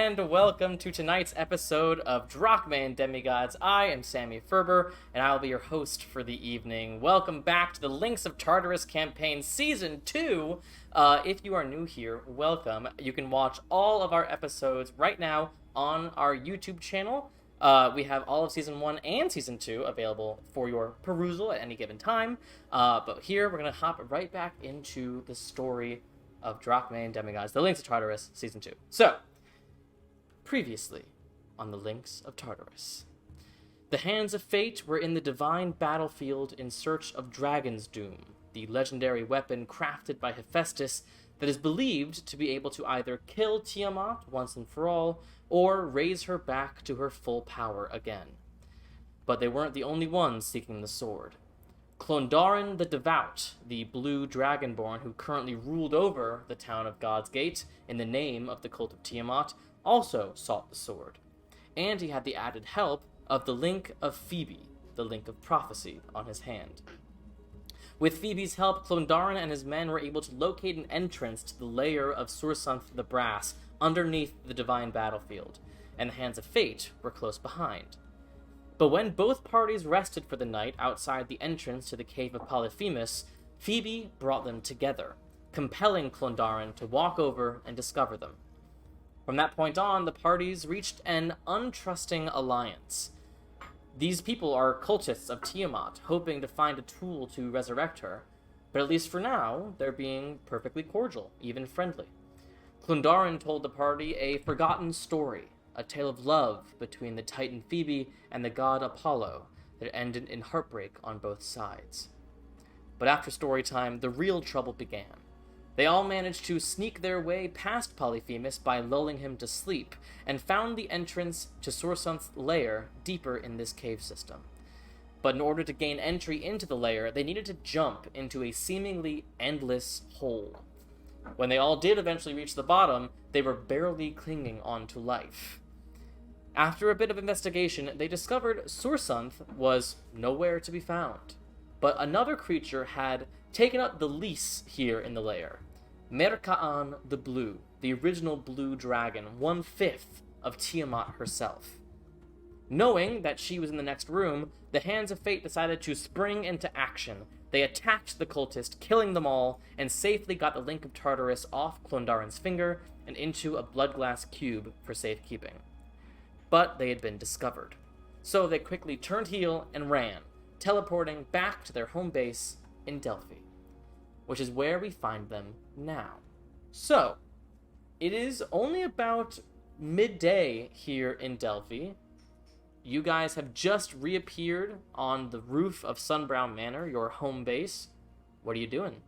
and welcome to tonight's episode of Drachmae and Demigods. I am Sammy Ferber, and I'll be your host for the evening. Welcome back to the Links of Tartarus campaign Season 2. If you are new here, welcome. You can watch all of our episodes right now on our YouTube channel. We have all of Season 1 and Season 2 available for your perusal at any given time. But here, we're going to hop right back into the story of Drachmae and Demigods, the Links of Tartarus, Season 2. So, previously on the Links of Tartarus. The Hands of Fate were in the divine battlefield in search of Dragon's Doom, the legendary weapon crafted by Hephaestus that is believed to be able to either kill Tiamat once and for all, or raise her back to her full power again. But they weren't the only ones seeking the sword. Clondarin the Devout, the blue dragonborn who currently ruled over the town of God's Gate in the name of the cult of Tiamat, also sought the sword. And he had the added help of the Link of Phoebe, the Link of Prophecy, on his hand. With Phoebe's help, Clondarin and his men were able to locate an entrance to the lair of Sursunth the Brass underneath the divine battlefield, and the Hands of Fate were close behind. But when both parties rested for the night outside the entrance to the cave of Polyphemus, Phoebe brought them together, compelling Clondarin to walk over and discover them. From that point on, the parties reached an untrusting alliance. These people are cultists of Tiamat, hoping to find a tool to resurrect her, but at least for now, they're being perfectly cordial, even friendly. Clondarin told the party a forgotten story, a tale of love between the Titan Phoebe and the god Apollo that ended in heartbreak on both sides. But after story time, the real trouble began. They all managed to sneak their way past Polyphemus by lulling him to sleep, and found the entrance to Sursunth's lair deeper in this cave system. But in order to gain entry into the lair, they needed to jump into a seemingly endless hole. When they all did eventually reach the bottom, they were barely clinging on to life. After a bit of investigation, they discovered Sursunth was nowhere to be found. But another creature had taken up the lease here in the lair. Merkaan the Blue, the original blue dragon, 1/5 of Tiamat herself. Knowing that she was in the next room, the Hands of Fate decided to spring into action. They attacked the cultist, killing them all, and safely got the Link of Tartarus off Clondarin's finger and into a blood-glass cube for safekeeping. But they had been discovered. So they quickly turned heel and ran, teleporting back to their home base in Delphi, which is where we find them now. So, it is only about midday here in Delphi. You guys have just reappeared on the roof of Sunbrown Manor, your home base. What are you doing?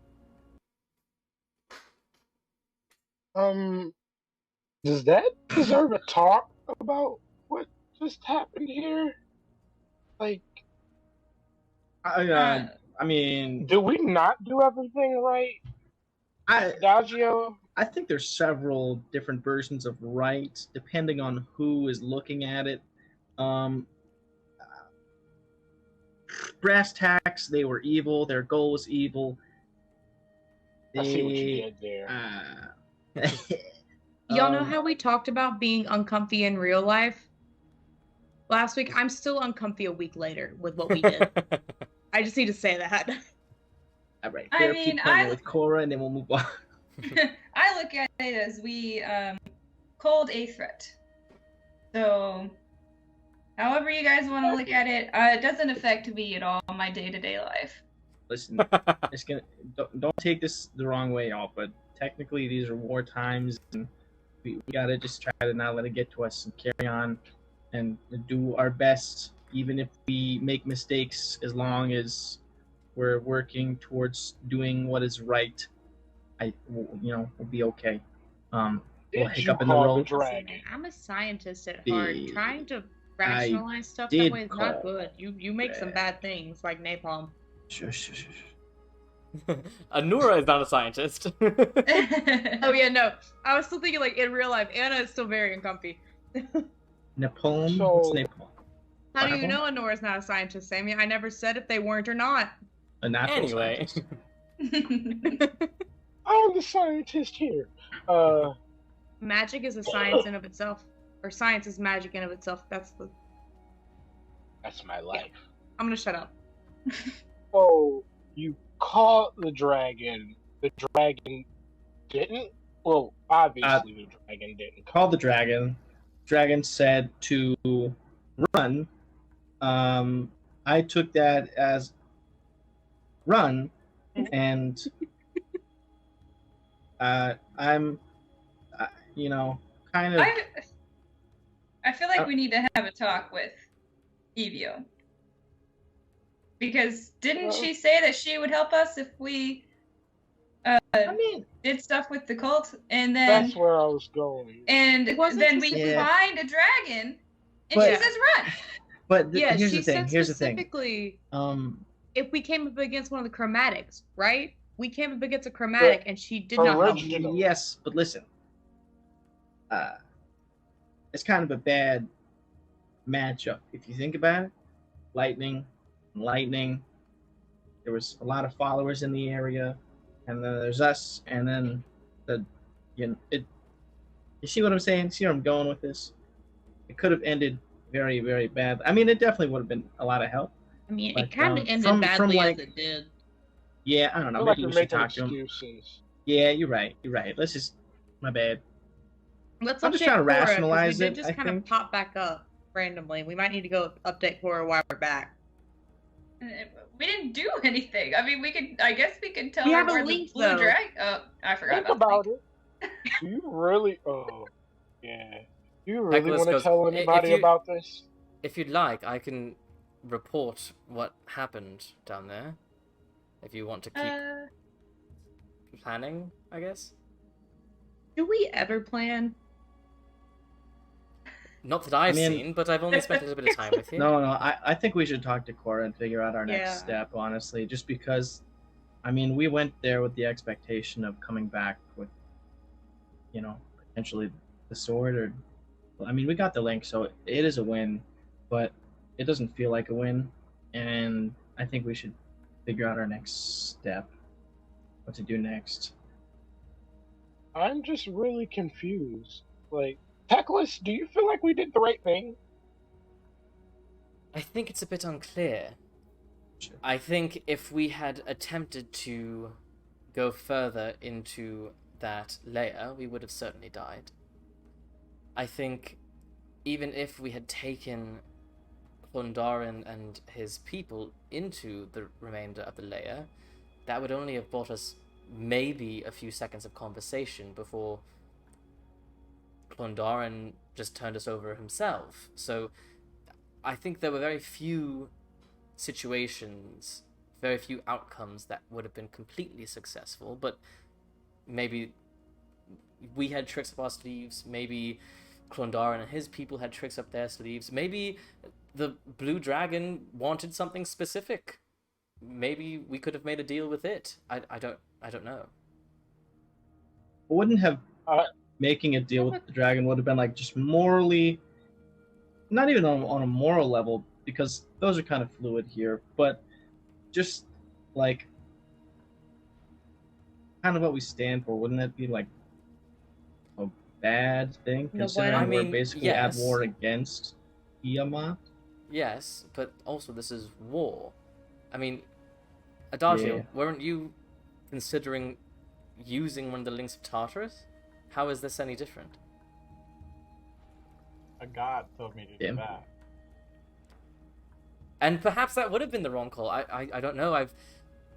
Does that deserve a talk about what just happened here? Like, I mean, do we not do everything right? Adagio? I think there's several different versions of right, depending on who is looking at it. Brass tacks, they were evil. Their goal was evil. I see what you did there. Y'all know how we talked about being uncomfy in real life? Last week, I'm still uncomfy a week later with what we did. I just need to say that. All right, with Cora, and then we'll move on. I look at it as we called a threat. So, however you guys want to look at it, it doesn't affect me at all in my day-to-day life. Listen, don't take this the wrong way, y'all, but technically these are war times, and we gotta just try to not let it get to us and carry on and do our best, even if we make mistakes, as long as we're working towards doing what is right. We'll be okay. We'll hiccup in the road. I'm a scientist at heart. Trying to rationalize stuff that way is not good. You make some bad things, like napalm. Shush. Anura is not a scientist. Oh yeah, no. I was still thinking, like, in real life, Anna is still very uncomfy. Napalm? What's napalm? How do you know Anora's not a scientist, Sammy? I never said if they weren't or not. A natural scientist. I'm the scientist here. Magic is a science in of itself, or science is magic in of itself. That's my life. I'm gonna shut up. So you caught the dragon. The dragon didn't. Well, obviously the dragon didn't. Called the dragon. Dragon said to run. I took that as run, and I'm, kind of. I feel like we need to have a talk with Evio. Because didn't she say that she would help us if we did stuff with the cult, and then that's where I was going. And then we find a dragon, and she says run. But here's the thing. Here's specifically, if we came up against one of the chromatics, right? We came up against a chromatic, and she did not help. Yes, but listen. It's kind of a bad matchup if you think about it. Lightning. There was a lot of followers in the area, and then there's us, and then you see what I'm saying? See where I'm going with this? It could have ended very, very bad. I mean, it definitely would have been a lot of help. I mean, it kind of ended badly as it did. Yeah, I don't know. Maybe we should talk to him. Yeah, you're right. Let's just. My bad. I'm just trying to rationalize it. It just kind of popped back up randomly. We might need to go update Cora while we're back. We didn't do anything. I mean, I guess we could tell we her have where a link, the blue though. dragon. Oh, I forgot Think about it. Do you really? Oh, yeah. Do you really want to tell anybody about this? If you'd like, I can report what happened down there. If you want to keep planning, I guess. Do we ever plan? Not that I've seen, but I've only spent a little bit of time with you. No, I think we should talk to Cora and figure out our next step, honestly. Just because, I mean, we went there with the expectation of coming back with, potentially the sword, or... I mean, we got the link, so it is a win, but it doesn't feel like a win, and I think we should figure out our next step, what to do next. I'm just really confused. Like, Teclis, do you feel like we did the right thing? I think it's a bit unclear. Sure. I think if we had attempted to go further into that lair, we would have certainly died. I think even if we had taken Clondarin and his people into the remainder of the lair, that would only have bought us maybe a few seconds of conversation before Clondarin just turned us over himself. So I think there were very few situations, very few outcomes that would have been completely successful, but maybe we had tricks up our sleeves, maybe Clondarin and his people had tricks up their sleeves, maybe the blue dragon wanted something specific. Maybe we could have made a deal with it. I don't know. Wouldn't have making a deal with the dragon would have been like just morally, not even on a moral level, because those are kind of fluid here, but just like kind of what we stand for. Wouldn't that be like a bad thing, considering we're basically at war against Tiamat? Yes, but also this is war. I mean, Adagio, weren't you considering using one of the links of Tartarus? How is this any different? A god told me to do that. And perhaps that would have been the wrong call. I don't know.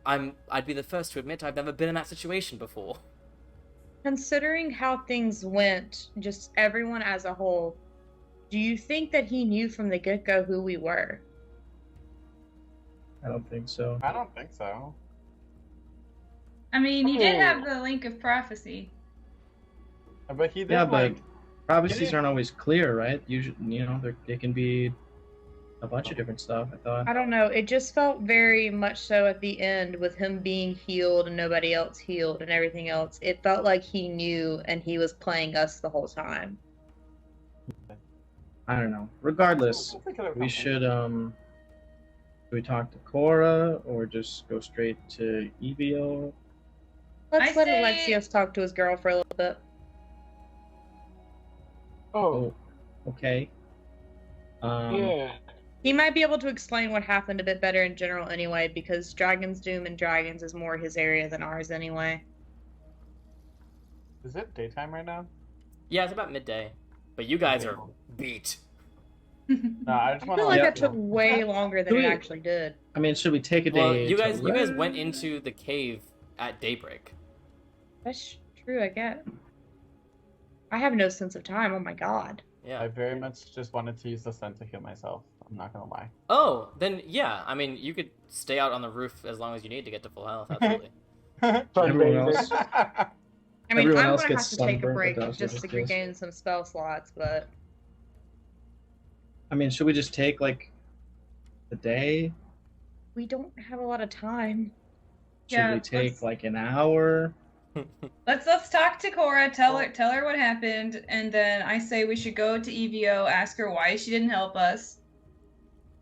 I'd be the first to admit I've never been in that situation before. Considering how things went, just everyone as a whole, do you think that he knew from the get-go who we were? I don't think so. I don't think so. I mean, he did have the link of prophecy. But he did, but prophecies aren't always clear, right? Usually, they can be a bunch of different stuff, I thought. I don't know. It just felt very much so at the end with him being healed and nobody else healed and everything else. It felt like he knew and he was playing us the whole time. I don't know. Regardless, we should, we talk to Cora or just go straight to Evio? Let's let Alexios talk to his girl for a little bit. Oh, Okay. yeah. He might be able to explain what happened a bit better in general anyway, because Dragon's Doom and Dragons is more his area than ours anyway. Is it daytime right now? Yeah, it's about midday, but you guys Okay, are cool. beat. No, I just I want to feel like Yeah. that took way longer than Do it we- actually did. I mean, should we take a Well, day? you to guys rest? went into the cave at daybreak. That's true, I get. I have no sense of time, oh my god. Yeah. I very much just wanted to use the sun to heal myself. I'm not gonna lie. Oh, then yeah. I mean, you could stay out on the roof as long as you need to get to full health. Absolutely. Everyone else. I mean, Everyone I'm else gonna gets have to take a sunburnt, break Adagio just just to does. regain some spell slots, but I mean, should we just take like the day? we don't have a lot of time. Should Yeah, we take let's- like an hour? Let's talk to Cora. Tell her what happened, and then I say we should go to EVO, ask her why she didn't help us.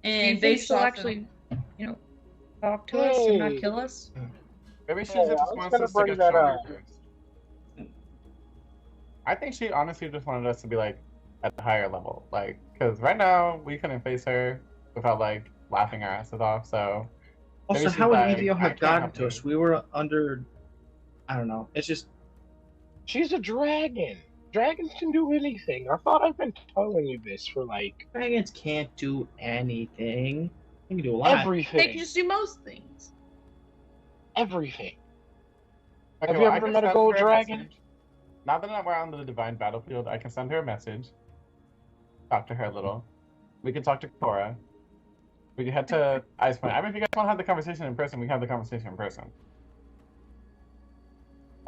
Do you And think based she'll off actually, talk to us and not Hey. kill us? Maybe she Yeah, I just was wants gonna us to bring get that stronger up. first. I think she honestly just wanted us to be like at a higher level, like because right now we couldn't face her without like laughing our asses off. So Also, Maybe she's how would like, EVO I have can't gotten help to you. us? We were under. I don't know. It's just She's a dragon. Dragons can do anything. I thought I've been telling you this for like dragons can't do anything. They can do a lot. They everything. can just do most things. Everything. okay, Have you well, I ever can met a send gold her dragon? message. Now that we're on the divine battlefield, I can send her a message. Talk to her a little. We can talk to Cora. We can head to Ice Point. I mean, if you guys want to have the conversation in person, we can have the conversation in person.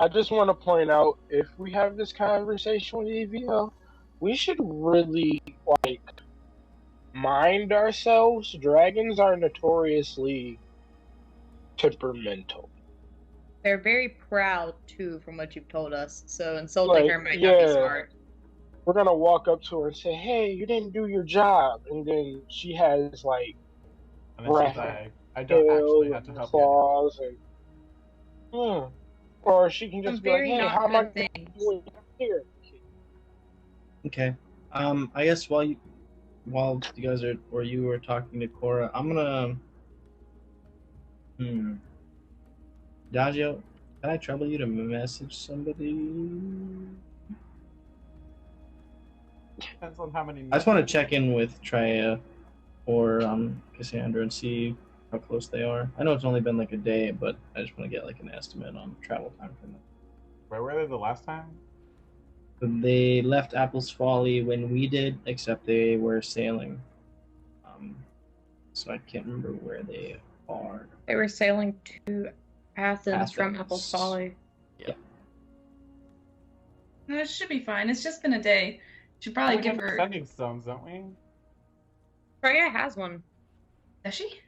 I just want to point out, if we have this conversation with EVO, we should really like mind ourselves. Dragons are notoriously temperamental. They're very proud too, from what you've told us. So insulting Like, her might not be yeah. smart. We're gonna walk up to her and say, "Hey, you didn't do your job," and then she has like And then she's Right. like, I don't actually tail have to and help you. claws and or she can Some just be like, very "Hey, not how am I good things. doing here?" Okay. I guess while you guys are or you were talking to Cora, I'm gonna. Adagio, can I trouble you to message somebody? Depends on how many. I just want to check in with Traya or Cassandra and see how close they are. I know it's only been like a day, but I just want to get like an estimate on travel time for them. Where were they the last time? They left Apple's Folly when we did, except they were sailing. So I can't remember where they are. They were sailing to Athens from Athens. Apple's Folly. No, it should be fine. It's just been a day. Should probably We give have her. sending stones, don't we? Traya has one. Does she?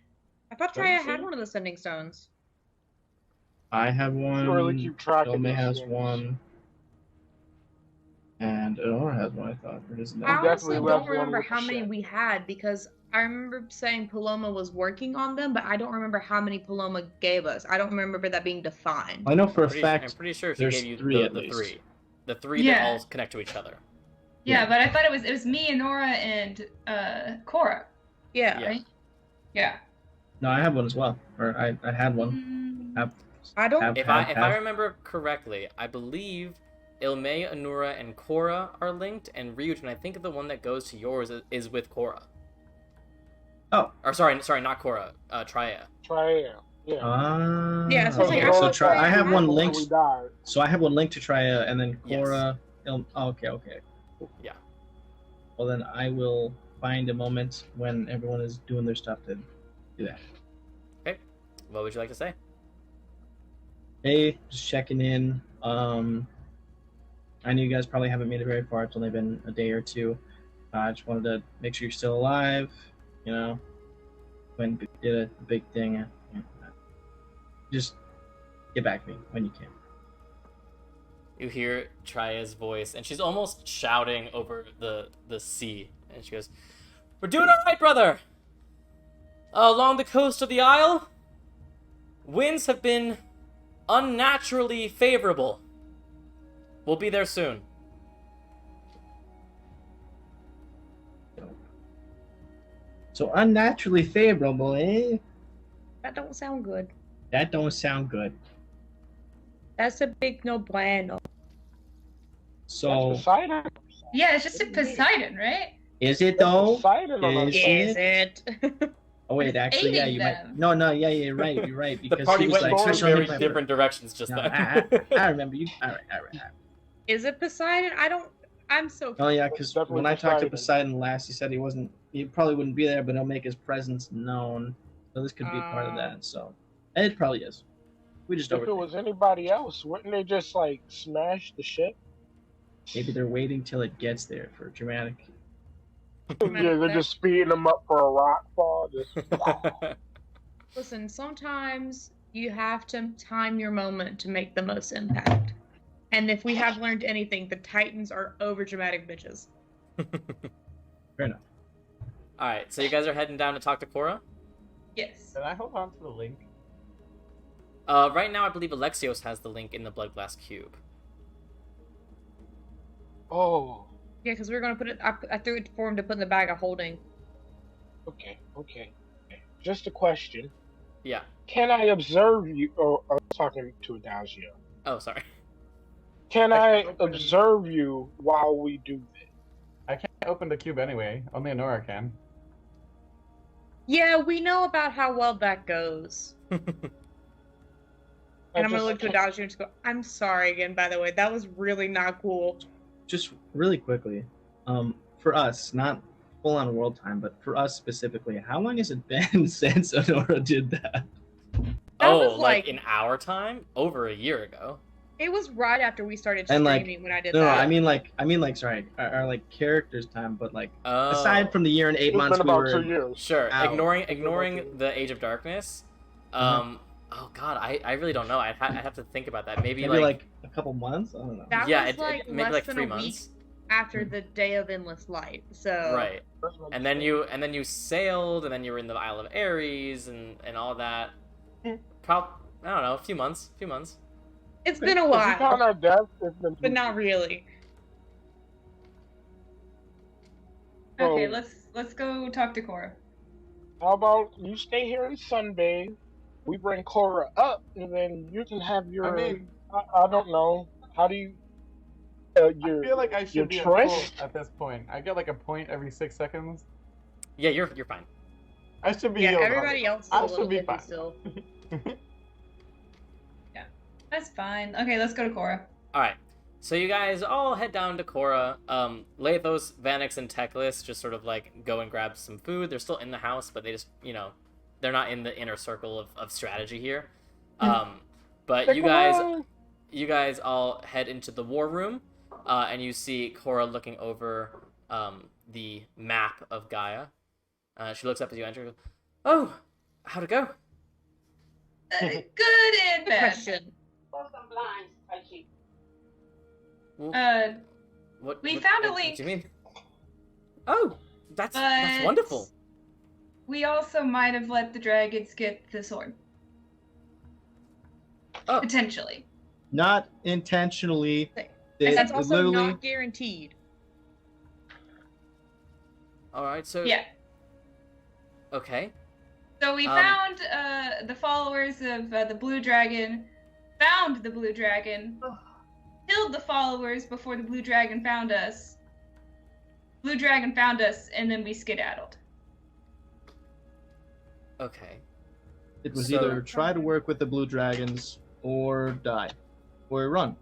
I thought Doesn't Traya she? had one of the sending stones. I have one. You really keep track of Dome these has things. one. And Aurora has one, I thought. Or does it I not? definitely honestly left don't one remember with the how many ship. we had because I remember saying Paloma was working on them, but I don't remember how many Paloma gave us. I don't remember that being defined. I know for a I'm fact. pretty sure she there's gave you three at the least. three. The three Yeah. that all connect to each other. Yeah, Yeah. but I thought it was me and Nora and Cora. Yeah. Yeah. Right? Yeah. No, I have one as well. Or I had one. Mm, Have, I don't. have, If have, I have. remember correctly, I believe Ilme, Anura, and Korra are linked, and Ryujin, I think the one that goes to yours is with Korra. Oh. Or sorry, not Korra. Traya. Try it. Yeah. Yeah, so it's like, okay, I so thought try. I Traya have had one one. linked. We died. So I have one linked to Traya, and then Yes. Cora. Oh, okay. Yeah. Well, then I will find a moment when everyone is doing their stuff to do that. What would you like to say? Hey, just checking in. I know you guys probably haven't made it very far. It's only been a day or two. I just wanted to make sure you're still alive. You know, when we did a big thing. Just get back to me when you can. You hear Traya's voice, and she's almost shouting over the sea. And she goes, "We're doing all right, brother. Along the coast of the Isle, winds have been unnaturally favorable. We'll be there soon." So unnaturally favorable, eh? That don't sound good. That don't sound good. That's a big no bueno. So That's Poseidon. Yeah, it's just a Poseidon, right? is it That's though? Poseidon on our Is side. it? Oh wait, It's actually, yeah, aiding you them. might. No, yeah, you're right. You're right The because party he was went like in two special very hit different directions just No, then. I remember you. All right. Is it Poseidon? I'm so Oh yeah, It's because definitely when I talked to Poseidon. Poseidon last, he said he probably wouldn't be there, but he'll make his presence known. So this could be part of that. So and it probably is. We just If it overthink. was anybody else, wouldn't they just like smash the ship? Maybe they're waiting till it gets there for dramatic. Yeah, they're just speeding them up for a rock fall. Just Listen, sometimes you have to time your moment to make the most impact. And if we have learned anything, the Titans are overdramatic bitches. Fair enough. Alright, so you guys are heading down to talk to Cora? Yes. Can I hold on to the link? Right now, I believe Alexios has the link in the Blood Glass Cube. oh, Yeah, because we were going to put it, I threw it for him to put in the bag of holding. okay. Just a question. Yeah. Can I observe you? Oh, I was talking to Adagio. Oh, sorry. Can I I can open- observe you while we do this? I can't open the cube anyway. Only Honora can. Yeah, we know about how well that goes. And I'm going to look to Adagio and just go, I'm sorry again, by the way. That was really not cool. Just really quickly, for us, not full on world time, but for us specifically, how long has it been since Honora did that? That Oh, was like in our time? Over a year ago. It was right after we started And, streaming like, when I did No, that. I mean like sorry, our like characters time, but like Oh. aside from the year and 8 It's months been we about were 2 years. Sure, Ow. ignoring the Age of Darkness. Oh god, I really don't know. I'd have to think about that. Maybe, maybe like a couple months. I don't know. That yeah, was like maybe less like than 3 a week months. after the Day of Endless Light. So Right. And then you sailed, and then you were in the Isle of Ares, and all that. I don't know, a few months. it's been a If you count while, our deaths, it's been but not really. Okay, So- let's go talk to Cora. How about you stay here and sunbathe? We bring Cora up, and then you can have your. I mean, I don't know. How do you? I feel like I your should be at full tryst? at this point. I get like a point every 6 seconds. Yeah, you're fine. I should be Yeah, healed. everybody else is I a little should be bit fine. still. That's fine. Okay, let's go to Cora. Alright. So you guys all head down to Cora. Lathos, Vanix, and Teclis just sort of like go and grab some food. They're still in the house, but they just, they're not in the inner circle of strategy here. But you guys all head into the war room, and you see Cora looking over the map of Gaia. She looks up as you enter and goes, "Oh, how'd it go?" Good and Good bad. question. What We found a what link. do you mean? Oh, that's wonderful. We also might have let the dragons get the sword. Oh, Potentially. Not intentionally. And They that's also literally not guaranteed. all right. So Yeah. okay. So we found the followers of the blue dragon, found the blue dragon, killed the followers before the blue dragon found us. Blue dragon found us, and then we skedaddled. Okay. it was So- either try to work with the blue dragons or die or run.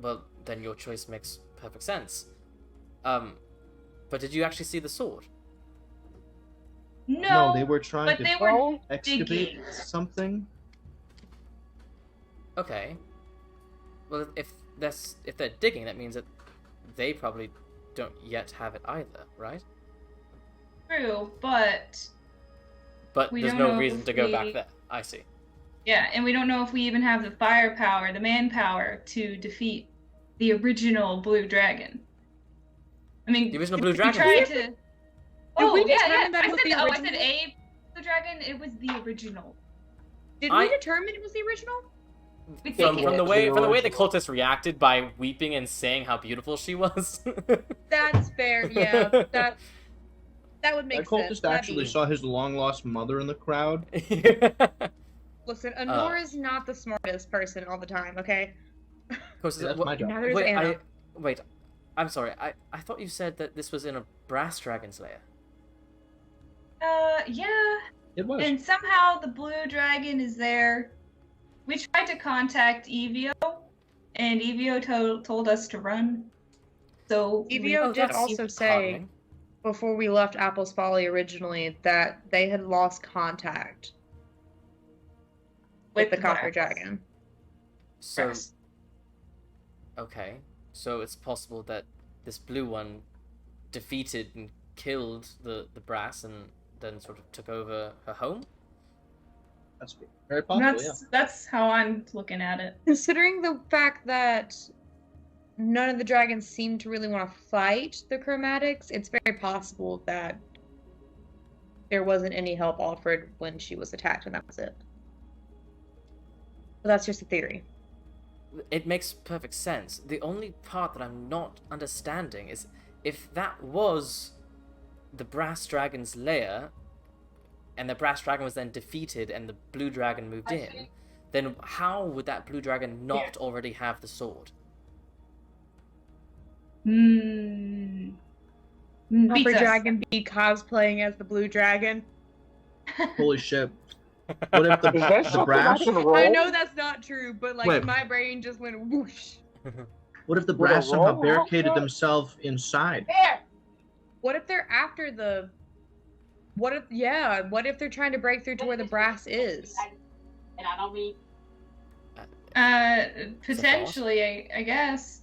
Well, then your choice makes perfect sense. But did you actually see the sword? No, they were trying but to they were Well, excavate digging. something. Okay. Well, if they're digging, that means that they probably don't yet have it either, right? true, but But We there's don't no know reason if to go we- back there. I see. yeah, and we don't know if we even have the firepower, the manpower to defeat the original blue dragon. I mean, The original blue we dragon? tried to. Oh we yeah, yeah. determine that I it was said, the I original? said a blue dragon. It was the original. Did I- we determine it was the original? We From, think from it the was. way the original. cultists reacted by weeping and saying how beautiful she was. That's fair. Yeah, that That would make That sense. cultist actually saw his long-lost mother in the crowd. Listen, Anora's not the smartest person all the time, okay? Yeah, that's my job. Neither is Anna. Wait, I'm sorry. I thought you said that this was in a brass dragon's lair. Yeah. It was. And somehow the blue dragon is there. We tried to contact Evio, and Evio told us to run. So Evio did that's also say, heartening. before we left Apple's Folly originally, that they had lost contact with the Copper Dragon. So, Yes. okay. So it's possible that this blue one defeated and killed the brass and then sort of took over her home? That's very possible, That's how I'm looking at it. Considering the fact that none of the dragons seem to really want to fight the chromatics, it's very possible that there wasn't any help offered when she was attacked, and that was it. But that's just a theory. It makes perfect sense. The only part that I'm not understanding is if that was the brass dragon's lair, and the brass dragon was then defeated and the blue dragon moved in, then how would that blue dragon not already have the sword? Copper Dragon be cosplaying as the blue dragon. yeah. Holy shit. What if the Is that something brass... I can roll? I know that's not true, but like Wait. my brain just went whoosh. What if the Would a brass somehow roll barricaded help? themselves inside? What if they're after the... What if they're trying to break through to where the brass is? Potentially, I guess.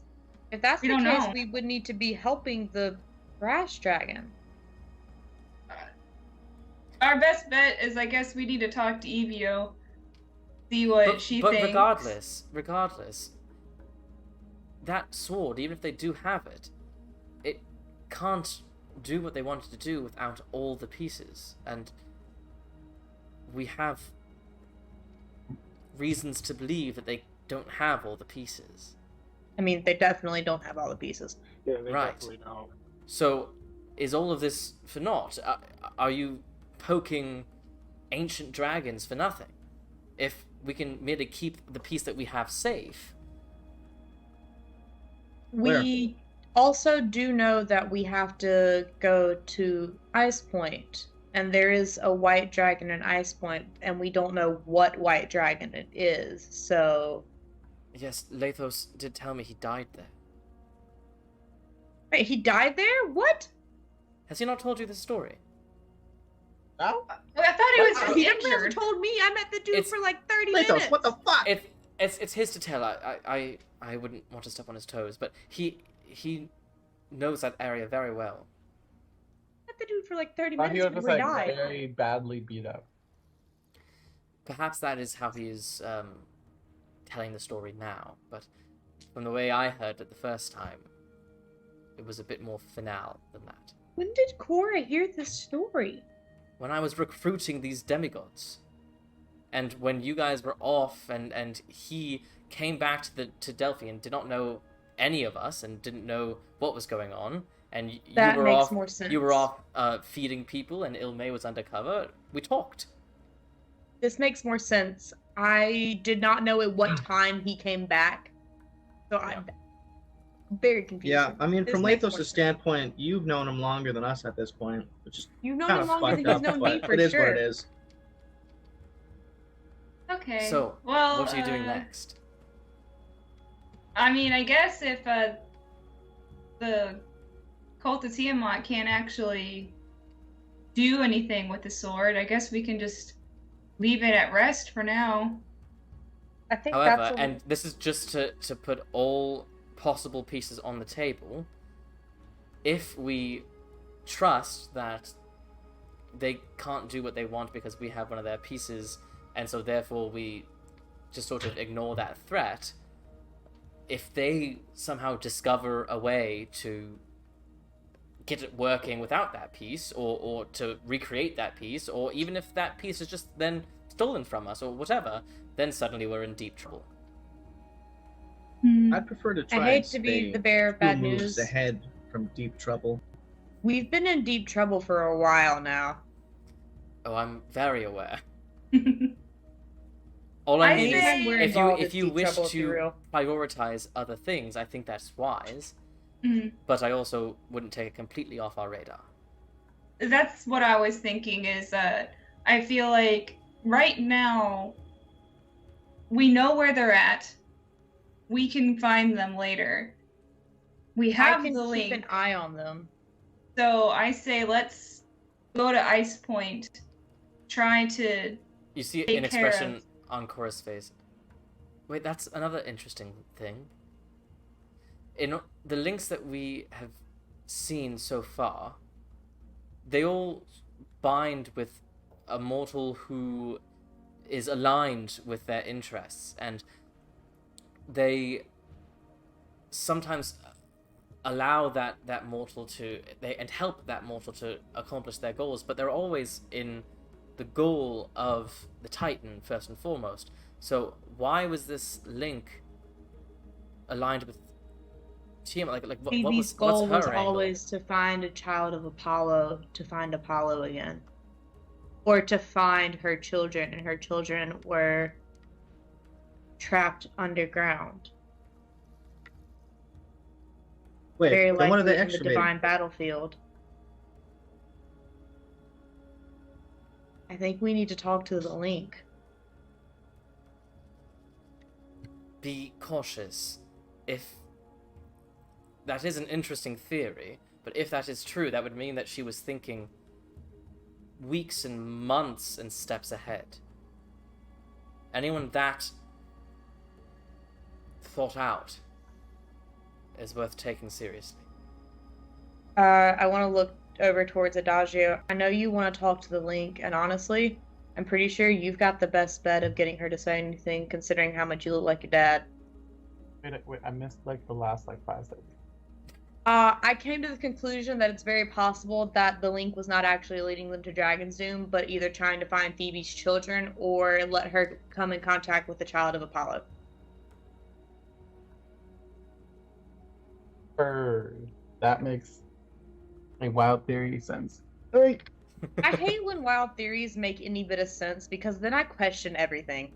If that's We the don't case, know. we would need to be helping the brass dragon. Our best bet is, I guess, we need to talk to Evio, see what she but thinks. regardless, that sword, even if they do have it, it can't do what they wanted to do without all the pieces, and we have reasons to believe that they don't have all the pieces. I mean, they definitely don't have all the pieces. Yeah, they Right. definitely don't. So, is all of this for naught? Are you poking ancient dragons for nothing? If we can merely keep the piece that we have safe. We also do know that we have to go to Ice Point, and there is a white dragon in Ice Point, and we don't know what white dragon it is, so... Yes, Lathos did tell me he died there. Wait, he died there? What? Has he not told you the story? No? I thought he was He never injured. told me. I met the dude It's- for like 30 Lathos, minutes. what the fuck? It's his to tell. I wouldn't want to step on his toes, but he knows that area very well. I met the dude for like 30 Thought he minutes was before just he like died. very badly beat up. Perhaps that is how he is telling the story now, but from the way I heard it the first time, it was a bit more finale than that. When did Cora hear this story? When I was recruiting these demigods, and when you guys were off, and he came back to Delphi and did not know any of us and didn't know what was going on, and That you were makes off. more sense. You were off feeding people, and Ilmay was undercover. We talked. This makes more sense. I did not know at what time he came back, so I'm very confused. Yeah, I mean, This from makes more Lathos' sense. standpoint, you've known him longer than us at this point, which is You've known kind him of longer fucked than up, he's known me but for it is sure. what it is. Okay. So, well, what are you doing next? I mean, I guess if the cult of Tiamat can't actually do anything with the sword, I guess we can just leave it at rest for now. I think However, that's and this is just to put all possible pieces on the table, if we trust that they can't do what they want because we have one of their pieces, and so therefore we just sort of ignore that threat, if they somehow discover a way to get it working without that piece, or to recreate that piece, or even if that piece is just then stolen from us or whatever, then suddenly we're in deep trouble. I'd prefer to try I hate and to be stay the bearer of 2 bad moves news. ahead from deep trouble. We've been in deep trouble for a while now. Oh, I'm very aware. All I I mean say- is, We're if involved you in deep wish trouble, if you're to real. prioritize other things, I think that's wise. Mhm. But I also wouldn't take it completely off our radar. That's what I was thinking is that I feel like right now we know where they're at. We can find them later. We I have can the keep link. an eye on them. So I say let's go to Ice Point, try to You see Take an care expression of- on Cora's face. Wait, that's another interesting thing. In the links that we have seen so far, they all bind with a mortal who is aligned with their interests, and they sometimes allow that mortal to and help that mortal to accomplish their goals, but they're always in the goal of the Titan first and foremost. So why was this link aligned with Tiamat? Like what Phoebe's was goal what's her was angle? always to find a child of Apollo, to find Apollo again. Or to find her children, and her children were trapped underground. Wait, Very then what are likely they in the actually divine battlefield. I think we need to talk to the link. Be cautious. If that is an interesting theory, but if that is true, that would mean that she was thinking weeks and months and steps ahead. Anyone that thought out is worth taking seriously. I want to look over towards Adagio. I know you want to talk to the link, and honestly, I'm pretty sure you've got the best bet of getting her to say anything, considering how much you look like your dad. Wait, I missed like the last like 5 seconds. I came to the conclusion that it's very possible that the link was not actually leading them to Dragon's Doom, but either trying to find Phoebe's children or let her come in contact with the child of Apollo. That makes a wild theory sense. Alright. I hate when wild theories make any bit of sense because then I question everything.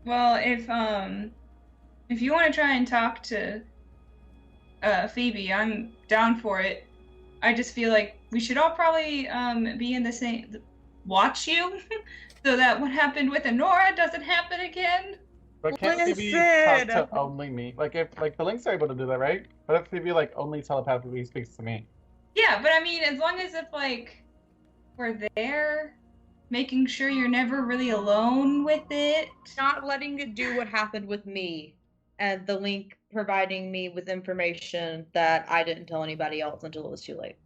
Well, if you want to try and talk to Phoebe, I'm down for it. I just feel like we should all probably be in the same watch you so that what happened with Honora doesn't happen again. But can't Phoebe Listen! talk to only me? Like if like the links are able to do that, right? But if Phoebe like only telepathically speaks to me. Yeah, but I mean, as long as if like we're there, making sure you're never really alone with it. Not letting it do what happened with me, and the link providing me with information that I didn't tell anybody else until it was too late.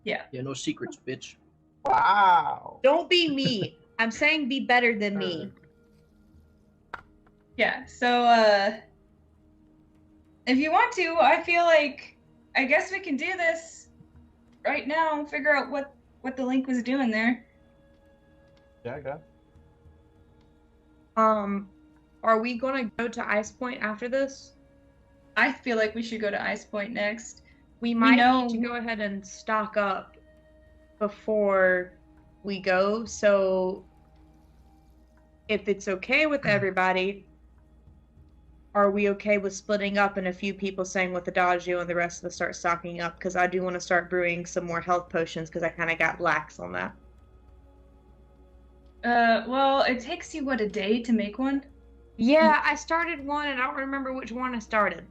Yeah, no secrets, bitch. Wow. Don't be me. I'm saying be better than me. Yeah, so if you want to, I feel like I guess we can do this right now, figure out what the link was doing there. Yeah, I guess. Are we gonna go to Ice Point after this? I feel like we should go to Ice Point next. We might know- need to go ahead and stock up before we go, so if it's okay with everybody, are we okay with splitting up and a few people saying with Adagio and the rest of us start stocking up? Because I do want to start brewing some more health potions because I kind of got lax on that. Well, it takes you, what, a day to make one? Yeah, I started one and I don't remember which one I started.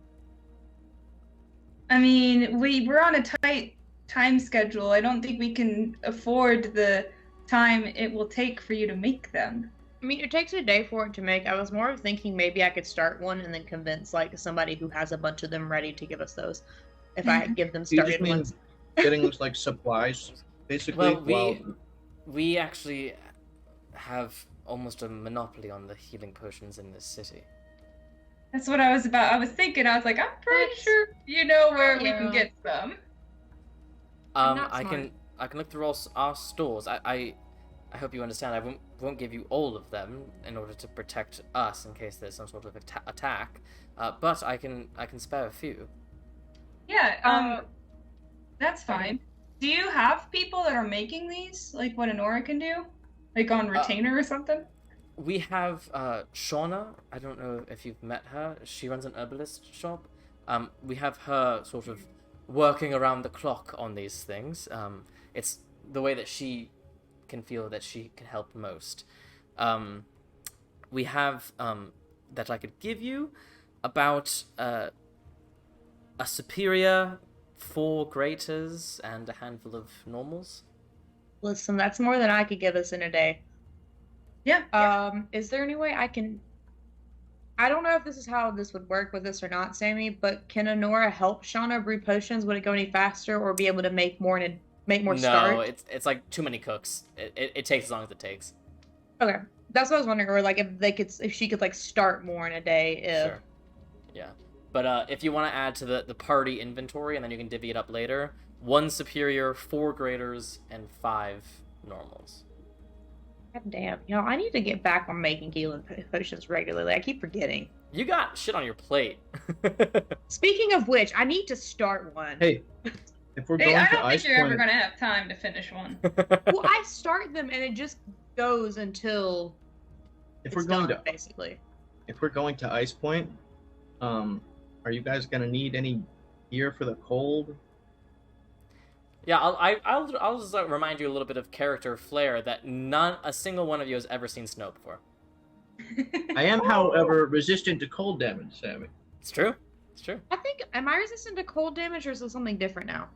I mean, we're on a tight time schedule. I don't think we can afford the time it will take for you to make them. I mean, it takes a day for it to make. I was more of thinking maybe I could start one and then convince like somebody who has a bunch of them ready to give us those. If I give them You just started mean ones. getting like supplies, basically. Well, we actually have almost a monopoly on the healing potions in this city. That's what I was about. I was thinking, I was like, I'm pretty That's- sure you know where we Yeah. can get some. I'm not I smart. can look through all our stores. I I hope you understand. I won't give you all of them in order to protect us in case there's some sort of attack. But I can spare a few. Yeah. That's fine. Do you have people that are making these, like what Honora can do, like on retainer or something? We have Shauna. I don't know if you've met her. She runs an herbalist shop. We have her sort of working around the clock on these things. It's the way that she can feel that she can help most. We have that I could give you about a superior, 4 graters, and a handful of normals. Listen, that's more than I could give us in a day. Yeah. Is there any way I can... I don't know if this is how this would work with this or not, Sammy, but can Honora help Shauna brew potions? Would it go any faster or be able to make more start? No, it's like too many cooks. It takes as long as it takes. Okay. That's what I was wondering, or like if she could like start more in a day Sure. Yeah. But if you want to add to the party inventory, and then you can divvy it up later, 1 superior, 4 graders, and 5 normals. God damn. I need to get back on making healing potions regularly. I keep forgetting. You got shit on your plate. Speaking of which, I need to start one. Hey, if we're going I to don't Ice think you're Point, ever gonna have time to finish one. Well, I start them and it just goes until if it's we're going done, to basically. if we're going to Ice Point, are you guys gonna need any gear for the cold? Yeah, I'll just remind you a little bit of character flair that a single one of you has ever seen snow before. I am, however, resistant to cold damage, Sammy. It's true. It's true. Am I resistant to cold damage or is it something different now?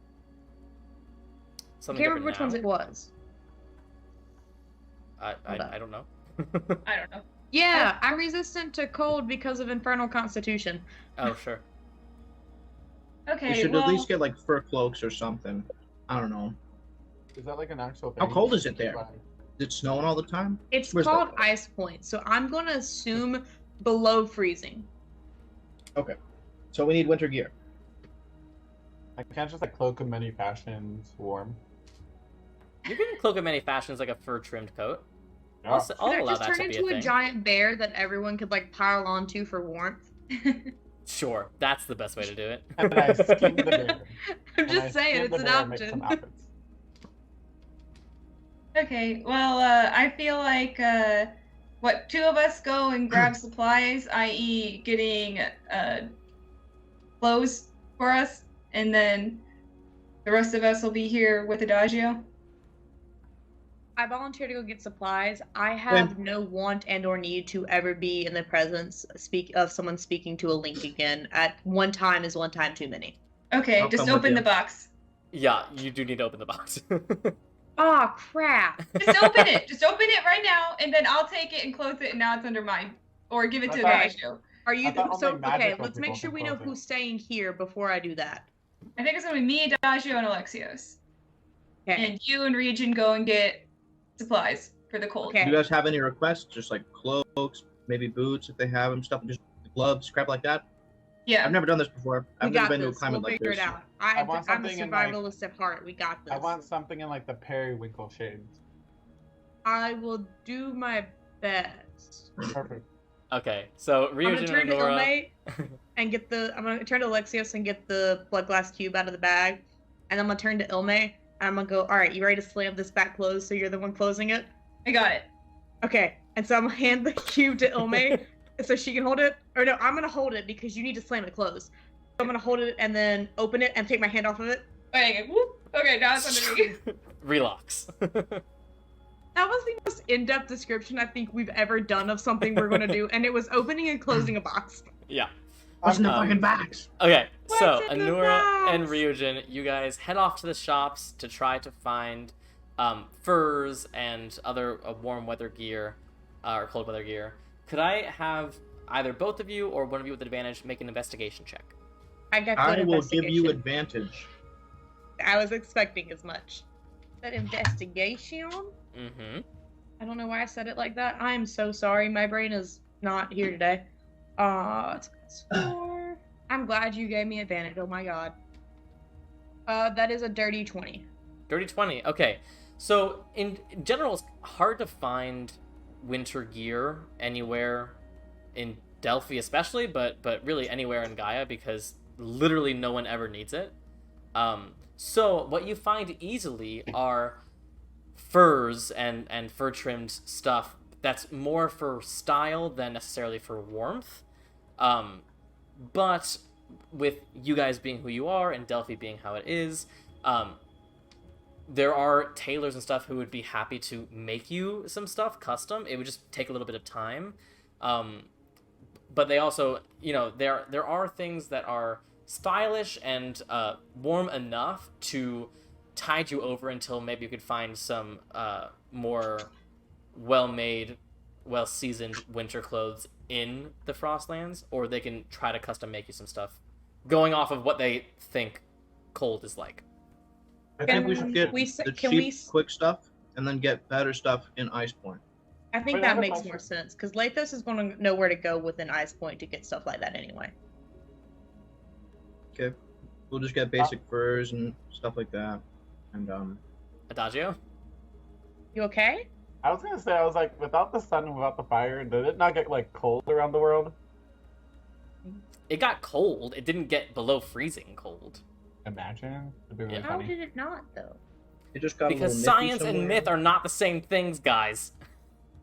Something I can't remember which different ones it was. now. I don't know. I don't know. Yeah, I'm resistant to cold because of Infernal Constitution. Oh, sure. Okay, You should well, at least get like fur cloaks or something. I don't know. Is that like an actual thing? How cold is it there? Is it snowing all the time? It's Where's called that? Ice Point, so I'm going to assume below freezing. Okay. So we need winter gear. I can't just like cloak of many fashions warm. You can cloak of many fashions like a fur-trimmed coat. Yeah. I'll Could allow I just that turn to be a into a thing. giant bear that everyone could like pile onto for warmth? Sure, that's the best way to do it. And then I skin the bear. I'm just saying, it's an option. okay, well, I feel like, 2 of us go and grab supplies, i.e. getting, clothes for us, and then the rest of us will be here with Adagio. I volunteer to go get supplies. I have no want and or need to ever be in the presence of someone speaking to a link again. At one time is one time too many. Okay, I'll just come with open you. the box. Yeah, you do need to open the box. Oh crap! Just open it. Just open it right now, and then I'll take it and close it, and now it's under mine. Or give it to Adagio. Are you I thought so only magical okay? Let's make people sure can we know close it. who's staying here before I do that. I think it's gonna be me, Adagio, and Alexios. Okay. And you and Region go and get supplies for the cold. Okay. Do you guys have any requests? Just like cloaks, maybe boots if they have them, stuff, just gloves, crap like that? Yeah. I've never done this before. We I've never got been to a this. climate We'll like figure this. it out. I want I'm a something in, like- survivalist at heart. We got this. I want something in like the periwinkle shades. I will do my best. Perfect. Okay, so I'm gonna Ryujin turn and to Nora. Ilme and get I'm gonna turn to Alexios and get the blood glass cube out of the bag, and I'm gonna turn to Ilme and I'm gonna go. All right, you ready to slam this back closed? So you're the one closing it. I got it. Okay, and so I'm gonna hand the cube to Ilme so she can hold it. Or no, I'm gonna hold it because you need to slam it closed. So I'm gonna hold it and then open it and take my hand off of it. Okay, whoop. Okay, now it's under me. Relocks. That was the most in-depth description I think we've ever done of something we're gonna do, and it was opening and closing a box. Yeah. What's in the Um, fucking box? Okay, so What's in the Anura and box? Ryujin, you guys head off to the shops to try to find furs and other warm weather gear, or cold weather gear. Could I have either both of you or one of you with advantage make an investigation check? I got I good will give you investigation. advantage. I was expecting as much. That investigation? Mm-hmm. I don't know why I said it like that. I'm so sorry. My brain is not here today. It's +4. I'm glad you gave me advantage. Oh my god. That is a dirty 20. Dirty 20. Okay. So in general, it's hard to find winter gear anywhere in Delphi, especially, but really anywhere in Gaia, because literally no one ever needs it. So what you find easily are furs and fur trimmed stuff that's more for style than necessarily for warmth. But with you guys being who you are and Delphi being how it is, there are tailors and stuff who would be happy to make you some stuff custom. It would just take a little bit of time. But they also, there are things that are stylish and warm enough to tide you over until maybe you could find some more well-made, well-seasoned winter clothes in the Frostlands, or they can try to custom make you some stuff going off of what they think cold is like. I think we should get the cheap, quick stuff, and then get better stuff in Ice Point. I think that makes more sense, because Lathos is going to know where to go within Ice Point to get stuff like that anyway. Okay. We'll just get basic furs and stuff like that. And, Adagio? You okay? I was gonna say, I was like, without the sun and without the fire, did it not get, like, cold around the world? It got cold. It didn't get below freezing cold. Imagine. It'd be really How funny. did it not, though? it just got Because science and myth are not the same things, guys.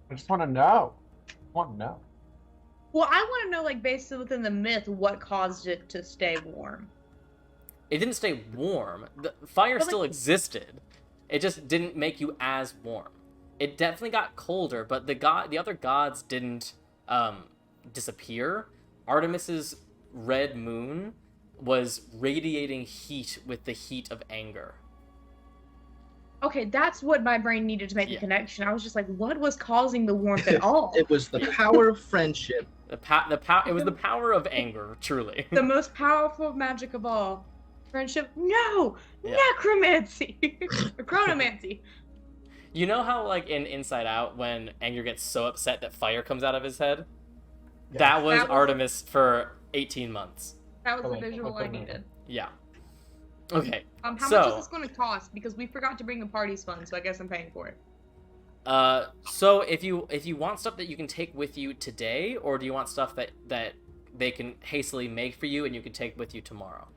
I just want to know. I want to know. Well, I want to know, like, based within the myth, what caused it to stay warm. It didn't stay warm. The fire But, like- still existed. It just didn't make you as warm. It definitely got colder, but the other gods didn't disappear. Artemis's red moon was radiating heat with the heat of anger. Okay, that's what my brain needed to make the connection. I was just like, what was causing the warmth at all? It was the power of friendship. It was the power of anger, truly. The most powerful magic of all. Friendship? No! Yeah. Necromancy! Or chronomancy. You know how, like, in Inside Out, when Anger gets so upset that fire comes out of his head? Yeah. That was That was- Artemis for 18 months. That was the Okay, visual I okay. needed. Yeah. Okay. How So- much is this going to cost? Because we forgot to bring the party's fund, so I guess I'm paying for it. So if you want stuff that you can take with you today, or do you want stuff that they can hastily make for you and you can take with you tomorrow?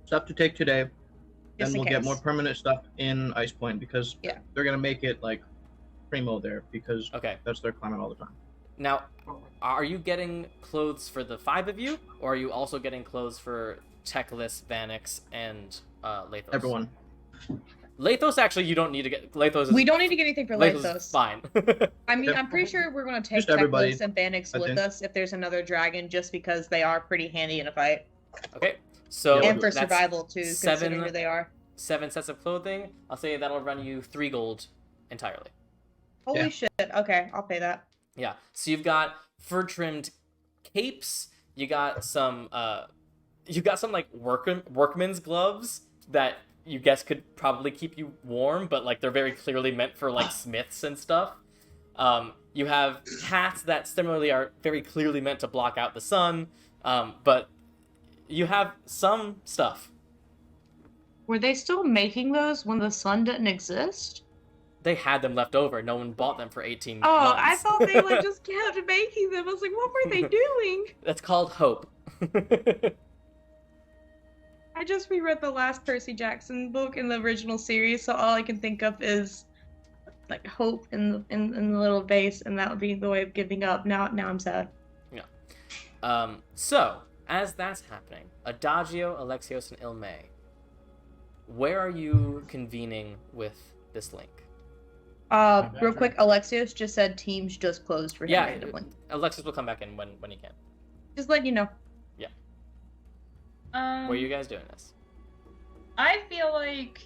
Stuff to take today. Just Then in we'll get case. more permanent stuff in Ice Point, because Yeah. they're going to make it, like, primo there, because Okay. that's their climate all the time. Now, are you getting clothes for the 5 of you, or are you also getting clothes for Teclis, Vanix, and Lathos? Everyone. Lathos, actually, you don't need to get. Lathos is. We don't need to get anything for Lathos is Lathos. fine. I mean, Okay. I'm pretty sure we're going to take Just everybody, Teclis and Banix I with think. us if there's another dragon, just because they are pretty handy in a fight. Okay. So Yeah, And for that's survival, too, considering 7 who they are. 7 sets of clothing. I'll say that'll run you 3 gold entirely. Holy Yeah. shit. Okay, I'll pay that. Yeah. So you've got fur-trimmed capes. You got some like workman's gloves that you guess could probably keep you warm, but like they're very clearly meant for like smiths and stuff. You have hats that similarly are very clearly meant to block out the sun, but you have some stuff. Were they still making those when the sun didn't exist? They had them left over. No one bought them for 18 Oh, months. I thought they like just kept making them. I was like, what were they doing? That's called hope. I just reread the last Percy Jackson book in the original series, so all I can think of is like hope in the little vase, and that would be the way of giving up. Now I'm sad. So, as that's happening, Adagio, Alexios, and Ilme, where are you convening with this link? Real quick, Alexios just said teams just closed for him Yeah, randomly. Alexis will come back in when he can. Just letting you know. Where are you guys doing this? I feel like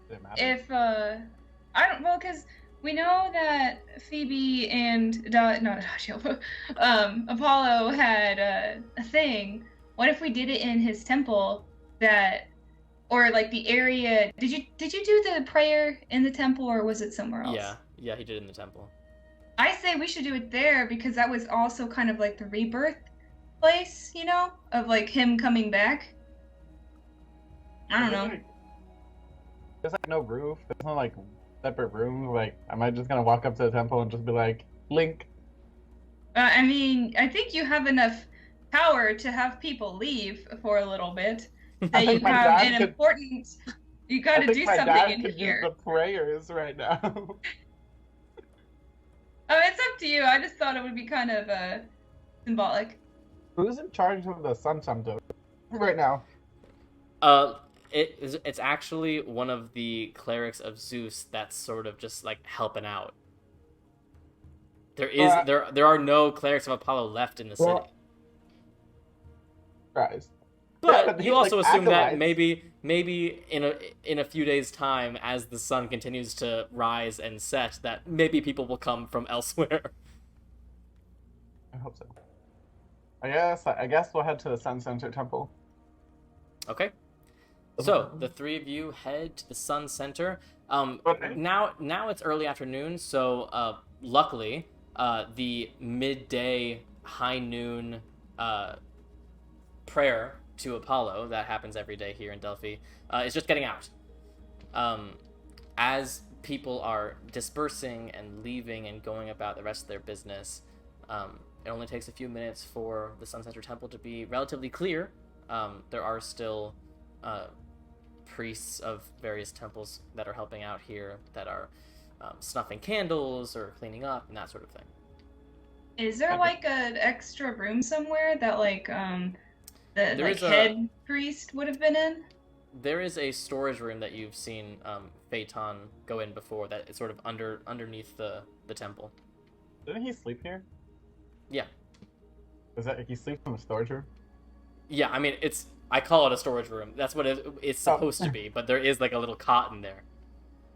Does it matter? if I don't, well, because we know that Phoebe and Adagio, Apollo had a thing. What if we did it in his temple? Or like the area? Did you do the prayer in the temple, or was it somewhere else? Yeah, he did it in the temple. I say we should do it there, because that was also kind of like the rebirth place, you know, of like him coming back. I don't know. There's like no roof. There's no like separate rooms. Like, am I just gonna walk up to the temple and just be like, Link? I mean, I think you have enough power to have people leave for a little bit. That you have an important. You got to do something in here. Use the prayers right now. It's up to you. I just thought it would be kind of symbolic. Who's in charge of the Sursunth right now? It's actually one of the clerics of Zeus that's sort of just like helping out. There are no clerics of Apollo left in the city. Guys. But you also assume that maybe in a few days' time, as the sun continues to rise and set, that maybe people will come from elsewhere. I hope so. I guess we'll head to the Sun Center Temple. Okay. So the three of you head to the Sun Center. Now it's early afternoon, so luckily the midday, high noon prayer to Apollo that happens every day here in Delphi is just getting out. As people are dispersing and leaving and going about the rest of their business, it only takes a few minutes for the Sun Center Temple to be relatively clear. There are still priests of various temples that are helping out here, that are snuffing candles or cleaning up and that sort of thing. Is there like an extra room somewhere that like the head priest would have been in? There is a storage room that you've seen Phaeton go in before, that is sort of underneath the temple. Didn't he sleep here? Yeah. Is that he sleeps in the storage room? Yeah, I mean I call it a storage room. That's what it's supposed to be, but there is like a little cot in there.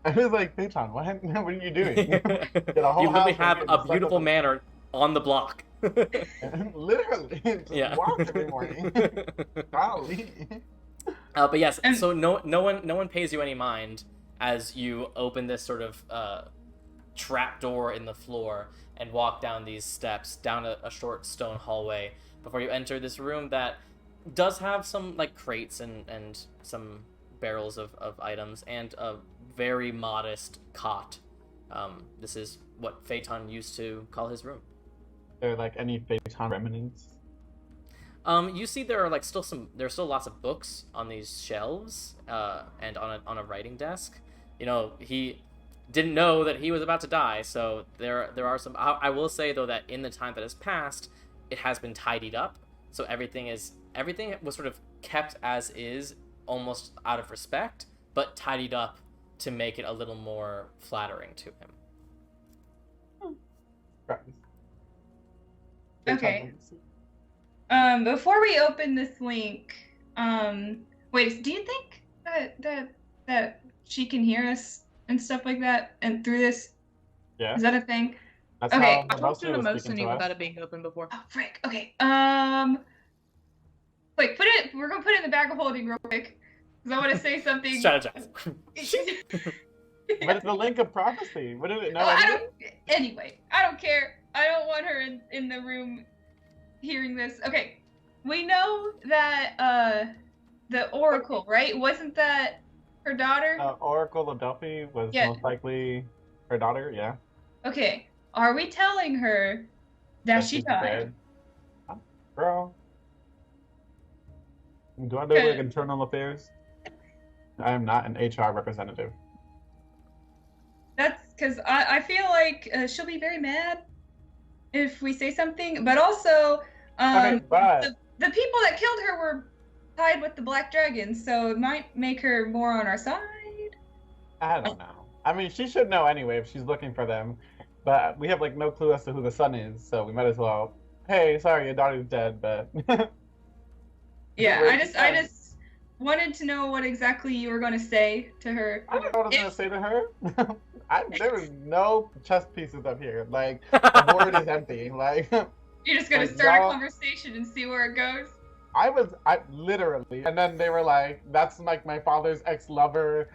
I was like, Phaeton, what are you doing? You literally have a beautiful manor on the block. Literally, just walk every morning. Golly. But yes, so no one pays you any mind as you open this sort of trap door in the floor and walk down these steps down a short stone hallway before you enter this room that does have some like crates and some barrels of items and a very modest cot. This is what Phaeton used to call his room. Are there like any Phaeton remnants? You see there are still lots of books on these shelves and on a writing desk. You know, he didn't know that he was about to die, so there are some. I will say though that in the time that has passed, it has been tidied up, so everything was sort of kept as is, almost out of respect, but tidied up to make it a little more flattering to him. Okay. Before we open this link, wait, do you think that she can hear us and stuff like that, and through this? Yeah. Is that a thing? That's okay. I talked to the most without it being open before. Oh, frick. Okay. Wait, we're gonna put it in the bag of holding real quick, because I want to say something. Strategize. But it's the link of prophecy. What did it know? Anyway, I don't care. I don't want her in the room hearing this. Okay. We know that the Oracle, right? Wasn't that her daughter? Oracle of Delphi was most likely her daughter, yeah. Okay. Are we telling her that she died? Girl. Do I do like internal affairs? I am not an HR representative. That's because I feel like she'll be very mad if we say something, but also the people that killed her were tied with the black dragon, so it might make her more on our side. I don't know. I mean, she should know anyway if she's looking for them, but we have like no clue as to who the son is, so we might as well. Hey, sorry, your daughter's dead, but. Yeah, I just wanted to know what exactly you were going to say to her. I don't know what I was going to say to her. There was no chess pieces up here. Like, the board is empty. Like, you're just going to start a conversation and see where it goes? I literally, and then they were like, that's like my father's ex-lover,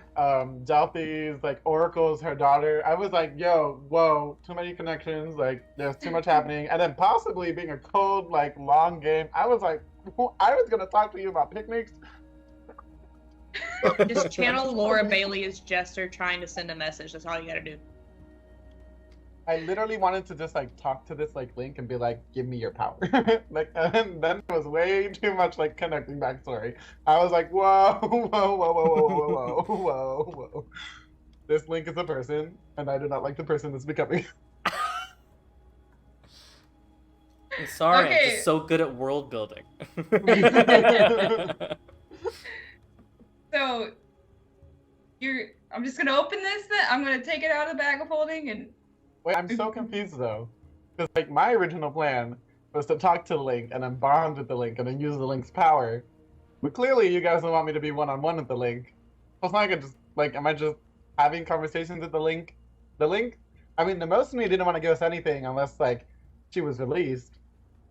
Delphi's, like, Oracle's her daughter. I was like, yo, whoa, too many connections, like, there's too much happening. And then possibly being a cold, like, long game, I was like, I was going to talk to you about picnics. Just channel Laura Bailey's gesture trying to send a message. That's all you gotta do. I literally wanted to just like talk to this like Link and be like, "Give me your power." Like, and then it was way too much like connecting backstory. I was like, "Whoa, whoa, whoa, whoa, whoa, whoa, whoa, whoa!" This Link is a person, and I do not like the person that's becoming. I'm sorry, Okay. I'm just so good at world building. So, I'm just gonna open this then? I'm gonna take it out of the bag of holding and... Wait, I'm so confused though. Because like my original plan was to talk to the Link and then bond with the Link and then use the Link's power. But clearly you guys don't want me to be one-on-one with the Link. So it's not like I just, like, am I just having conversations with the Link? The Link? I mean, the most of me didn't want to give us anything unless, like, she was released.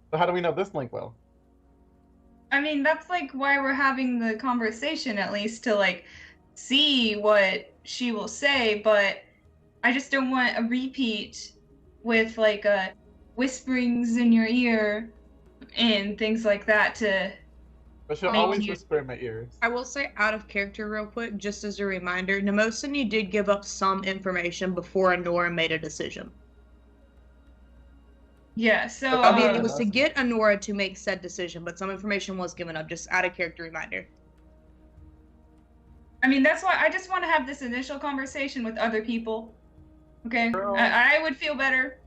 So how do we know this Link will? I mean, that's like why we're having the conversation, at least to like see what she will say, but I just don't want a repeat with like whisperings in your ear and things like that to... But she'll always whisper in my ears. I will say, out of character real quick, just as a reminder, Nemosini did give up some information before Anora made a decision. Yeah, so... I mean, it was to get Anora to make said decision, but some information was given up, just out of character reminder. I mean, that's why I just want to have this initial conversation with other people. Okay? Girl. I would feel better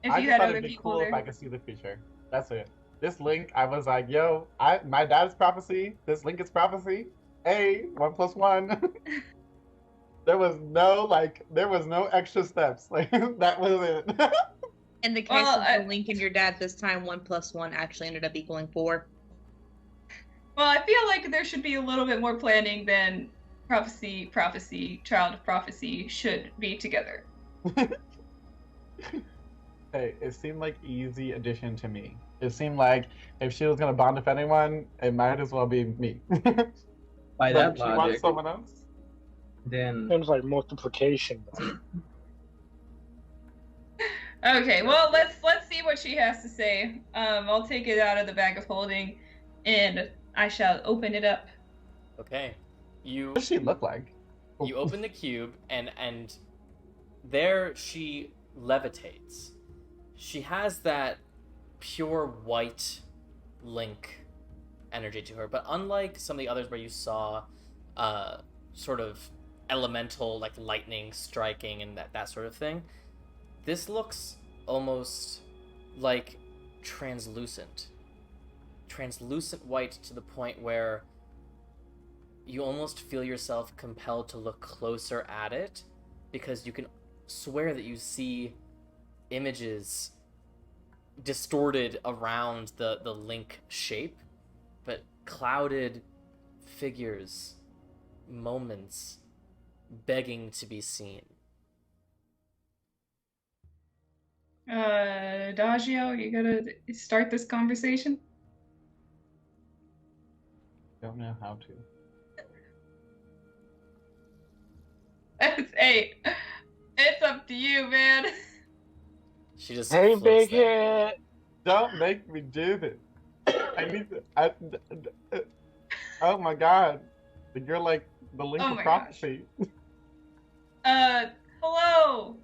if you had other people cool there. if I could see the future. That's it. This Link, I was like, yo, my dad's prophecy, this Link is prophecy. Hey, 1 + 1. There was no extra steps. Like, that was it. In the case of the Link and your dad, this time 1 + 1 actually ended up equaling 4. Well, I feel like there should be a little bit more planning than prophecy, child of prophecy should be together. Hey, it seemed like easy addition to me. It seemed like if she was gonna bond with anyone, it might as well be me. By that she wants logic, someone else. then Seems like multiplication. Okay, well, let's see what she has to say. I'll take it out of the bag of holding, and I shall open it up. Okay, What does she look like? you open the cube, and there she levitates. She has that pure white Link energy to her, but unlike some of the others where you saw sort of elemental, like lightning striking and that sort of thing, this looks almost like translucent white, to the point where you almost feel yourself compelled to look closer at it, because you can swear that you see images distorted around the Link shape, but clouded figures, moments begging to be seen. Adagio, you gotta start this conversation? Don't know how to. Hey, it's up to you, man. She just Hey, floats big there. head. Don't make me do this. I need to. Oh my god. You're like the Link Oh of my prophecy. Hello.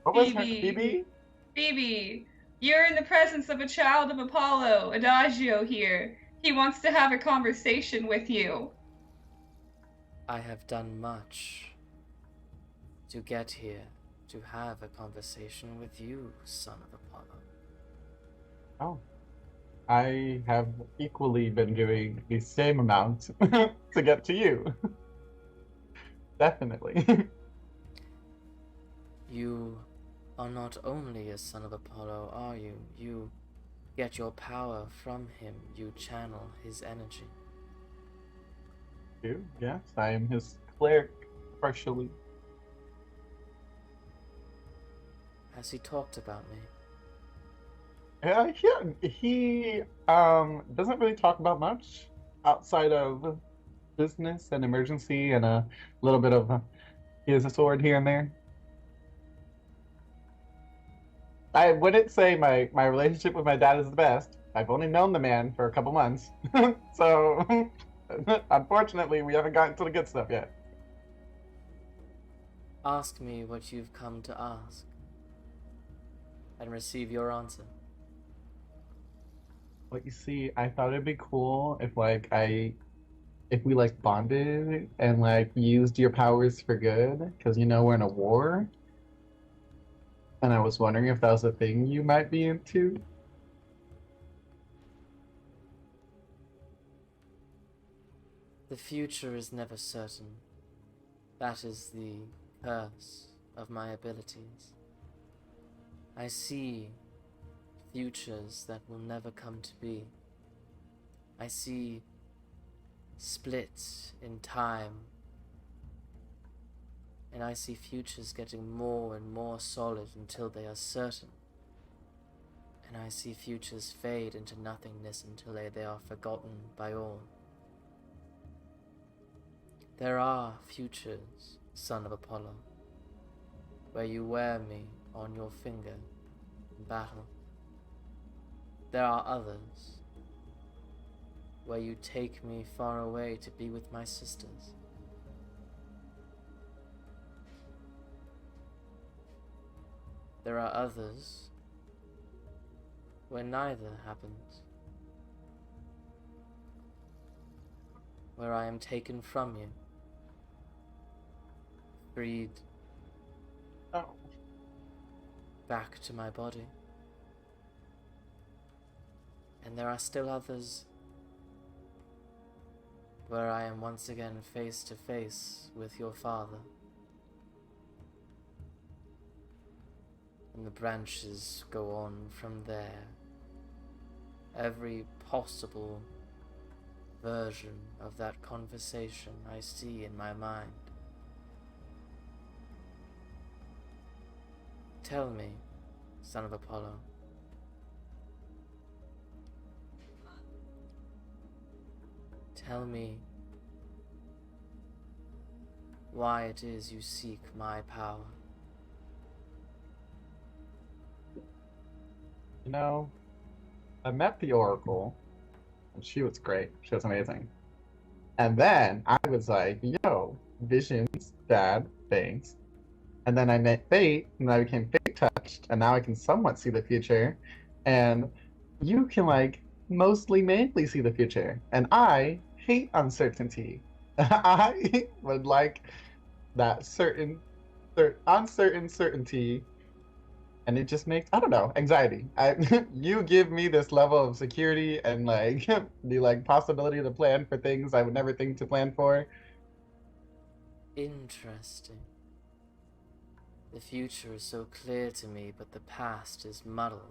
What was her? Phoebe. Phoebe? Phoebe, you're in the presence of a child of Apollo, Adagio here. He wants to have a conversation with you. I have done much to get here, to have a conversation with you, son of Apollo. Oh. I have equally been doing the same amount to get to you. Definitely. You are not only a son of Apollo, are you? You get your power from him. You channel his energy. You? Yes, I am his cleric, partially. Has he talked about me? Yeah, he doesn't really talk about much outside of business and emergency and a little bit of he has a sword here and there. I wouldn't say my relationship with my dad is the best. I've only known the man for a couple months, so Unfortunately, we haven't gotten to the good stuff yet. Ask me what you've come to ask, and receive your answer. Well, you see, I thought it'd be cool if if we like bonded and like used your powers for good, because we're in a war, and I was wondering if that was a thing you might be into. The future is never certain. That is the curse of my abilities. I see futures that will never come to be. I see splits in time, and I see futures getting more and more solid until they are certain. And I see futures fade into nothingness until they are forgotten by all. There are futures, son of Apollo, where you wear me on your finger in battle. There are others, where you take me far away to be with my sisters. There are others, where neither happens, where I am taken from you, freed back to my body. And there are still others where I am once again face to face with your father. And the branches go on from there. Every possible version of that conversation I see in my mind. Tell me, son of Apollo, tell me why it is you seek my power. I met the Oracle, and she was great. She was amazing. And then I was like, yo, visions, bad things. And then I met Fate, and I became Fate touched, and now I can somewhat see the future. And you can mostly mainly see the future. And I hate uncertainty. I would like that uncertain certainty, and it just makes, I don't know, anxiety. You give me this level of security and the possibility to plan for things I would never think to plan for. Interesting. The future is so clear to me, but the past is muddled.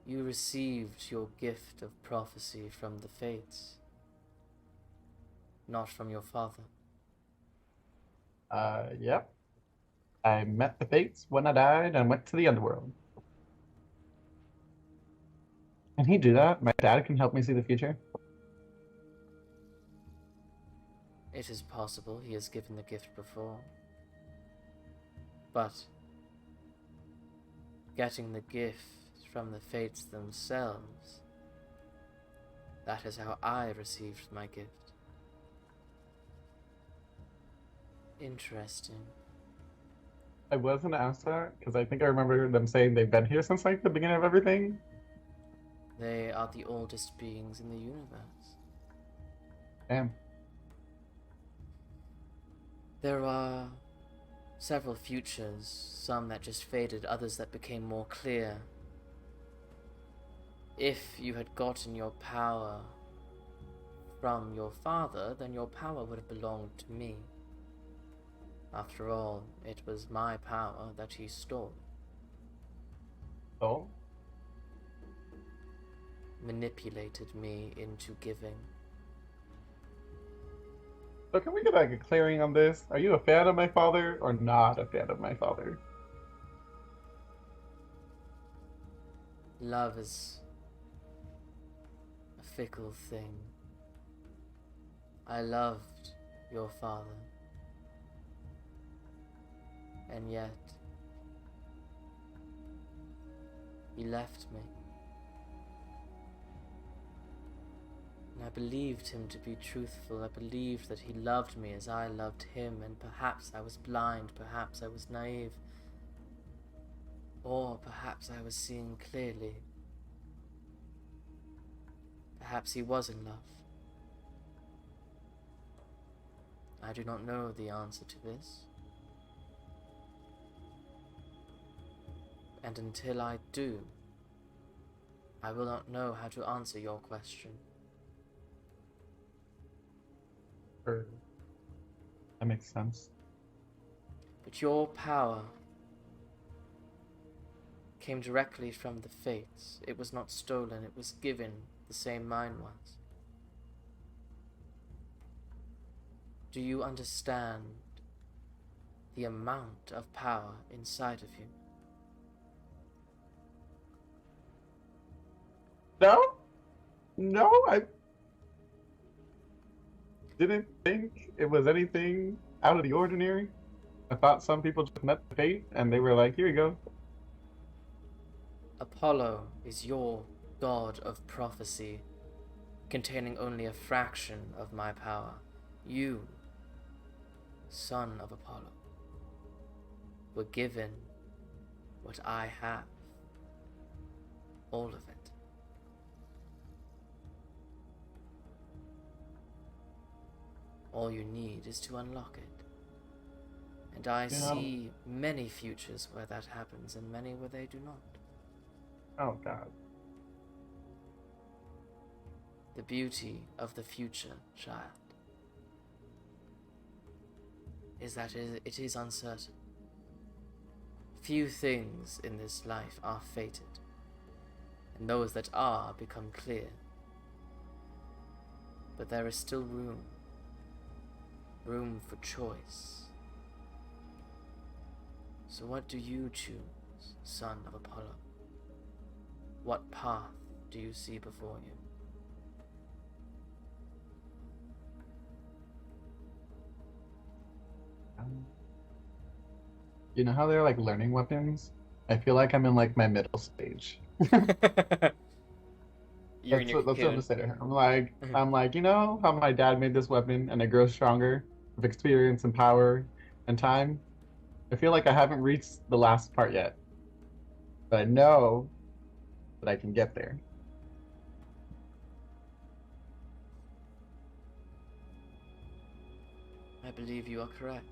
You received your gift of prophecy from the Fates, not from your father. Yep. I met the Fates when I died and went to the underworld. Can he do that? My dad can help me see the future? It is possible he has given the gift before. But getting the gift from the Fates themselves, that is how I received my gift. Interesting. I was gonna ask that, because I think I remember them saying they've been here since the beginning of everything. They are the oldest beings in the universe. Damn. There are several futures, some that just faded, others that became more clear. If you had gotten your power from your father, then your power would have belonged to me. After all, it was my power that he stole. Oh? Manipulated me into giving. So can we get a clearing on this? Are you a fan of my father or not a fan of my father? Love is a fickle thing. I loved your father. And yet, he left me. I believed him to be truthful. I believed that he loved me as I loved him, and perhaps I was blind, perhaps I was naive, or perhaps I was seeing clearly. Perhaps he was in love. I do not know the answer to this. And until I do, I will not know how to answer your question. That makes sense. But your power came directly from the Fates. It was not stolen, it was given, the same mine was. Do you understand the amount of power inside of you? No, I didn't think it was anything out of the ordinary. I thought some people just met the fate and they were like, here you go. Apollo is your god of prophecy, containing only a fraction of my power. You, son of Apollo, were given what I have. All of it. All you need is to unlock it. And I see many futures where that happens and many where they do not. Oh, God. The beauty of the future, child, is that it is uncertain. Few things in this life are fated, and those that are become clear. But there is still room for choice. So what do you choose, son of Apollo? What path do you see before you? You know how they're like learning weapons? I feel like I'm in like my middle stage. That's what I'm saying to her. I'm like, you know how my dad made this weapon and it grows stronger with experience and power and time? I feel like I haven't reached the last part yet. But I know that I can get there. I believe you are correct.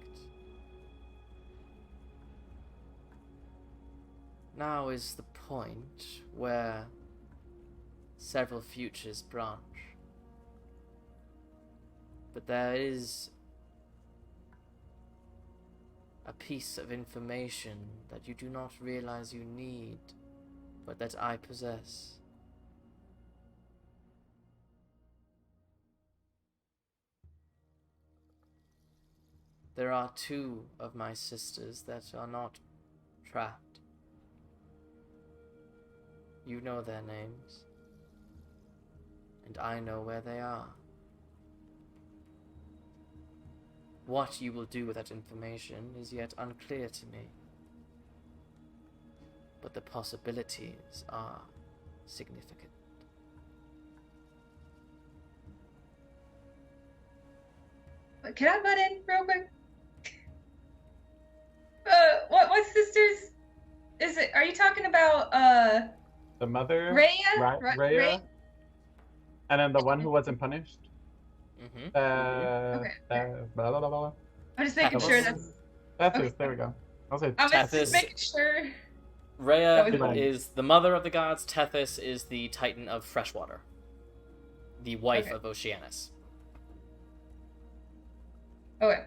Now is the point where several futures branch. But there is a piece of information that you do not realize you need, but that I possess. There are two of my sisters that are not trapped. You know their names, and I know where they are. What you will do with that information is yet unclear to me, but the possibilities are significant. Can I butt in real quick? What sisters is it? Are you talking about The mother, Rhea? Rhea, and then the one who wasn't punished. Okay. Blah, blah, blah, blah. I'm just making sure that's okay. There we go. I'll say I was Tethys. just making sure. Rhea That is the mother of the gods. Tethys is the titan of freshwater, the wife of Oceanus. Okay.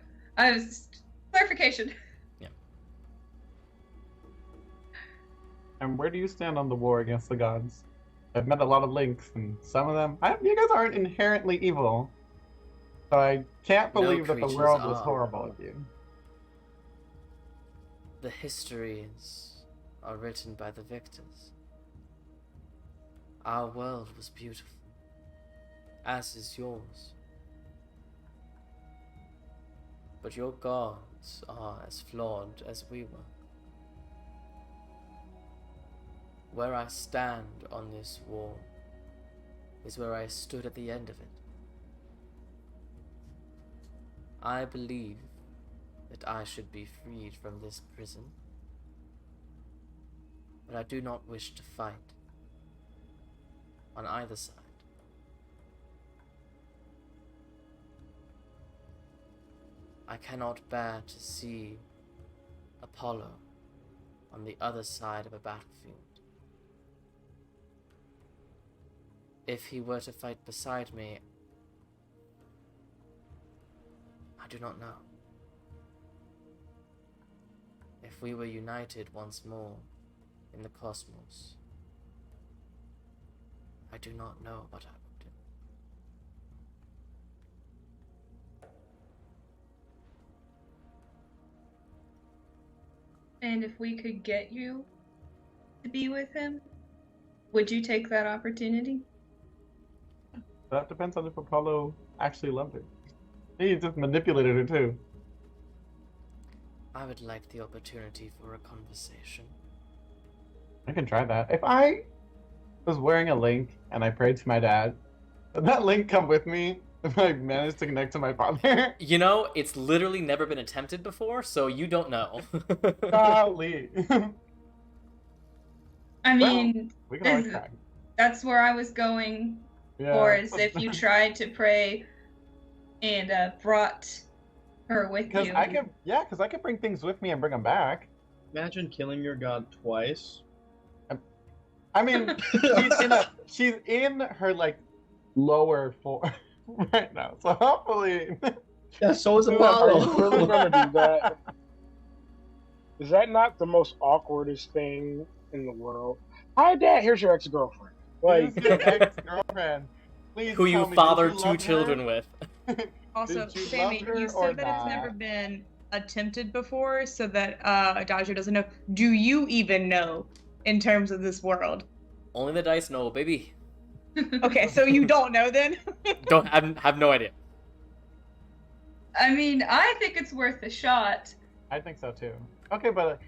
Clarification. Yeah. And where do you stand on the war against the gods? I've met a lot of links, and some of them, you guys aren't inherently evil. So I can't believe that the creatures world was are. horrible of you. The histories are written by the victors. Our world was beautiful, as is yours. But your gods are as flawed as we were. Where I stand on this wall is where I stood at the end of it. I believe that I should be freed from this prison, but I do not wish to fight on either side. I cannot bear to see Apollo on the other side of a battlefield. If he were to fight beside me, I do not know. If we were united once more in the cosmos, I do not know what I would do. And if we could get you to be with him, would you take that opportunity? That depends on if Apollo actually loved her. He just manipulated her too. I would like the opportunity for a conversation. I can try that. If I was wearing a link and I prayed to my dad, would that link come with me if I managed to connect to my father? You know, it's literally never been attempted before, so you don't know. Golly. I mean, we can always try. That's where I was going for, is if you tried to pray and brought her with you. Because I could bring things with me and bring them back. Imagine killing your god twice. I mean, she's in her like lower form right now, so hopefully. Yeah, so is Are Apollo. you really gonna do that? Is that not the most awkwardest thing in the world? Hi, Dad. Here's your ex-girlfriend. Like, Here's your ex-girlfriend. Please Who you tell me, fathered did you 2 love children her? with. Also, Did you Sammy, love her you or said that it's never not? been attempted before, so that Adagio doesn't know. Do you even know in terms of this world? Only the dice know, baby. Okay, so you don't know then? Don't have no idea. I mean, I think it's worth a shot. I think so too. Okay, but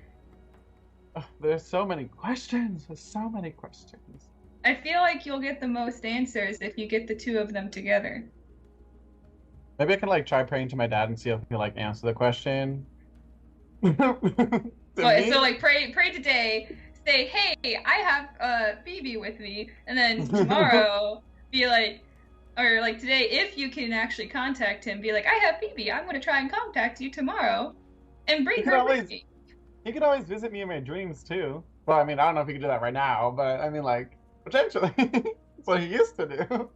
there's so many questions. There's so many questions. I feel like you'll get the most answers if you get the two of them together. Maybe I can like try praying to my dad and see if he can like answer the question. So like pray today, say, hey, I have Phoebe with me, and then tomorrow be like, or like today, if you can actually contact him, be like, I have Phoebe, I'm gonna try and contact you tomorrow, and bring her with me. He could always visit me in my dreams too. Well, I mean, I don't know if he could do that right now, but I mean, like, potentially. That's what he used to do.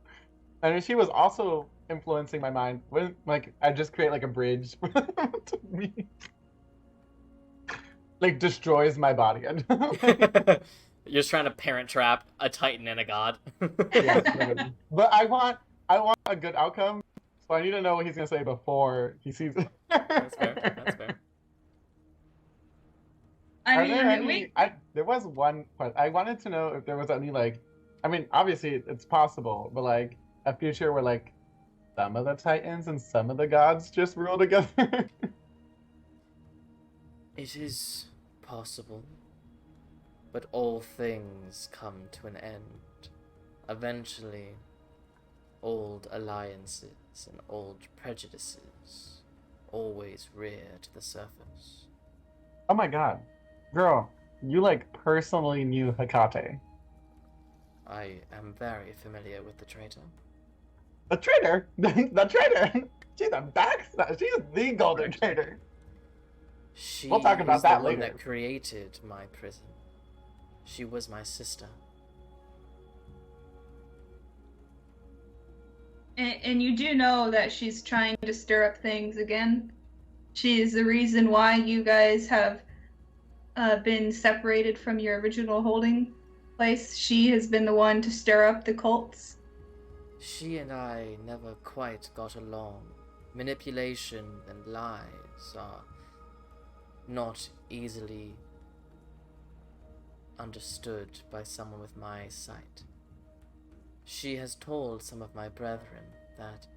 I mean, she was also influencing my mind. When, like, I just create like a bridge to me. Like, destroys my body. You're just trying to parent trap a Titan and a god. Yeah, but I want a good outcome, so I need to know what he's gonna say before he sees it. That's fair. That's fair. There was one question. I wanted to know if there was any, like, I mean, obviously it's possible, but like a future where like some of the Titans and some of the gods just rule together. It is possible, but all things come to an end. Eventually, old alliances and old prejudices always rear to the surface. Oh my god. Girl, you like personally knew Hecate. I am very familiar with the traitor. The traitor? The traitor? She's a backstab. She's the golden traitor. She We'll talk about is that the one later. that created my prison. She was my sister. And you do know that she's trying to stir up things again. She is the reason why you guys have been separated from your original holding place. She has been the one to stir up the cults. She and I never quite got along. Manipulation and lies are not easily understood by someone with my sight. She has told some of my brethren that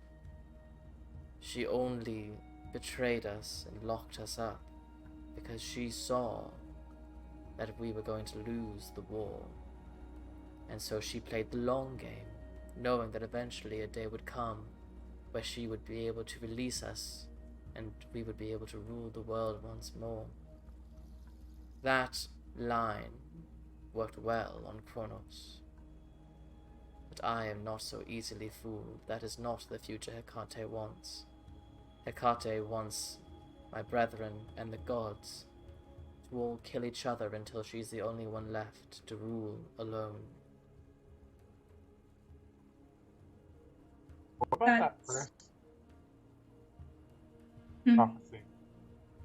she only betrayed us and locked us up because she saw that we were going to lose the war. And so she played the long game knowing that eventually a day would come where she would be able to release us and we would be able to rule the world once more. That line worked well on Kronos. But I am not so easily fooled. That is not the future Hecate wants. Hecate wants my brethren and the gods to all kill each other until she's the only one left to rule alone. What about that first prophecy?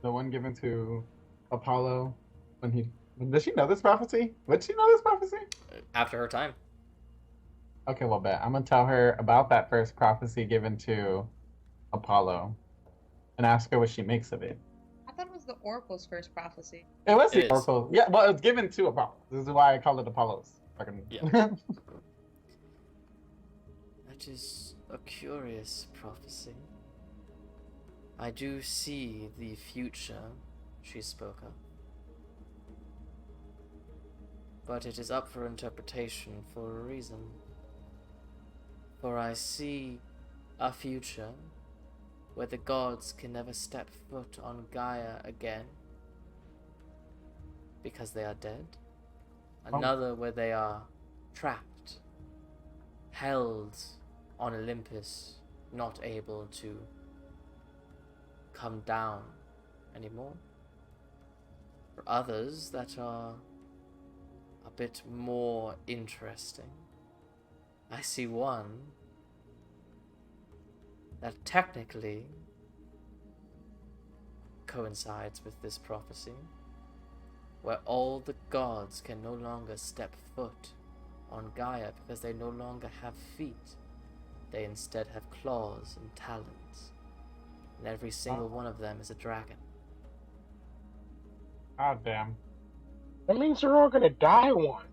The one given to Apollo when he... Does she know this prophecy? Would she know this prophecy? After her time. Okay, well, bet. I'm going to tell her about that first prophecy given to Apollo and ask her what she makes of it. I thought it was the Oracle's first prophecy. It was the Oracle. Yeah, well, it's given to Apollo. This is why I call it Apollo's. Yeah. That is a curious prophecy. I do see the future she spoke of. But it is up for interpretation for a reason. For I see a future where the gods can never step foot on Gaia again because they are dead. Another where they are trapped, held on Olympus, not able to come down anymore. For others that are a bit more interesting, I see one that technically coincides with this prophecy, where all the gods can no longer step foot on Gaia because they no longer have feet. They instead have claws and talons, and every single one of them is a dragon. God damn. That means they're all gonna die once.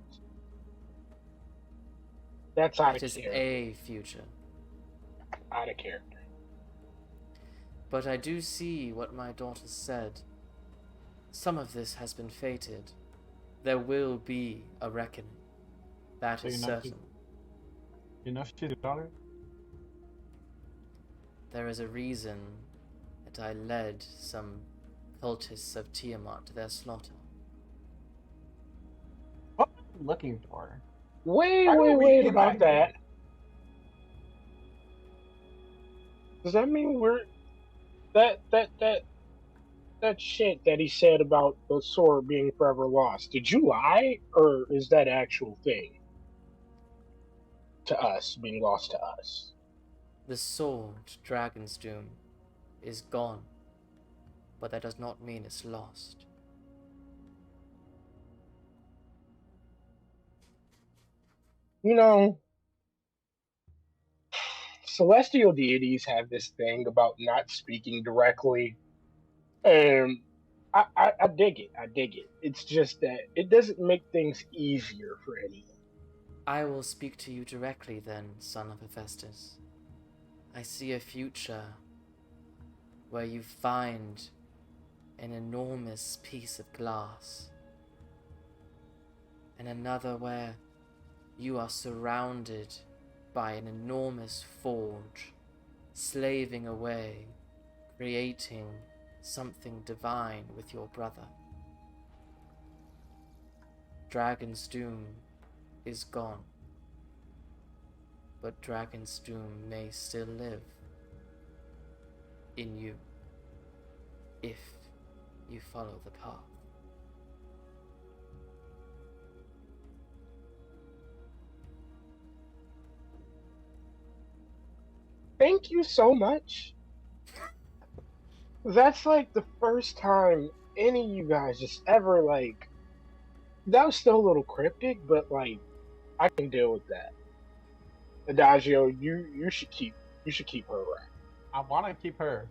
That's out of It is character. a future. Out of character. But I do see what my daughter said. Some of this has been fated. There will be a reckoning. That is certain. You know she's your daughter? There is a reason that I led some cultists of Tiamat to their slaughter. What are you looking for? Wait about that. Does that mean we're that shit that he said about the sword being forever lost? Did you lie, or is that actual thing to us being lost to us? The sword, Dragon's Doom, is gone, but that does not mean it's lost. You know, celestial deities have this thing about not speaking directly, and I dig it. I dig it. It's just that it doesn't make things easier for anyone. I will speak to you directly then, son of Hephaestus. I see a future where you find an enormous piece of glass, and another where you are surrounded by an enormous forge, slaving away, creating something divine with your brother. Dragon's Doom is gone, but Dragon's Doom may still live in you if you follow the path. Thank you so much. That's like the first time any of you guys just ever like. That was still a little cryptic, but like, I can deal with that. Adagio, you should keep her around. I want to keep her.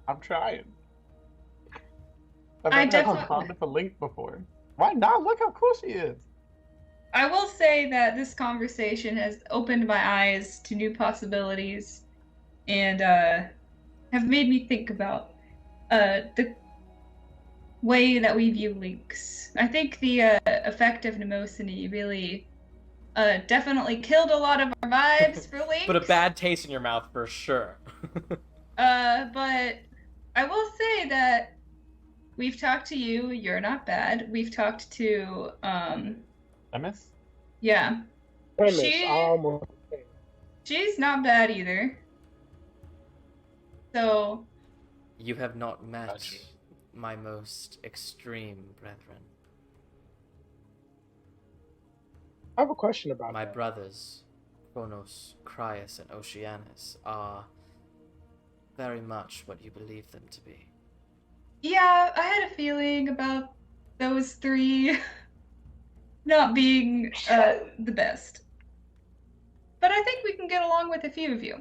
I'm trying. I've never had fun with a link before. Why not? Look how cool she is. I will say that this conversation has opened my eyes to new possibilities and have made me think about the way that we view links. I think the effect of mnemosiny really definitely killed a lot of our vibes for Lynx. But a bad taste in your mouth for sure. But I will say that we've talked to you. You're not bad. We've talked to Hermes? Yeah. Hermes, She's not bad either. So You have not met my most extreme brethren. I have a question about My that. brothers, Kronos, Crius, and Oceanus, are very much what you believe them to be. yeah, I had a feeling about those three not being the best. But I think we can get along with a few of you.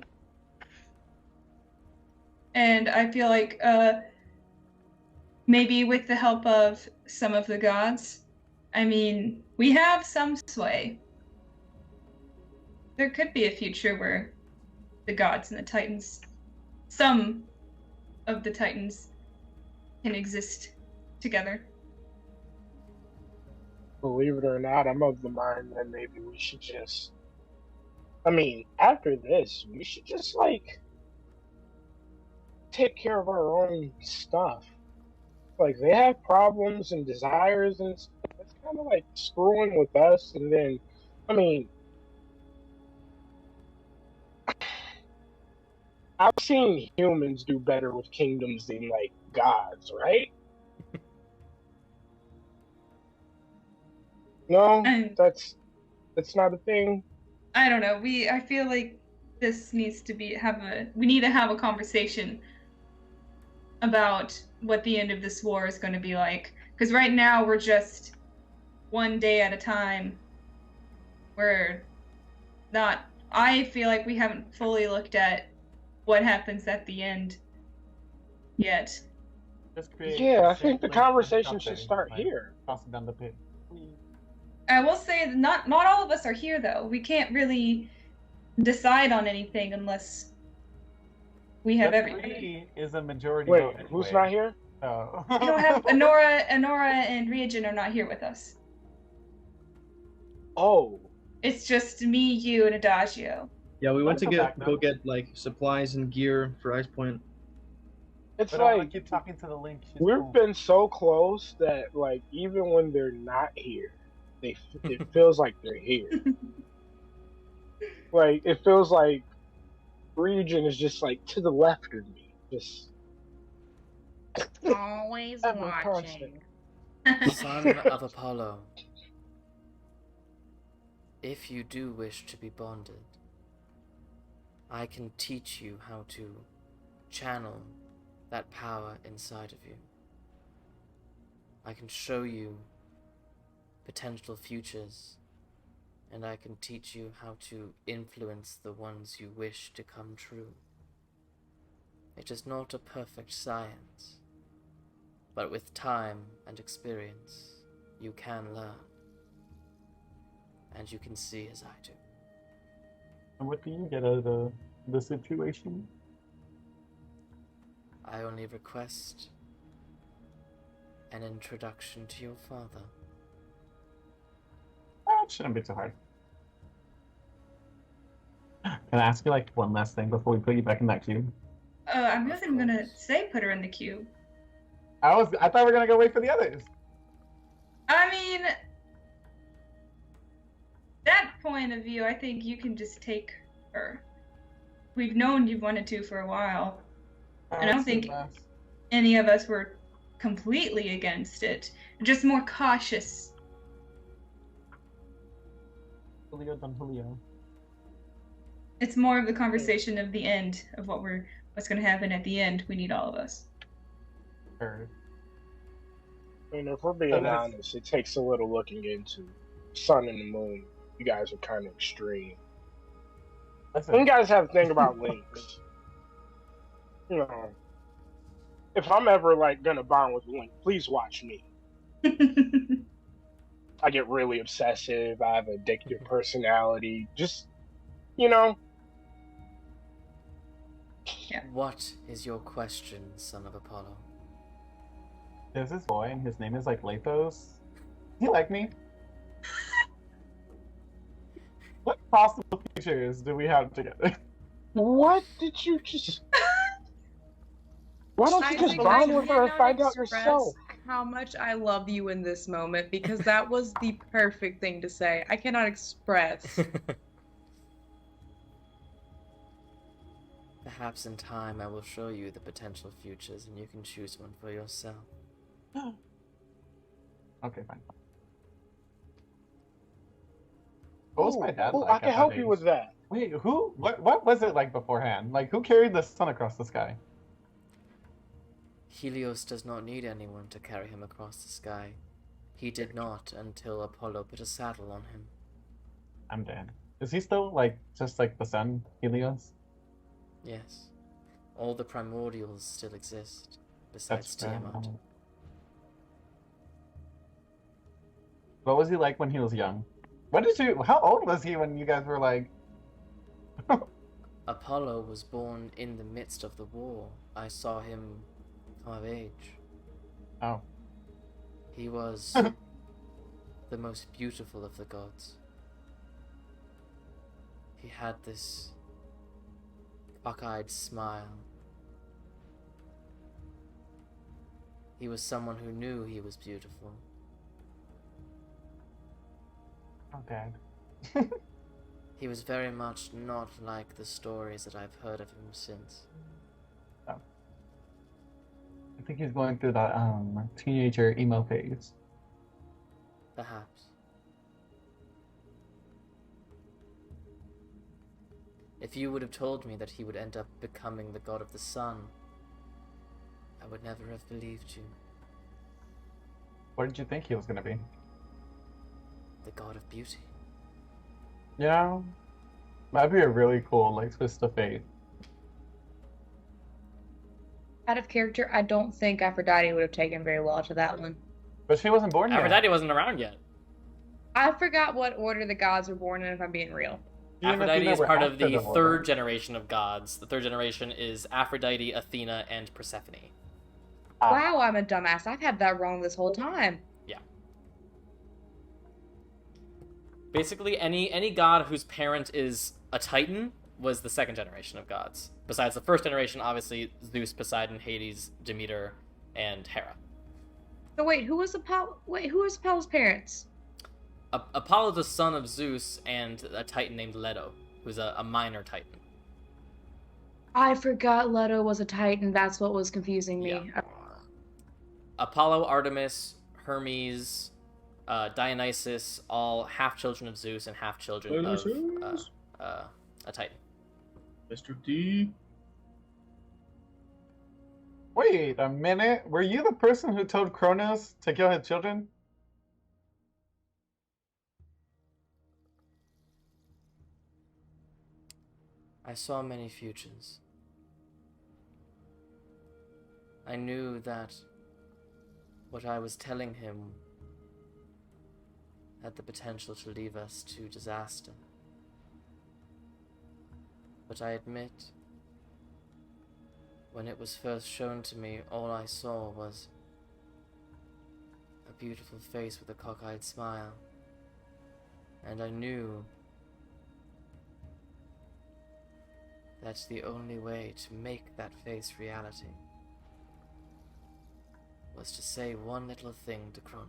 And I feel like maybe with the help of some of the gods, I mean, we have some sway. There could be a future where the gods and the titans, some of the titans, can exist together. Believe it or not, I'm of the mind that maybe we should just... I mean, after this, we should just, like, take care of our own stuff. Like, they have problems and desires and stuff. It's kind of like screwing with us, and then, I mean, I've seen humans do better with kingdoms than, like, gods, right? No, that's not a thing. I don't know. I feel like this needs to we need to have a conversation about what the end of this war is going to be like. Because right now we're just one day at a time. I feel like we haven't fully looked at what happens at the end yet. Yeah, I think the conversation should start here. Toss it down the pit. I will say that not all of us are here, though. We can't really decide on anything unless we have everything. Is a majority. Wait, vote anyway. who's not here? Oh. We don't have Honora and Reagan are not here with us. Oh. It's just me, you, and Adagio. Yeah, we went to back, go get like supplies and gear for Ice Point. It's But I like wanna keep talking to the link. She's we've cool. been so close that, like, even when they're not here, it feels like they're here. Like, it feels like Region is just, like, to the left of me. Just always ever watching. Son of Apollo, if you do wish to be bonded, I can teach you how to channel that power inside of you. I can show you potential futures, and I can teach you how to influence the ones you wish to come true. It is not a perfect science, but with time and experience, you can learn. And you can see as I do. And what do you get out of the situation? I only request an introduction to your father. It shouldn't be too hard. Can I ask you like one last thing before we put you back in that cube? I wasn't gonna say put her in the cube. I thought we were gonna go wait for the others. I mean, that point of view, I think you can just take her. We've known you wanted to for a while. And I don't think any of us were completely against it. Just more cautious. Julio Don Julio. It's more of the conversation of the end of what's going to happen at the end. We need all of us. Sure. I mean, if we're being honest, it takes a little looking into Sun and the Moon. You guys are kind of extreme. You guys have to think about Lynx. You know, if I'm ever like gonna bond with Link, please watch me. I get really obsessive. I have an addictive personality. Just, you know. Yeah. What is your question, son of Apollo? There's this boy, and his name is like Lathos. He like me? What possible features do we have together? What did you just? Why don't you just bond with her and find out yourself? How much I love you in this moment, because that was the perfect thing to say. I cannot express. Perhaps in time I will show you the potential futures and you can choose one for yourself. Okay, fine. What was my dad like? I can help you with that. Wait, who? What was it like beforehand? Like, who carried the sun across the sky? Helios does not need anyone to carry him across the sky. He did not until Apollo put a saddle on him. I'm dead. Is he still, like, just like the sun, Helios? Yes. All the primordials still exist, besides Tiamat. What was he like when he was young? How old was he when you guys were like... Apollo was born in the midst of the war. I saw him come of age. Oh. He was the most beautiful of the gods. He had this cockeyed smile. He was someone who knew he was beautiful. Oh, Dad. He was very much not like the stories that I've heard of him since. Oh. I think he's going through that teenager emo phase. Perhaps. If you would have told me that he would end up becoming the god of the sun, I would never have believed you. What did you think he was going to be? The god of beauty. Yeah. That'd be a really cool, like, twist of fate. Out of character, I don't think Aphrodite would have taken very well to that one. But she wasn't born yet. Aphrodite wasn't around yet. I forgot what order the gods were born in, if I'm being real. Aphrodite is part of the third generation of gods. The third generation is Aphrodite, Athena, and Persephone. Wow, I'm a dumbass. I've had that wrong this whole time. Yeah. Basically, any god whose parent is a Titan was the second generation of gods. Besides the first generation, obviously, Zeus, Poseidon, Hades, Demeter, and Hera. So wait, who was Apollo's parents? Apollo, the son of Zeus, and a Titan named Leto, who's a minor Titan. I forgot Leto was a Titan. That's what was confusing me. Yeah. Apollo, Artemis, Hermes, Dionysus, all half children of Zeus and half children of a Titan. Mr. D. Wait a minute. Were you the person who told Kronos to kill his children? I saw many futures. I knew that what I was telling him had the potential to lead us to disaster. But I admit, when it was first shown to me, all I saw was a beautiful face with a cockeyed smile. And I knew that the only way to make that face reality was to say one little thing to Kronos.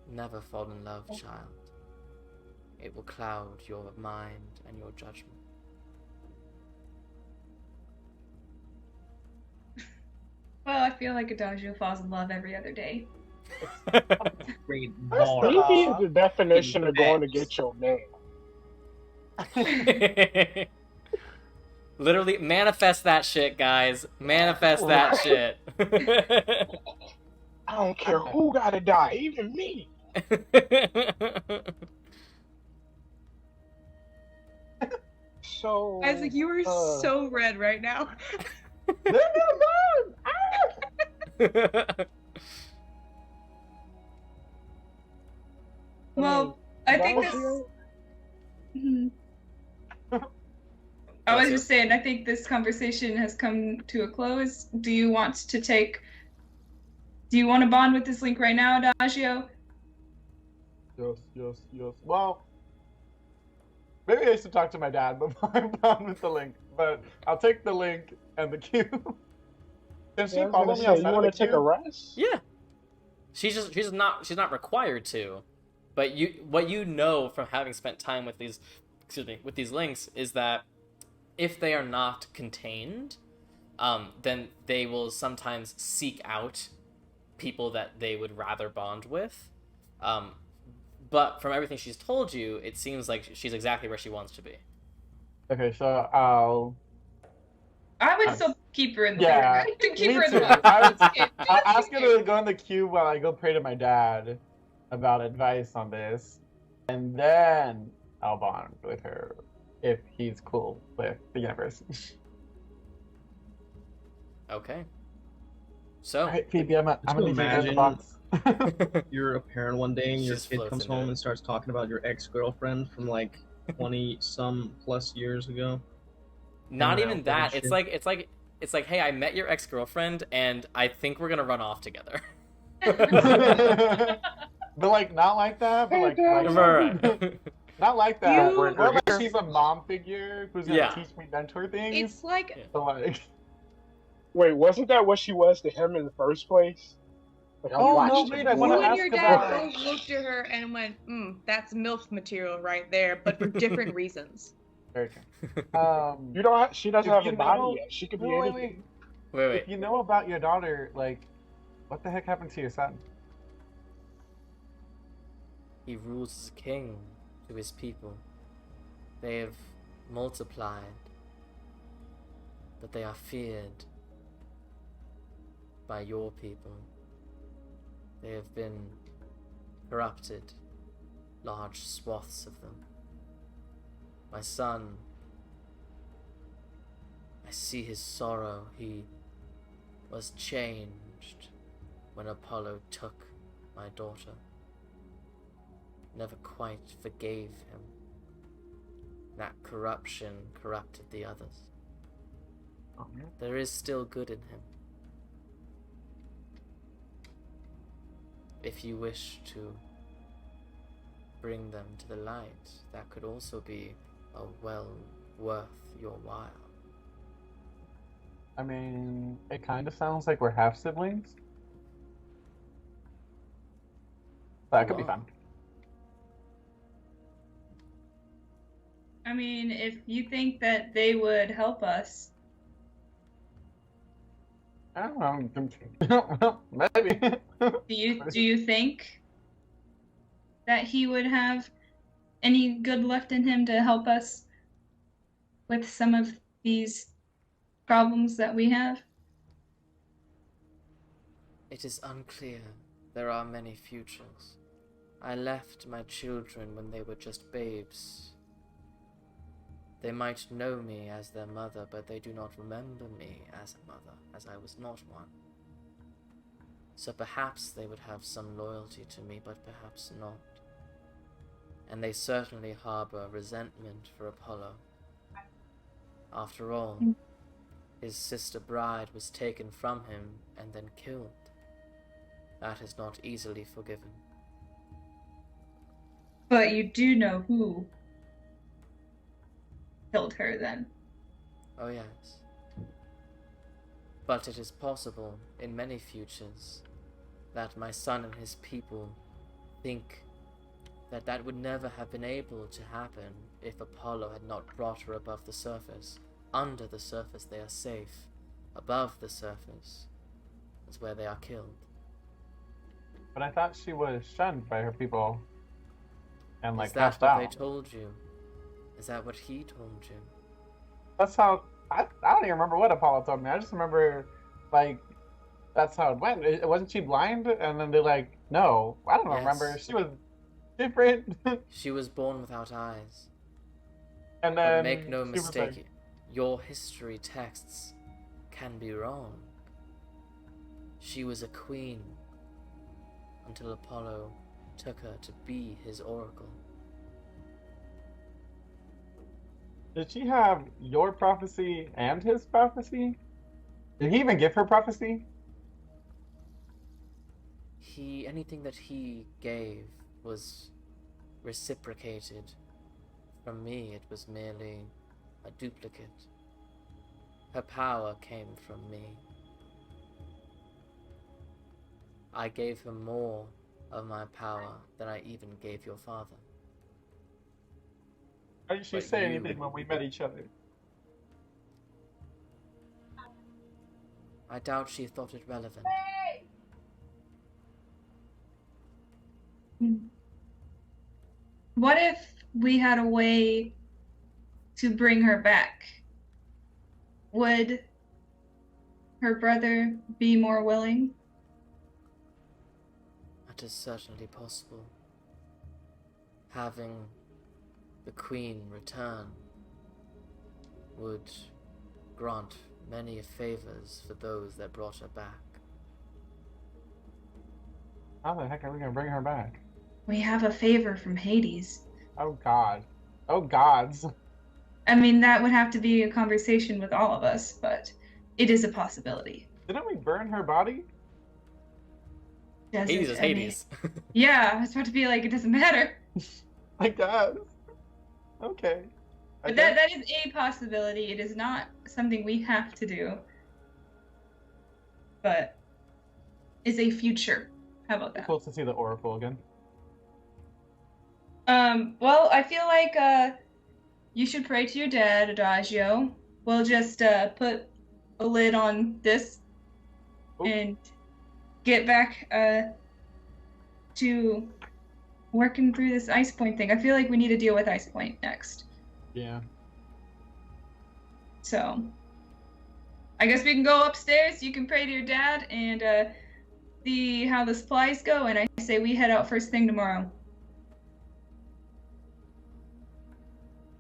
Never fall in love, child. It will cloud your mind and your judgment. Well, I feel like Adagio falls in love every other day. Great That's bar. maybe the definition of going to get your name. Literally, manifest that shit, guys. Manifest that shit. I don't care who gotta die, even me. So Isaac, you are so red right now. Leave me alone! Well, I think this. I was just saying, I think this conversation has come to a close. Do you want to bond with this link right now, Adagio? Yes. Well, maybe I should talk to my dad before I bond with the link. But I'll take the link and the cube. Can she follow me outside you of the want to take a cube? rest? Yeah. She's not required to. But what you know from having spent time with these links is that if they are not contained, then they will sometimes seek out people that they would rather bond with. But from everything she's told you, it seems like she's exactly where she wants to be. Okay, so I would still keep her in the yeah, keep her in too. the I'll ask her to go in the cube while I go pray to my dad about advice on this, and then I'll bond with her if he's cool with the universe. Okay. So, all right, Phoebe, I'm gonna need you to get the box. You're a parent one day and your Just kid floats comes into home it. and starts talking about your ex-girlfriend from like 20 some plus years ago. Not Hanging even out that. and It's like, hey, I met your ex-girlfriend and I think we're gonna run off together. But like not like that, but like Right. not like that. You- More like she's a mom figure who's gonna Yeah. teach me mentor things. It's like So like, Wait, wasn't that what she was to him in the first place? Like, I Oh, watched no, him wait, I do wanna you it. and ask your dad about- both looked at her and went, that's MILF material right there, but for different reasons. very true. You don't. She doesn't If have you a body know- yet. She could be wait, anything. Wait. If you know about your daughter, like, what the heck happened to your son? He rules as a king to his people. They have multiplied, but they are feared by your people. They have been corrupted, large swaths of them. My son, I see his sorrow. He was changed when Apollo took my daughter. Never quite forgave him. That corruption corrupted the others. There is still good in him. If you wish to bring them to the light, that could also be well worth your while. I mean, it kind of sounds like we're half siblings. That could be fun. I mean, if you think that they would help us, I don't know. Maybe. do you think that he would have any good left in him to help us with some of these problems that we have? It is unclear. There are many futures. I left my children when they were just babes. They might know me as their mother, but they do not remember me as a mother, as I was not one. So perhaps they would have some loyalty to me, but perhaps not. And they certainly harbor resentment for Apollo. After all, his sister bride was taken from him and then killed. That is not easily forgiven. But you do know who killed her then. Oh yes. But it is possible in many futures that my son and his people think that that would never have been able to happen if Apollo had not brought her above the surface. Under the surface they are safe. Above the surface is where they are killed. But I thought she was shunned by her people and like Is that cast what out. they told you? Is that what he told you? That's how I don't even remember what Apollo told me. I just remember like that's how it went. Wasn't she blind? And then they're like, no, I don't Yes. remember. She was different. She was born without eyes. And But then make no she was mistake, like, your history texts can be wrong. She was a queen until Apollo took her to be his oracle. Did she have your prophecy and his prophecy? Did he even give her prophecy? Anything that he gave was reciprocated. From me, it was merely a duplicate. Her power came from me. I gave her more of my power than I even gave your father. Why did she say anything when we met each other? I doubt she thought it relevant. What if we had a way to bring her back? Would her brother be more willing? That is certainly possible. Having the Queen return would grant many favors for those that brought her back. How the heck are we gonna bring her back? We have a favor from Hades. Oh God. Oh gods. I mean, that would have to be a conversation with all of us, but it is a possibility. Didn't we burn her body? Hades is Hades. Yeah, I was about to be like, it doesn't matter. I guess. Okay. But that is a possibility. It is not something we have to do. But is a future. How about that? Cool to see the Oracle again. Well, I feel like you should pray to your dad, Adagio. We'll just put a lid on this and get back to working through this Ice Point thing. I feel like we need to deal with Ice Point next. Yeah. So, I guess we can go upstairs. You can pray to your dad and see how the supplies go. And I say we head out first thing tomorrow.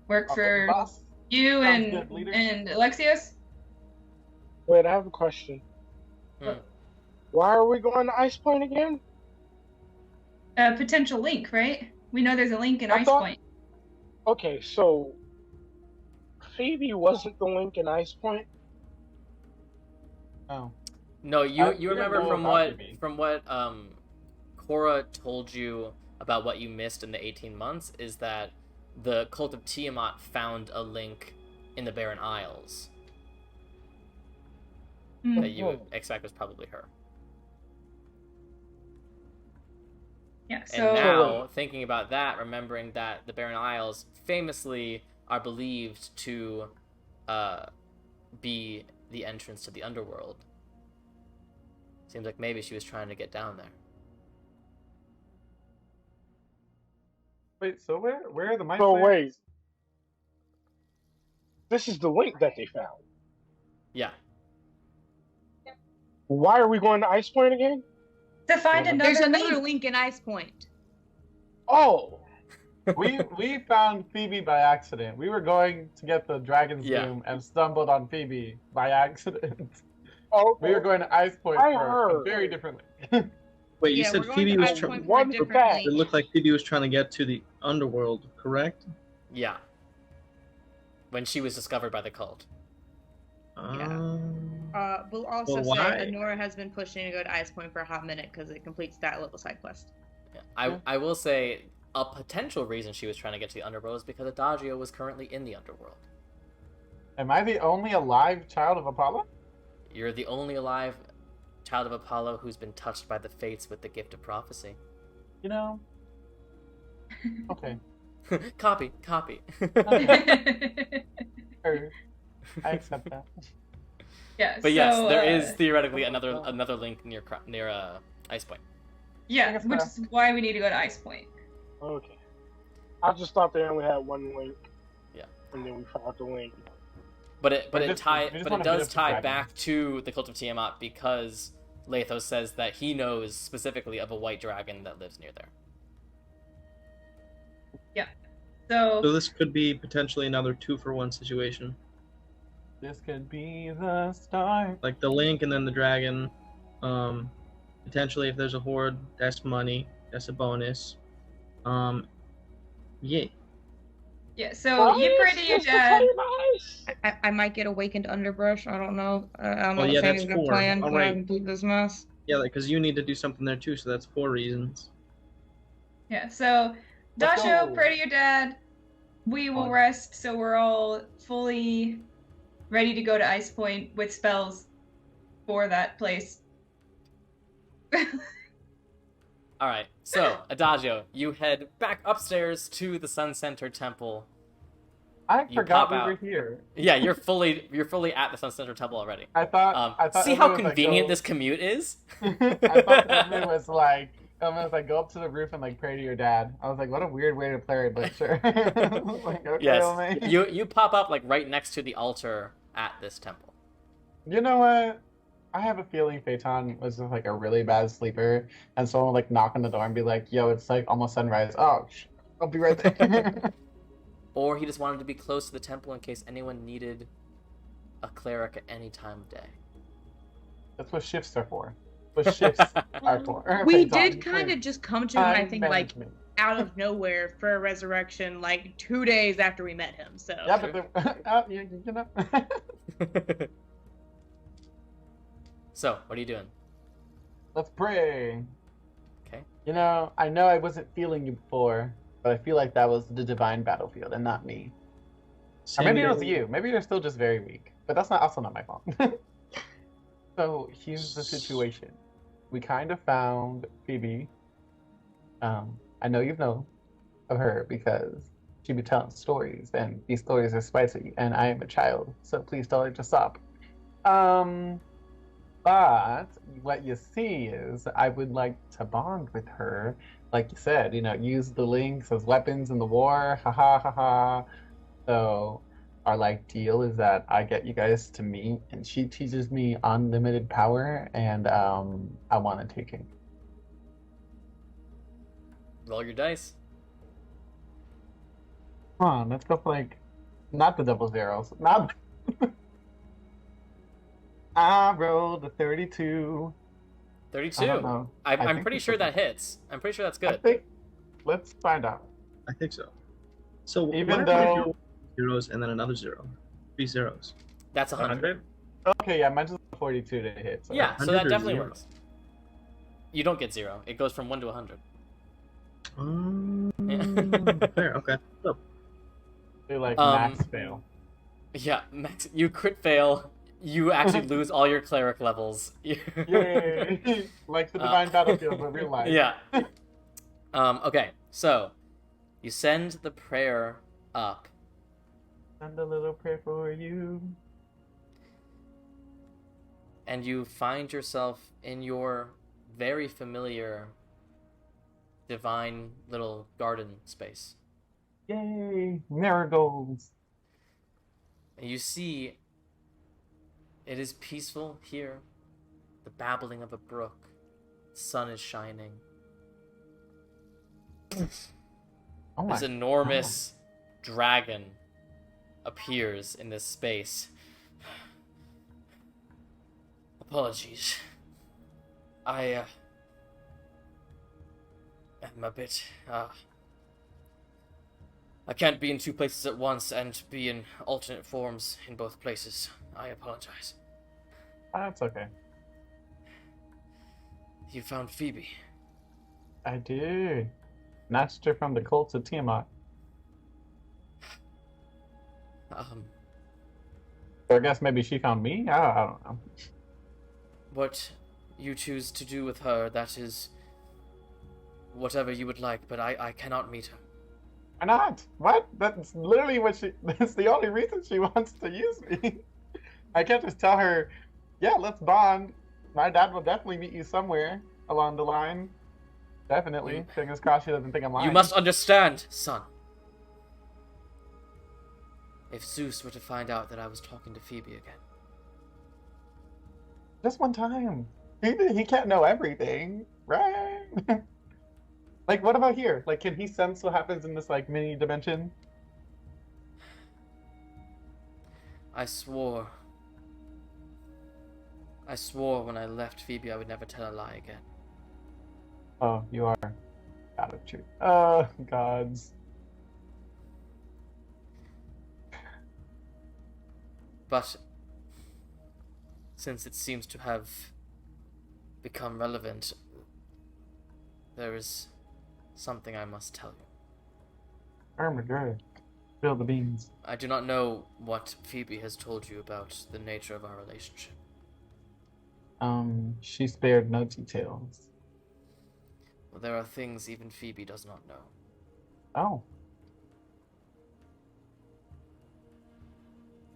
Work for you and Alexios? Wait, I have a question. Why are we going to Ice Point again? A potential link, right? We know there's a link in Ice Point. Okay, so Phoebe wasn't the link in Ice Point? Oh. No, you remember from what Cora told you about what you missed in the 18 months is that the cult of Tiamat found a link in the Barren Isles that you would expect was probably her. Yeah, so... And now, thinking about that, remembering that the Barren Isles famously are believed to be the entrance to the underworld. Seems like maybe she was trying to get down there. Wait, so where are the mice? So wait. This is the link that they found. Yeah. Why are we going to Ice Point again? To find another There's another link in Ice Point. Oh. we found Phoebe by accident. We were going to get the dragon's doom and stumbled on Phoebe by accident. Oh, we were going to Ice Point for a very different link. Wait, you said Phoebe was it looked like Phoebe was trying to get to the underworld, correct? Yeah. When she was discovered by the cult. We'll also say Honora has been pushing to go to Ice Point for a hot minute because it completes that little side quest. Yeah. I will say a potential reason she was trying to get to the underworld is because Adagio was currently in the underworld. Am I the only alive child of Apollo? You're the only alive child of Apollo who's been touched by the fates with the gift of prophecy. You know? Okay. Copy. I accept that. Yeah. But yes, there is theoretically another link near Ice Point. Yeah, which is why we need to go to Ice Point. Okay. I just thought they only had one link. Yeah. And then we found the link. But it does tie back to the cult of Tiamat because Lathos says that he knows specifically of a white dragon that lives near there. Yeah. So this could be potentially another 2-for-1 situation. This could be the start. Like the link and then the dragon. Potentially, if there's a horde, that's money. That's a bonus. Yeah. Yeah, so you pray to your dad. I might get awakened underbrush. I don't know. I don't know Oh, what yeah, Sammy's that's gonna 4. plan All when I right. complete this mess. Yeah, because you need to do something there too, so that's 4 reasons. Yeah, so Let's Adagio, go. pray to your dad. We will rest, so we're all fully ready to go to Ice Point with spells for that place. All right, so Adagio, you head back upstairs to the Sun Center Temple. I You forgot pop we out. were here. Yeah, you're fully at the Sun Center Temple already. I thought See how convenient this commute is? I thought Emily was like, go up to the roof and like pray to your dad. I was like, what a weird way to play it, but sure. Like, okay, Yes, Emily. you pop up like right next to the altar at this temple. You know what? I have a feeling Phaeton was just like a really bad sleeper, and someone would like knock on the door and be like, "Yo, it's like almost sunrise." Oh, I'll be right there. Or he just wanted to be close to the temple in case anyone needed a cleric at any time of day. That's what shifts are for. What shifts are for. We Phaeton, did kind of please. just come to him, I think, like Management. out of nowhere for a resurrection, like 2 days after we met him. So Yeah, but you know. So, what are you doing? Let's pray. Okay. You know I wasn't feeling you before, but I feel like that was the divine battlefield and not me. Or maybe it was you. Maybe you're still just very weak. But that's also not my fault. So here's the situation. We kind of found Phoebe. I know you know of her because she be telling stories, and these stories are spicy, and I am a child, so please tell her to stop. But what you see is I would like to bond with her, like you said, use the links as weapons in the war. Ha ha ha ha. So our like deal is that I get you guys to meet, and she teaches me unlimited power, and I want to take it. Roll your dice. Come on, let's go for like not the double zeros. Not. I rolled a 32. 32. I don't know. I'm pretty sure that hits. I'm pretty sure that's good. Let's find out. I think so. So Even what though- if you zeros and then another 0? 3 zeros. That's 100. Okay, yeah, mine's 42 to hit. So. Yeah, so 100 that or definitely 0? works. You don't get 0. It goes from 1 to 100. Fair, okay. So, They like max fail. Yeah, max. You crit fail. You actually lose all your cleric levels. Yay! Like the divine battlefield, but real life. Yeah. Okay, so you send the prayer up. Send a little prayer for you. And you find yourself in your very familiar divine little garden space. Yay! Marigolds. And you see it is peaceful here. The babbling of a brook. The sun is shining. Oh my This enormous dragon appears in this space. Apologies. I am a bit, I can't be in 2 places at once and be in alternate forms in both places. I apologize. That's okay. You found Phoebe. I did. Snatched her from the cults of Tiamat. So I guess maybe she found me? I don't know. What you choose to do with her, that is whatever you would like, but I cannot meet her. Why not? What? That's literally that's the only reason she wants to use me. I can't just tell her, yeah, let's bond. My dad will definitely meet you somewhere along the line. Definitely. Fingers crossed she doesn't think I'm lying. You must understand, son. If Zeus were to find out that I was talking to Phoebe again. Just one time. He can't know everything, right? Like, what about here? Like, can he sense what happens in this, like, mini dimension? I swore when I left Phoebe I would never tell a lie again. Oh, you are out of truth. Oh, gods. But since it seems to have become relevant, there is something I must tell you. Oh my god. Spill the beans. I do not know what Phoebe has told you about the nature of our relationship. She spared no details. Well, there are things even Phoebe does not know. Oh.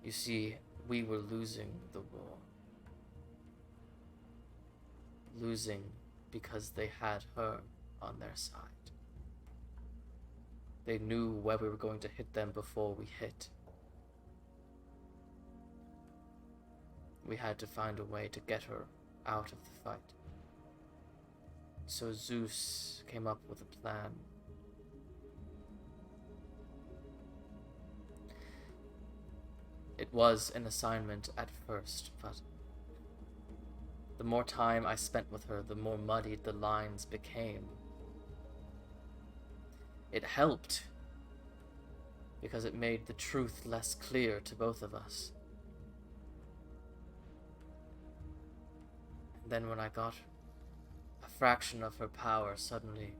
You see, we were losing the war. Losing because they had her on their side. They knew where we were going to hit them before we hit. We had to find a way to get her out of the fight. So Zeus came up with a plan. It was an assignment at first, but the more time I spent with her, the more muddied the lines became. It helped, because it made the truth less clear to both of us. And then when I got a fraction of her power, suddenly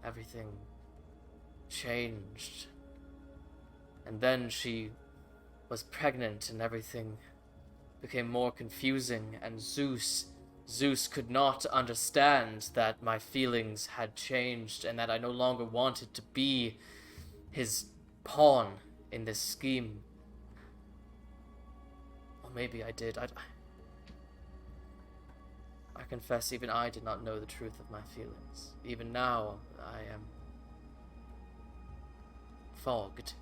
everything changed. And then she was pregnant and everything became more confusing, and Zeus could not understand that my feelings had changed and that I no longer wanted to be his pawn in this scheme. Or maybe I did. I confess, even I did not know the truth of my feelings. Even now, I am fogged.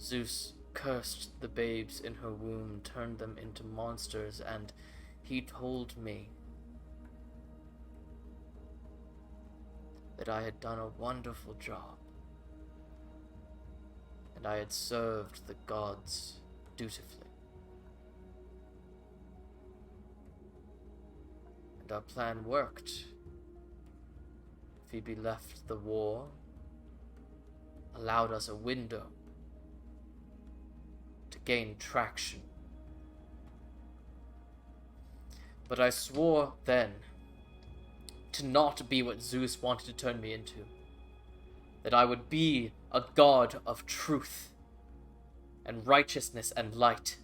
Zeus cursed the babes in her womb, turned them into monsters, and he told me that I had done a wonderful job, and I had served the gods dutifully. And our plan worked. Phoebe left the war, allowed us a window to gain traction. But I swore then to not be what Zeus wanted to turn me into. That I would be a god of truth and righteousness and light.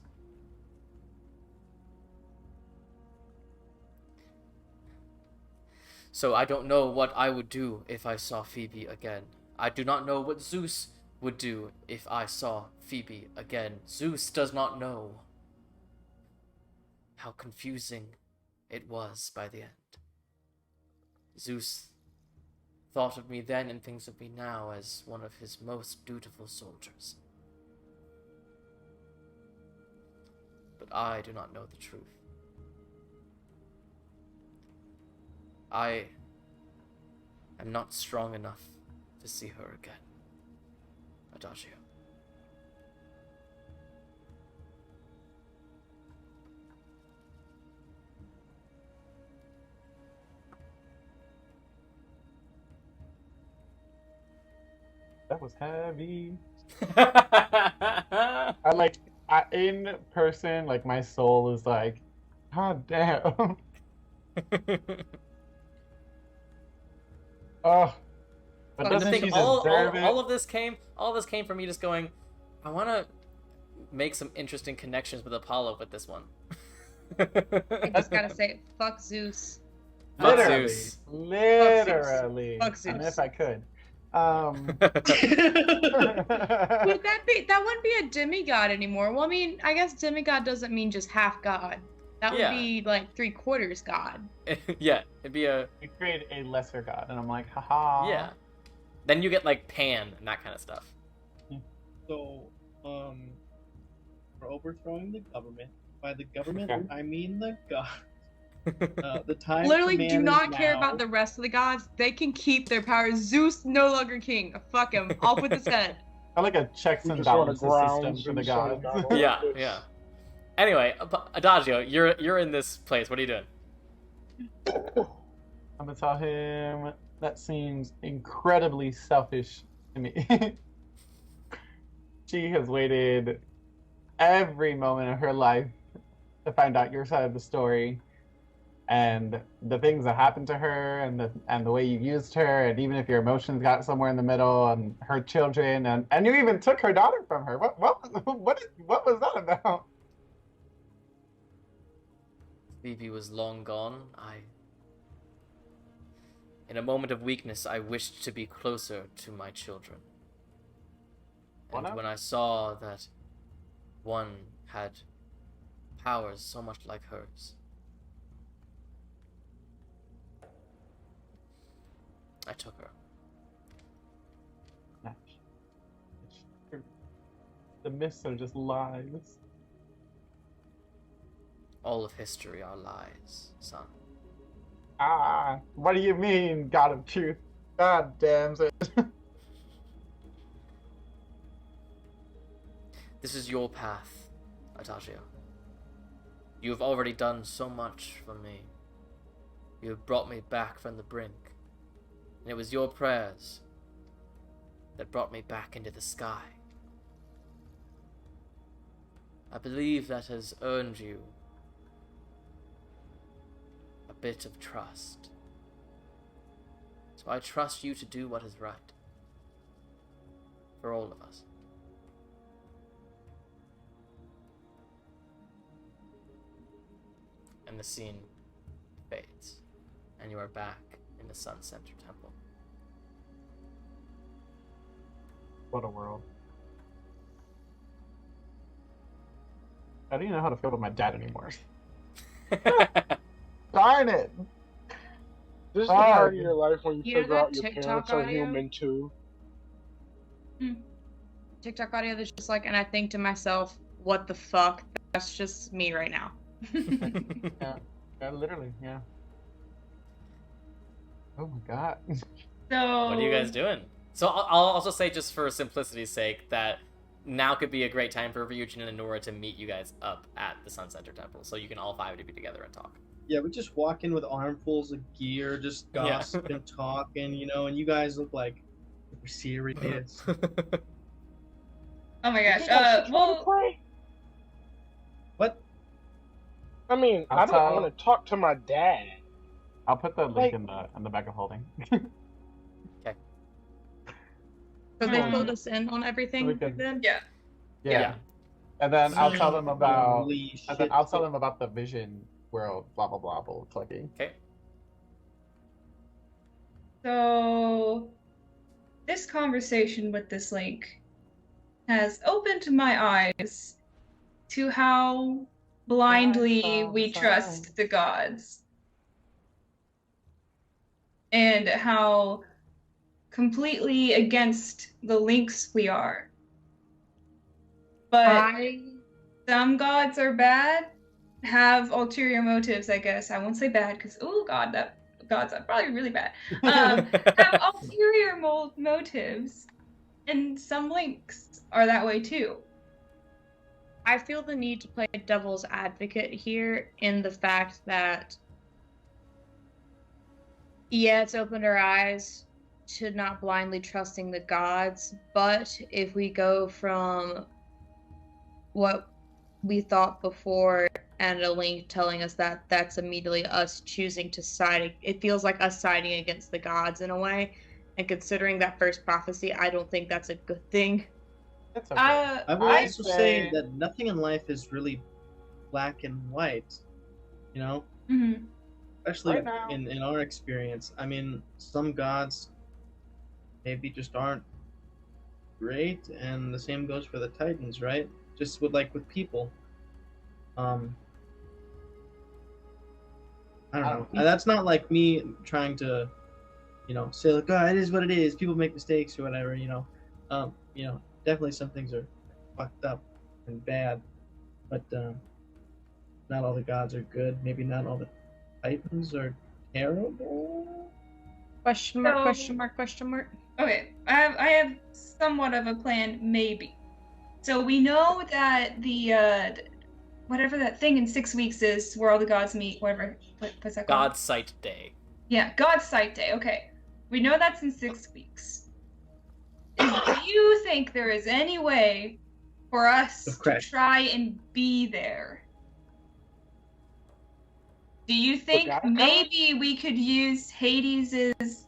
So I don't know what I would do if I saw Phoebe again. I do not know what Zeus would do if I saw Phoebe again. Zeus does not know how confusing it was by the end. Zeus thought of me then and thinks of me now as one of his most dutiful soldiers. But I do not know the truth. I am not strong enough to see her again. Adagio. That was heavy. In person, like, my soul is like, god damn. Oh. But doesn't she deserve it? All of this came from me just going, I want to make some interesting connections with Apollo with this one. I just gotta say, fuck Zeus. Literally. Fuck Zeus. And if I could. Would that wouldn't be a demigod anymore? Well, I mean, I guess demigod doesn't mean just half god. That would be like 3/4 god. Yeah, it'd be We create a lesser god, and I'm like, haha. Yeah. Then you get like Pan and that kind of stuff. So, we're overthrowing the government. By the government, I mean the god. The time literally do not care now. about the rest of the gods. They can keep their power. Zeus no longer king. Fuck him. Off with his head. I like a checks and balances system for the gods. Yeah. Anyway, Adagio, you're in this place. What are you doing? I'm gonna tell him that seems incredibly selfish to me. she has waited every moment of her life to find out your side of the story, and the things that happened to her, and the way you used her, and even if your emotions got somewhere in the middle, and her children, and you even took her daughter from her. What was that about? Phoebe was long gone. In a moment of weakness, I wished to be closer to my children. And when I saw that one had powers so much like hers, I took her. The myths are just lies. All of history are lies, son. Ah, what do you mean, God of Truth? God damn it. This is your path, Adagio. You have already done so much for me. You have brought me back from the brink. And it was your prayers that brought me back into the sky. I believe that has earned you a bit of trust. So I trust you to do what is right. For all of us. And the scene fades. And you are back in the Sun Center Temple. What a world. I don't even know how to feel about my dad anymore. Darn it! This is the part of your life when you figure out your TikTok parents are audio? human too. TikTok audio that's just like, and I think to myself, what the fuck? That's just me right now. Yeah, literally, yeah. Oh my god. So What are you guys doing? So I'll also say, just for simplicity's sake, that now could be a great time for Ryujin and Nora to meet you guys up at the Sun Center Temple, so you can all five to be together and talk. Yeah, we just walk in with armfuls of gear, just gossip and talking, you know, and you guys look like super serious. Oh my gosh. What? I mean, I don't want to talk to my dad. I'll put the link in the back of holding. Okay. So they filled us in on everything then? Yeah. And then I'll tell them about. Holy And then shit. I'll tell them about the vision world. Blah blah blah. Blah. Clicking. Okay. So this conversation with this link has opened my eyes to how blindly we trust the gods. And how completely against the links we are. But some gods are bad, have ulterior motives, I guess. I won't say bad, because, oh god, gods are probably really bad. Have ulterior motives, and some links are that way too. I feel the need to play devil's advocate here in the fact that, yeah, it's opened our eyes to not blindly trusting the gods, but if we go from what we thought before and a link telling us that, that's immediately us choosing to side, it feels like us siding against the gods in a way, and considering that first prophecy, I don't think that's a good thing. That's okay. I will also say that nothing in life is really black and white, you know? Mm-hmm. Especially Right in our experience. I mean, some gods maybe just aren't great, and the same goes for the Titans, right? Just with people. I don't know. That's not like me trying to, say like, oh, it is what it is. People make mistakes or whatever, Definitely some things are fucked up and bad, but not all the gods are good. Maybe not all the Titans are terrible. Question mark, question mark, question mark. Okay, I have somewhat of a plan, maybe. So we know that the whatever that thing in 6 weeks is, where all the gods meet. Whatever, what's that called? God's Sight Day. Yeah, God's Sight Day. Okay, we know that's in 6 weeks. is, do you think there is any way for us to Okay. try and be there? Do you think maybe we could use Hades'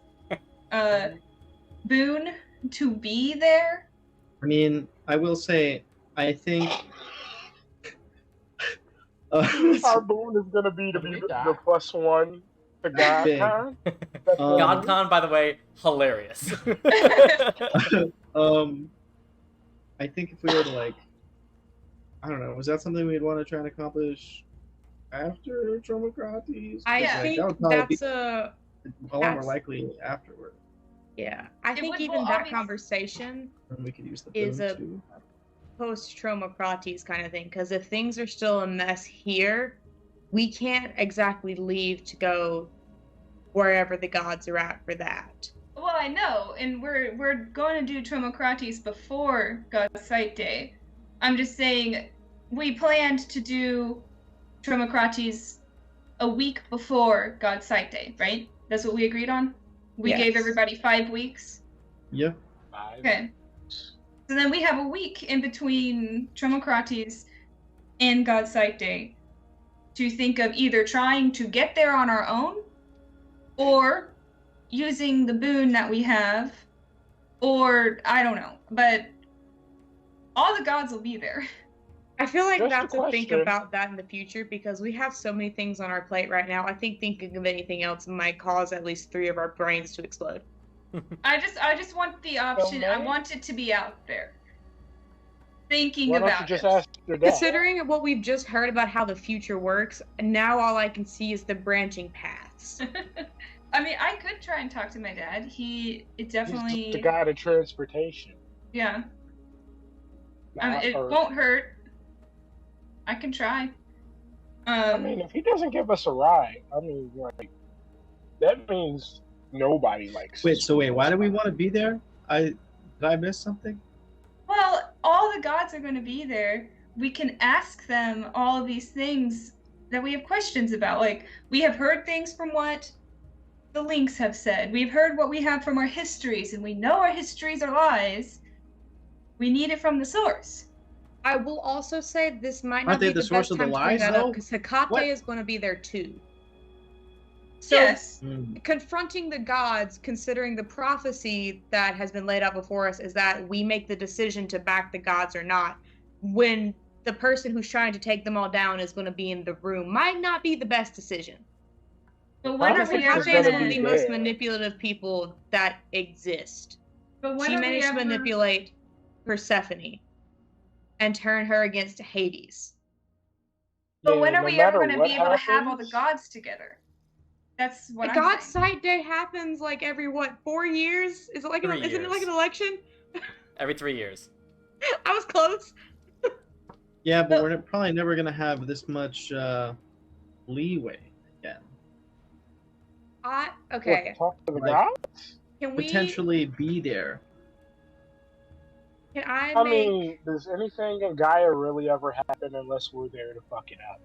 boon to be there? I mean, I will say, I think. Our boon is gonna be to be the +1 to GodCon. GodCon, by the way, hilarious. I think if we were to like, I don't know, was that something we'd want to try and accomplish after Dromocrates? I think that's a lot more likely afterward. Yeah, I think even that conversation we could use the is a post-Dromocrates kind of thing, because if things are still a mess here, we can't exactly leave to go wherever the gods are at for that. Well, I know, and we're going to do Dromocrates before God's Sight Day. I'm just saying, we planned to do Dromocrates a week before God's Sight Day, right? That's what we agreed on? We gave everybody 5 weeks? Yeah. 5. Okay. So then we have a week in between Dromocrates and God's Sight Day to think of either trying to get there on our own, or using the boon that we have, or I don't know, but all the gods will be there. I feel like we have to think about that in the future, because we have so many things on our plate right now. I think thinking of anything else might cause at least 3 of our brains to explode. I just want the option. I want it to be out there. Thinking about it. Ask your dad? Considering what we've just heard about how the future works, now all I can see is the branching paths. I mean, I could try and talk to my dad. He's the god of transportation. Yeah. I mean, it won't hurt. I can try. I mean, if he doesn't give us a ride, I mean, like, that means nobody likes us. Wait, why do we want to be there? Did I miss something? Well, all the gods are going to be there. We can ask them all of these things that we have questions about. Like, we have heard things from what the Lynx have said. We've heard what we have from our histories, and we know our histories are lies. We need it from the source. I will also say this might not be the source of the lies, though, because Hecate is going to be there too. So, yes. Confronting the gods, considering the prophecy that has been laid out before us, is that we make the decision to back the gods or not, when the person who's trying to take them all down is going to be in the room, might not be the best decision. But when are we ever Hecate is one of the most manipulative people that exist. But when she managed to manipulate Persephone and turn her against Hades. But when are we ever going to be able to have all the gods together? That's what I'm saying. God's Sight Day happens like every 4 years? Is it like isn't it like an election? Every 3 years. I was close. Yeah, but we're probably never gonna have this much leeway again. Okay. Talk to the gods? Can we potentially be there? Can I mean, does anything in Gaia really ever happen unless we're there to fuck it up?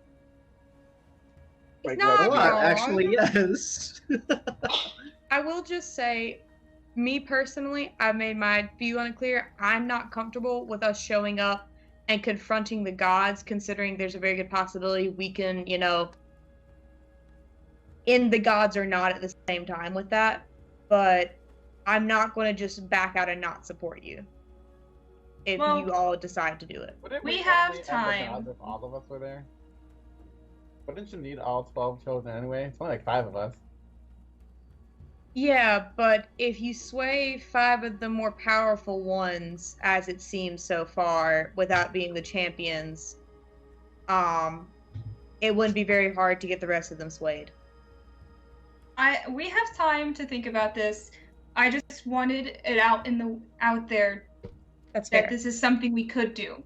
It's not wrong. Actually, yes. I will just say, me personally, I've made my view unclear. I'm not comfortable with us showing up and confronting the gods, considering there's a very good possibility we can, end the gods or not at the same time with that. But I'm not going to just back out and not support you if you all decide to do it. We have time. If all of us were there? Wouldn't you need all 12 chosen anyway? It's only like 5 of us. Yeah, but if you sway 5 of the more powerful ones, as it seems so far, without being the champions, it wouldn't be very hard to get the rest of them swayed. We have time to think about this. I just wanted it out there that this is something we could do.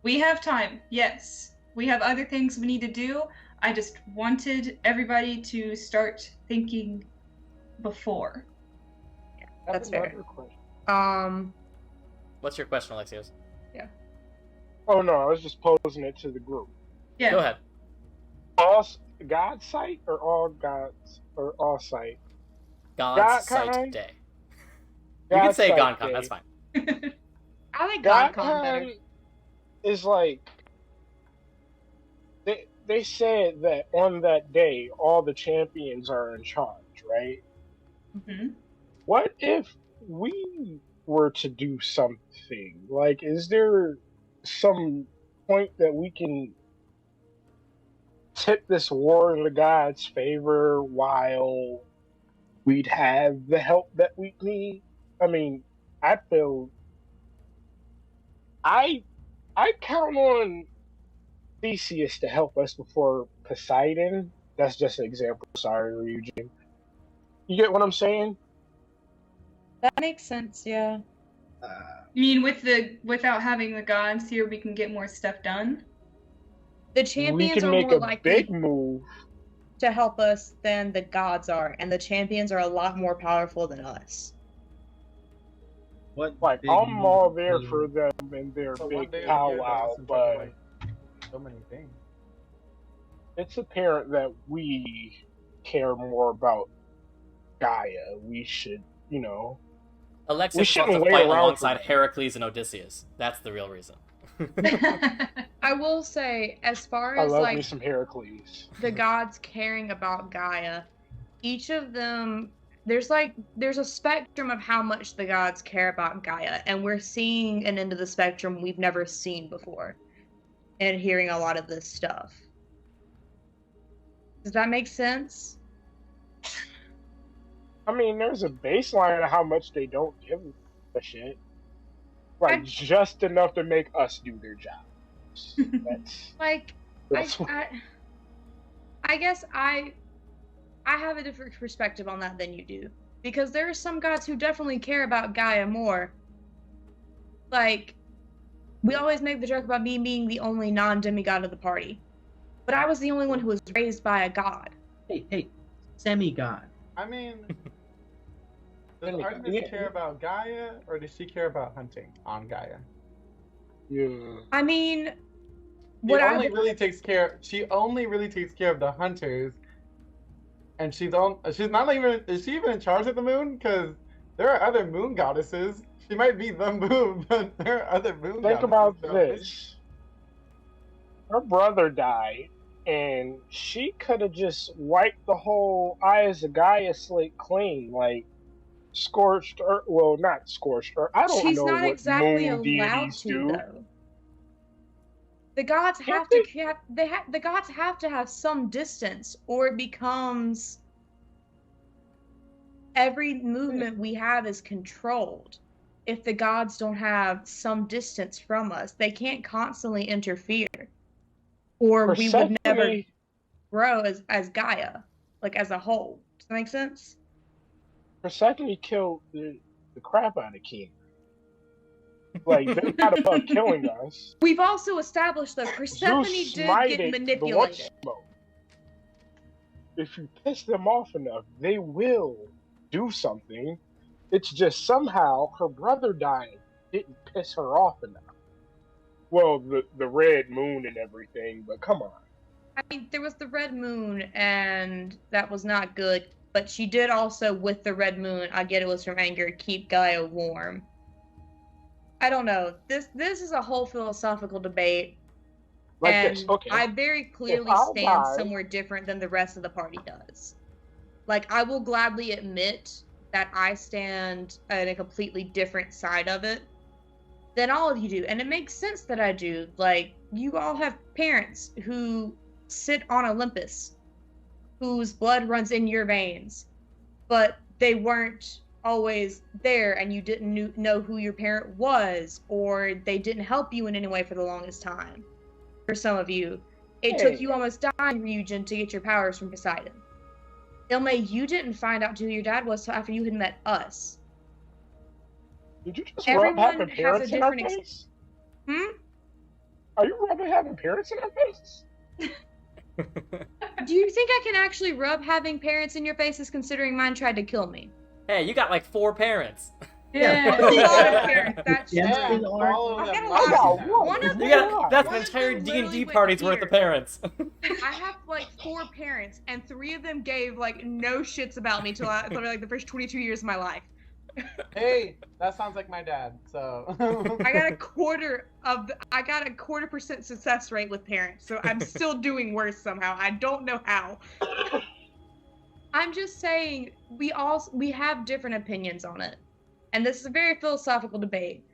We have time, yes. We have other things we need to do. I just wanted everybody to start thinking before. Yeah, that's fair. What's your question, Alexios? Yeah. Oh no, I was just posing it to the group. Yeah. Go ahead. All God's Sight or all gods or all sight? God's Sight Day. You can say God Goncon, that's fine. I like Goncon better. Goncon is like they said that on that day all the champions are in charge, right? Mm-hmm. What if we were to do something? Like, is there some point that we can tip this war in the gods' favor while we'd have the help that we need? I mean, I feel I count on Theseus to help us before Poseidon. That's just an example. Sorry, Ryujin. You get what I'm saying? That makes sense, yeah. You mean without having the gods here, we can get more stuff done? The champions we can are make more a likely big move to help us than the gods are, and the champions are a lot more powerful than us. What? Like, I'm all there for them and their So big one day powwow, in charge of, but like, so many things. it's apparent that we care more about Gaia. We should, Alexis we wants shouldn't to wait fight around alongside for- Heracles and Odysseus. That's the real reason. I will say, as far I as love like me some Heracles. the gods caring about Gaia, each of them, there's a spectrum of how much the gods care about Gaia, and we're seeing an end of the spectrum we've never seen before, and hearing a lot of this stuff. Does that make sense? I mean, there's a baseline of how much they don't give a shit. Like, just enough to make us do their jobs. That's I guess I have a different perspective on that than you do. Because there are some gods who definitely care about Gaia more. Like, we always make the joke about me being the only non-demigod of the party. But I was the only one who was raised by a god. Hey, semi-god. I mean, does Artemis care about Gaia, or does she care about hunting on Gaia? Yeah. I mean, She only really takes care of the hunters, and she's not even. Is she even in charge of the moon? Because there are other moon goddesses. She might be the moon, but there are other moon goddesses. Think about this. Her brother died, and she could have just wiped the whole Eyes of Gaia slate clean, like scorched earth. Well, not scorched earth. I don't she's know not what exactly moon allowed deities to, do. though. The gods have to have the gods have to have some distance, or it becomes every movement we have is controlled. If the gods don't have some distance from us, they can't constantly interfere, or we would never grow as Gaia, like as a whole. Does that make sense? Persephone killed the crap out of King. Like, they're not above killing us. We've also established that Persephone Zeus did smited get the manipulated. Smoke. If you piss them off enough, they will do something. It's just somehow her brother dying didn't piss her off enough. Well, the red moon and everything, but come on. I mean, there was the red moon, and that was not good. But she did also, with the red moon, I get it was from anger, keep Gaia warm. I don't know. This is a whole philosophical debate, Like and this. Okay. I very clearly stand somewhere different than the rest of the party does. Like, I will gladly admit that I stand on a completely different side of it than all of you do, and it makes sense that I do. Like, you all have parents who sit on Olympus, whose blood runs in your veins, but they weren't always there, and you didn't know who your parent was, or they didn't help you in any way for the longest time. For some of you, it took you almost dying, Ryujin, to get your powers from Poseidon. Ilme, you didn't find out who your dad was till after you had met us. Did you just Everyone rub having has parents a in our different face? Are you rubbing having parents in our face? Do you think I can actually rub having parents in your faces, considering mine tried to kill me? Hey, you got like 4 parents. Yeah, a lot of parents. That's true. All of them. That's an entire D&D party's worth of parents. I have like 4 parents, and 3 of them gave like no shits about me till like the first 22 years of my life. Hey, that sounds like my dad. So I got a 1/4% success rate with parents, so I'm still doing worse somehow. I don't know how. I'm just saying we have different opinions on it. And this is a very philosophical debate.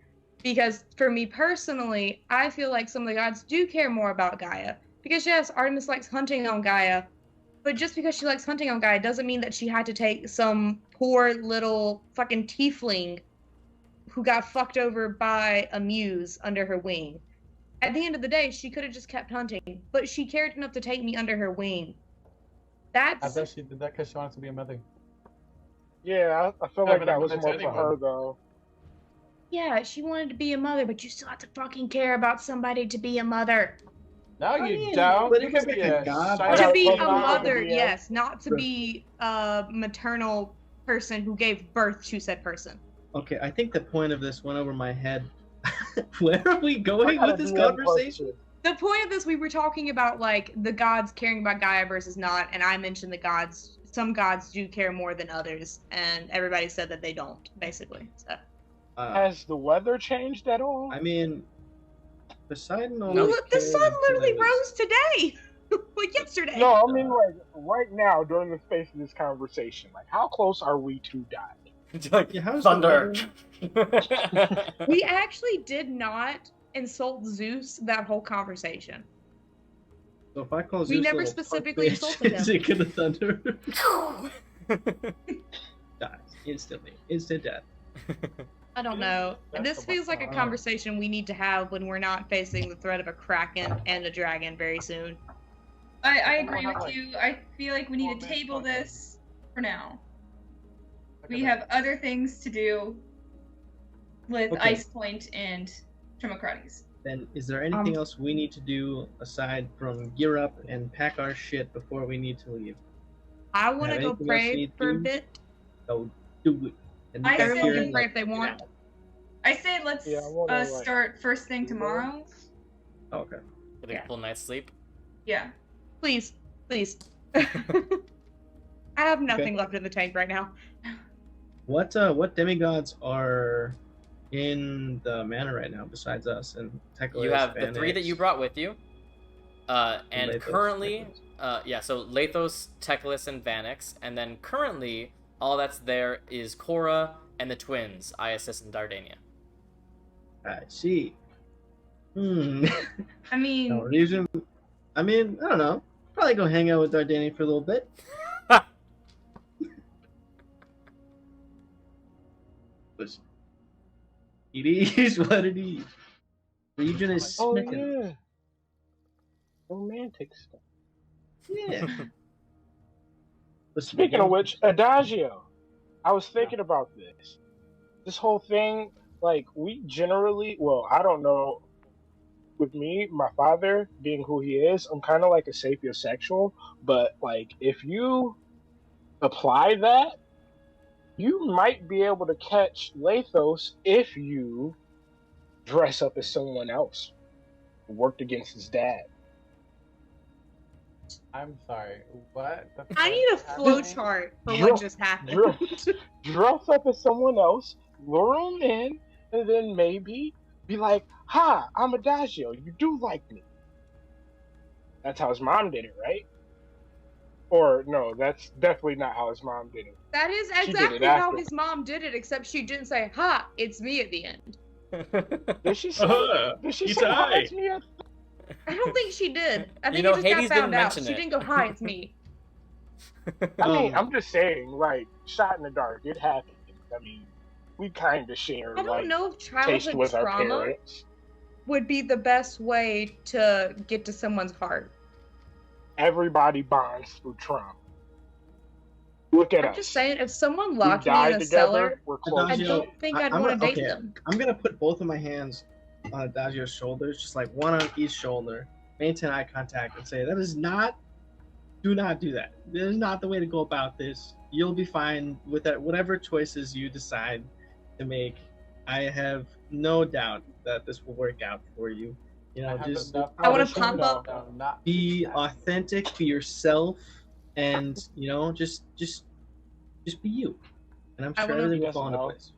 Because for me personally, I feel like some of the gods do care more about Gaia. Because yes, Artemis likes hunting on Gaia, but just because she likes hunting on Gaia doesn't mean that she had to take some poor little fucking tiefling who got fucked over by a muse under her wing. At the end of the day, she could have just kept hunting, but she cared enough to take me under her wing. I bet she did that because she wanted to be a mother. Yeah, I feel like that was more for her, though. Yeah, she wanted to be a mother, but you still have to fucking care about somebody to be a mother. No, you don't. But You it can was be like a a god. To be a Pokemon mother, video. yes, not to be a maternal person who gave birth to said person. Okay, I think the point of this went over my head. Where are we going I with this gotta be conversation? The point of this, we were talking about like the gods caring about Gaia versus not, and I mentioned the gods. Some gods do care more than others, and everybody said that they don't, basically. So. Has the weather changed at all? I mean, Poseidon Well, only the sun cared literally until it was- rose today, like yesterday. No, I mean like right now during the space of this conversation. Like, how close are we to dying? Like Yeah, how's the thunder. We actually did not insult Zeus that whole conversation. So if I call Zeus We a never little specifically fuck bitch, insulted is him. it gonna thunder? Dies instantly, instant death. I don't know. This feels like a conversation we need to have when we're not facing the threat of a kraken and a dragon very soon. I agree with you. I feel like we need to table this for now. We have other things to do with Okay. Ice Point and Trimocrates. Then is there anything else we need to do aside from gear up and pack our shit before we need to leave? I want to Have go anything else you pray need for a to do? bit. Go do it. And I you guys say Everyone here can and, pray like, if they want. I say let's Yeah, I wanna, like, start first thing tomorrow. oh, okay. Get a full night's sleep. Yeah. Please, please. I have nothing left in the tank right now. What demigods are in the manor right now besides us and Teclis, You have the 3 that you brought with you. And Lathos, currently, Teclis. so Lathos, Teclis, and Vanix. And then currently, all that's there is Korra and the twins, Iasis and Dardania. I see. I mean, No reason. I mean, I don't know. Probably go hang out with Dardani for a little bit. Listen, it is what it is. Region is Oh smitten. yeah, romantic stuff. Yeah. Listen, Speaking of which, Adagio, I was thinking about this. This whole thing, like, we generally, well, I don't know. With me, my father being who he is, I'm kind of like a sapiosexual. But like, if you apply that, you might be able to catch Lathos if you dress up as someone else who worked against his dad. I'm sorry. What? The I fuck need a is flow happening? chart for Drill- what just happened. Dress up as someone else, lure him in, and then maybe be like, "Hi, I'm Adagio. You do like me." That's how his mom did it, right? Or no, that's definitely not how his mom did it. That is She did it exactly how after. his mom did it, except she didn't say, "Ha, it's me" at the end. Did she say? Did she He's say, high. "Hi, it's me"? I don't think she did. I think know, it just Hades got found didn't out. mention She it. didn't go, "Hi, it's me." I mean, I'm just saying, like, shot in the dark. It happened. I mean, we kind of share I don't like know if taste childhood with our trauma parents. would be the best way to get to someone's heart. Everybody bonds through trauma. Look at I'm us. just saying, if someone We locked me in died a together. cellar, We're close. I Adagio, don't think I'd I'm want to gonna- date okay. them. I'm gonna put both of my hands on Adagio's shoulders, just like one on each shoulder, maintain eye contact, and say, do not do that. This is not the way to go about this. You'll be fine with that. Whatever choices you decide to make, I have no doubt that this will work out for you. You know, just I wanna pump up. be authentic, be yourself, and you know, just be you. And I'm I sure wanna- everything will Yes, fall into no. place.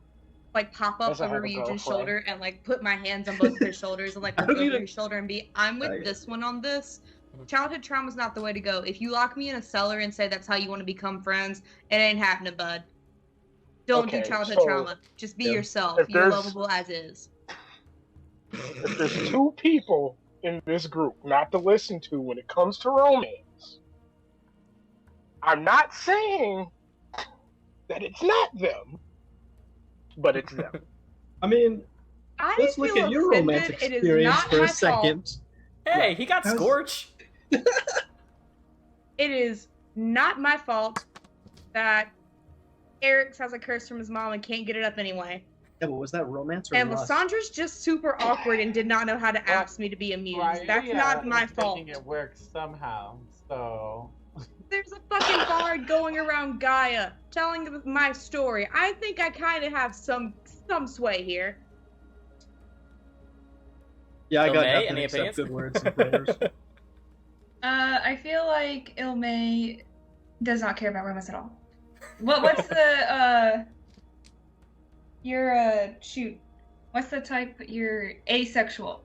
Like pop up Doesn't over have a Ryujin's girlfriend. shoulder and like put my hands on both of his shoulders and like I look don't over even- his shoulder and be, I'm with Okay. this one on this. Childhood trauma's not the way to go. If you lock me in a cellar and say that's how you want to become friends, it ain't happening, bud. Don't do Okay, childhood so trauma. Just be Yeah. yourself. If You're there's- lovable as is. If there's two people in this group not to listen to when it comes to romance, I'm not saying that it's not them, but it's them. I mean, I let's look feel at your offended. romantic It is experience not for my a second. fault. Hey, he got How's- Scorch. It is not my fault that Eric has a curse from his mom and can't get it up anyway. Yeah, but was that romance or And lust? Lissandra's just super awkward and did not know how to ask me to be amused. That's not my fault. Making it work somehow. So There's a fucking bard going around Gaia telling my story. I think I kind of have some sway here. Yeah, I got May, nothing any except opinions? good words and prayers. I feel like Ilmay does not care about romance at all. What's the shoot. What's the type? You're asexual.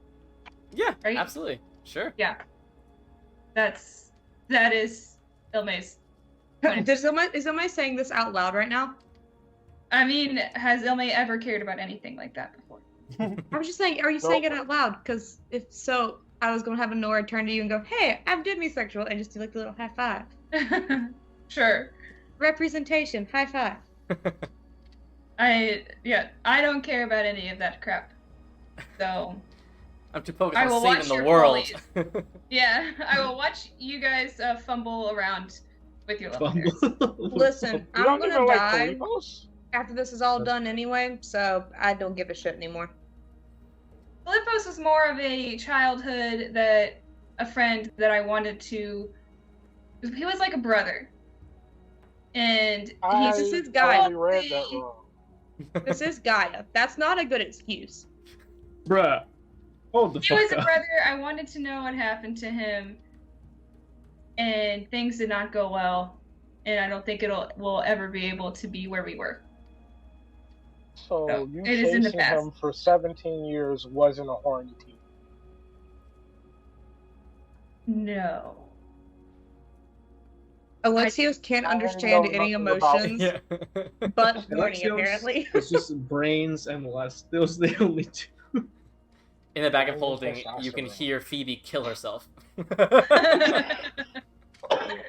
Yeah, Right? absolutely. Sure. Yeah. That is Ilmay's. Is somebody saying this out loud right now? I mean, has Ilmay ever cared about anything like that before? I was just saying, are you saying it out loud? Because if so, I was going to have Nora turn to you and go, hey, I'm demisexual, and just do like a little high five. Sure. Representation, high five. I don't care about any of that crap. So I'm too focused I on will saving watch the your world. yeah, I will watch you guys fumble around with your love affairs. Listen, You I'm don't going even to like die Philippos? after this is all done anyway, so I don't give a shit anymore. Philippos was more of a childhood that a friend that I wanted to. He was like a brother, and This is Gaia. totally read that wrong. This is Gaia. That's not a good excuse. Bruh. Hold the he was fuck a up. brother. I wanted to know what happened to him, and things did not go well, and I don't think will ever be able to be where we were. So No, you it is in the chasing past. him for 17 years wasn't a horny teen. No. Alexios can't I don't understand know any nothing about- emotions, Yeah. but horny Alexios apparently. It's just brains and lust. Those are the only two. In the bag of Oh, holding, you can testosterone. hear Phoebe kill herself. I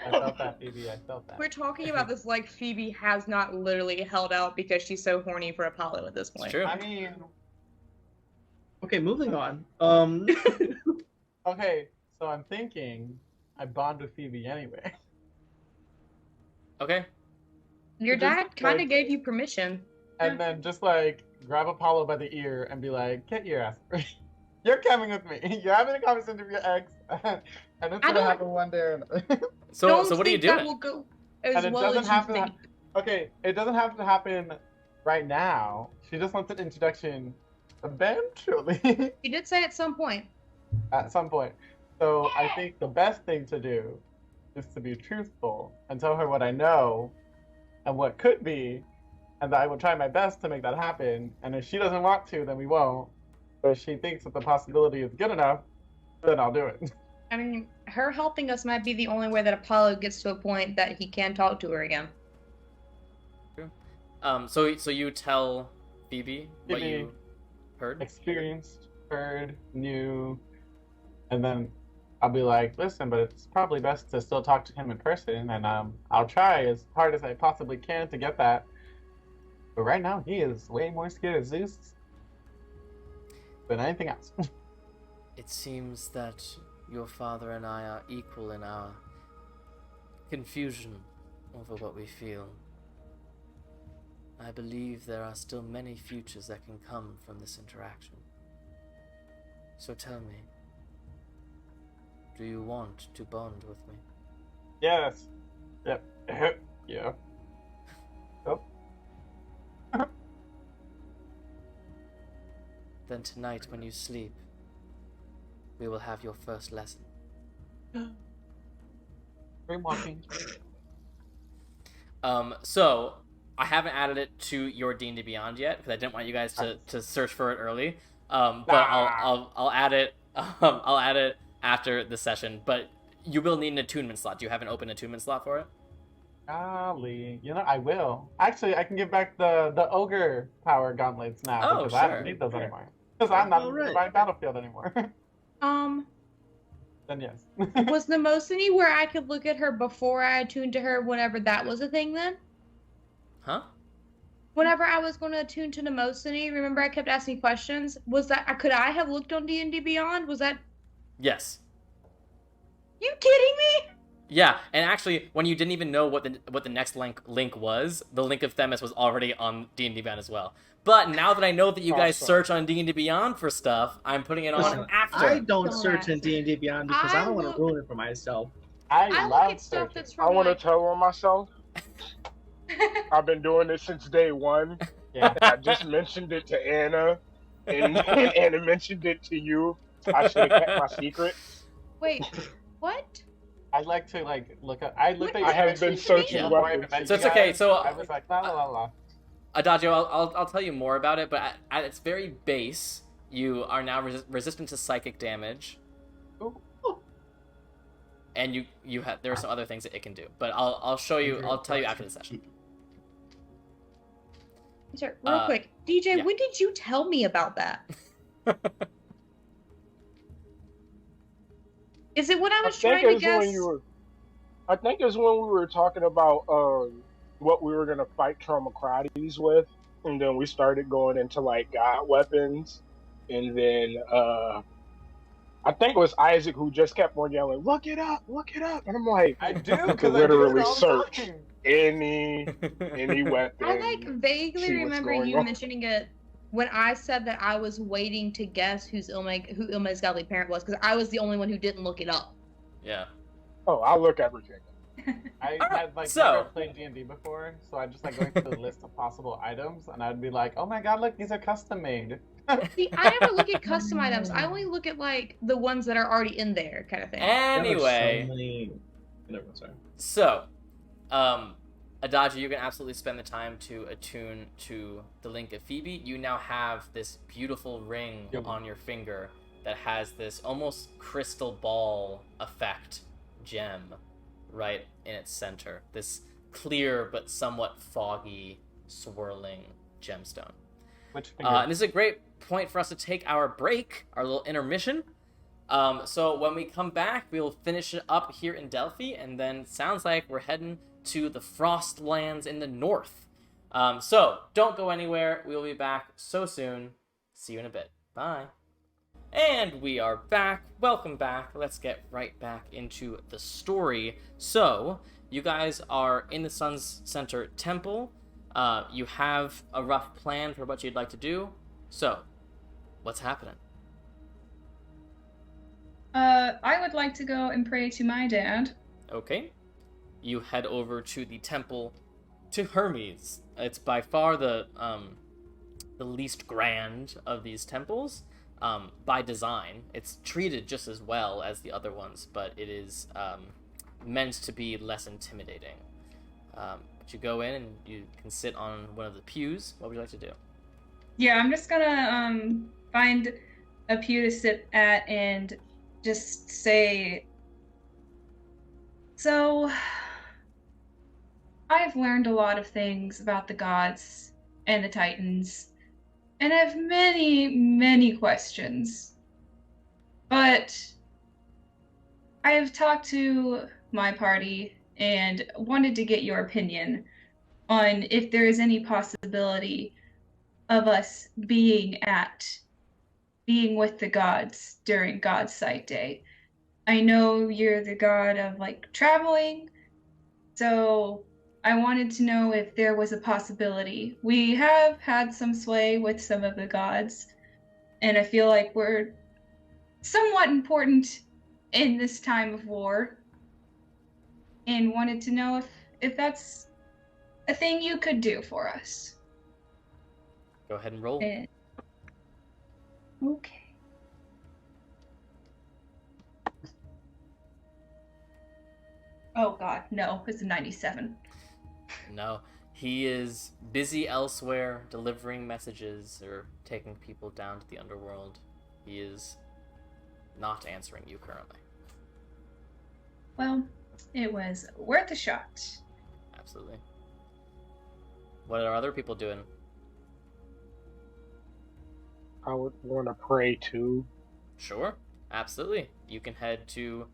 felt that, Phoebe. I felt that. We're talking about this like Phoebe has not literally held out because she's so horny for Apollo at this It's point. true. I mean, Okay, moving on. okay, so I'm thinking I bond with Phoebe anyway. Okay. Your Just, dad kind of like- gave you permission. And then just like grab Apollo by the ear and be like, get your ass. You're coming with me. You're having a conversation with your ex. And it's I gonna don't- happen one day or another. So Don't what are you think that doing? will go as And it well doesn't as have you to think. Okay, it doesn't have to happen right now. She just wants an introduction eventually You did say at some point. at some point. So I think the best thing to do is to be truthful and tell her what I know and what could be, and that I will try my best to make that happen. And if she doesn't want to, then we won't. But if she thinks that the possibility is good enough, then I'll do it. I mean, her helping us might be the only way that Apollo gets to a point that he can talk to her again. So you tell Phoebe what Phoebe. you heard? Experienced, heard, knew, and then I'll be like, listen, but it's probably best to still talk to him in person, and I'll try as hard as I possibly can to get that. But right now, he is way more scared of Zeus than anything else. It seems that your father and I are equal in our confusion over what we feel. I believe there are still many futures that can come from this interaction. So tell me, do you want to bond with me? Yes. Yep. Yeah. Oh. Then tonight when you sleep, we will have your first lesson. Dream walking. So I haven't added it to your D&D Beyond yet because I didn't want you guys to search for it early. But I'll add it. I'll add it after the session. But you will need an attunement slot. Do you have an open attunement slot for it? Golly, I will. Actually, I can give back the ogre power gauntlets now because I don't need those anymore. Because I'm not in the Divine Battlefield anymore. Then yes. Was Mnemosyne where I could look at her before I attuned to her whenever that was a thing then? Huh? Whenever I was going to attune to Mnemosyne, remember I kept asking questions? Could I have looked on D&D Beyond? Was that... Yes. You kidding me? Yeah, and actually, when you didn't even know what the next link was, the link of Themis was already on D&D Beyond as well. But now that I know that you guys search on D&D Beyond for stuff, I'm putting it on after. I don't search in D&D Beyond because I don't want to ruin it for myself. I look at stuff that's from I want to tell on myself. I've been doing this since day one. Yeah. I just mentioned it to Anna, and Anna mentioned it to you. I should have kept my secret. Wait, what? I like to look at. I have been searching weapons. So it's okay. So I was like, la la la. Adagio, I'll tell you more about it, but at its very base, you are now resistant to psychic damage. Ooh. And you have there are some other things that it can do, but I'll show you. I'll tell you after the session. Sorry, real quick, DJ, when did you tell me about that? Is it when I was trying to guess? I think it was when we were talking about what we were gonna fight Traumacrates with, and then we started going into god weapons, and then I think it was Isaac who just kept on yelling, "Look it up, and I'm like, I do you can literally search any weapon. I vaguely remember you mentioning it when I said that I was waiting to guess who Ilme's godly parent was, because I was the only one who didn't look it up. Yeah. Oh, I'll look everything. I had never played D&D before, so I just going through the list of possible items, and I'd be like, "Oh my god, look, these are custom made." See, I never look at custom items. I only look at the ones that are already in there, kind of thing. Anyway, so Adagio, you can absolutely spend the time to attune to the Link of Phoebe. You now have this beautiful ring on your finger that has this almost crystal ball effect gem right in its center. This clear but somewhat foggy, swirling gemstone. And this is a great point for us to take our break, our little intermission. So when we come back, we'll finish it up here in Delphi, and then it sounds like we're heading to the Frostlands in the north. So don't go anywhere. We'll be back so soon. See you in a bit. Bye. And we are back. Welcome back. Let's get right back into the story. So you guys are in the Sun's Center Temple. You have a rough plan for what you'd like to do. So, what's happening? I would like to go and pray to my dad. Okay. You head over to the temple to Hermes. It's by far the least grand of these temples. By design, it's treated just as well as the other ones, but it is meant to be less intimidating. But you go in and you can sit on one of the pews. What would you like to do? Yeah, I'm just gonna find a pew to sit at and just say, so I've learned a lot of things about the gods and the Titans, and I have many, many questions. But I have talked to my party and wanted to get your opinion on if there is any possibility of us being with the gods during God's Sight Day. I know you're the god of traveling, so I wanted to know if there was a possibility. We have had some sway with some of the gods, and I feel like we're somewhat important in this time of war, and wanted to know if that's a thing you could do for us. Go ahead and roll. Okay. Oh god, no, it's a 97. No. He is busy elsewhere, delivering messages or taking people down to the underworld. He is not answering you currently. Well, it was worth a shot. Absolutely. What are other people doing? I would want to pray too. Sure, absolutely. You can head to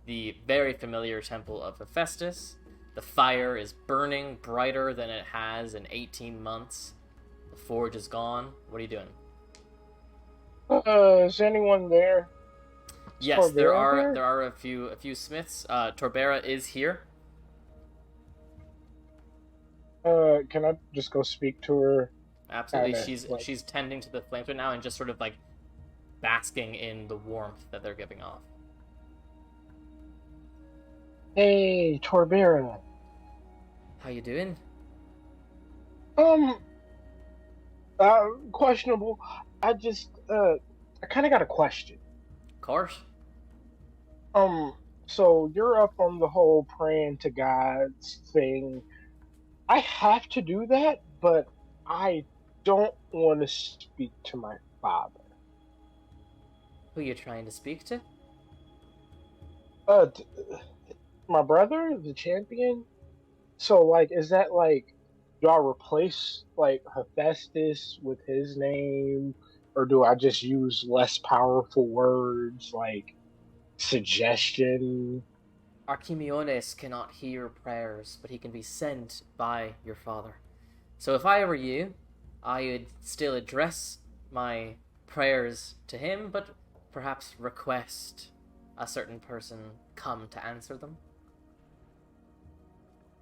the very familiar temple of Hephaestus. The fire is burning brighter than it has in 18 months. The forge is gone. What are you doing? Is anyone there? Yes, there Torbera are a few smiths. Torbera is here. Can I just go speak to her? Absolutely. Kinda, She's tending to the flames right now and just sort of like basking in the warmth that they're giving off. Hey, Torbera. How you doing? Questionable. I kind of got a question. Of course. So you're up on the whole praying to gods thing. I have to do that, but I don't want to speak to my father. Who you trying to speak to? My brother, the champion. So, like, is that like, do I replace like Hephaestus with his name, or do I just use less powerful words like suggestion? Archimiones cannot hear prayers, but he can be sent by your father. So if I were you, I would still address my prayers to him, but perhaps request a certain person come to answer them.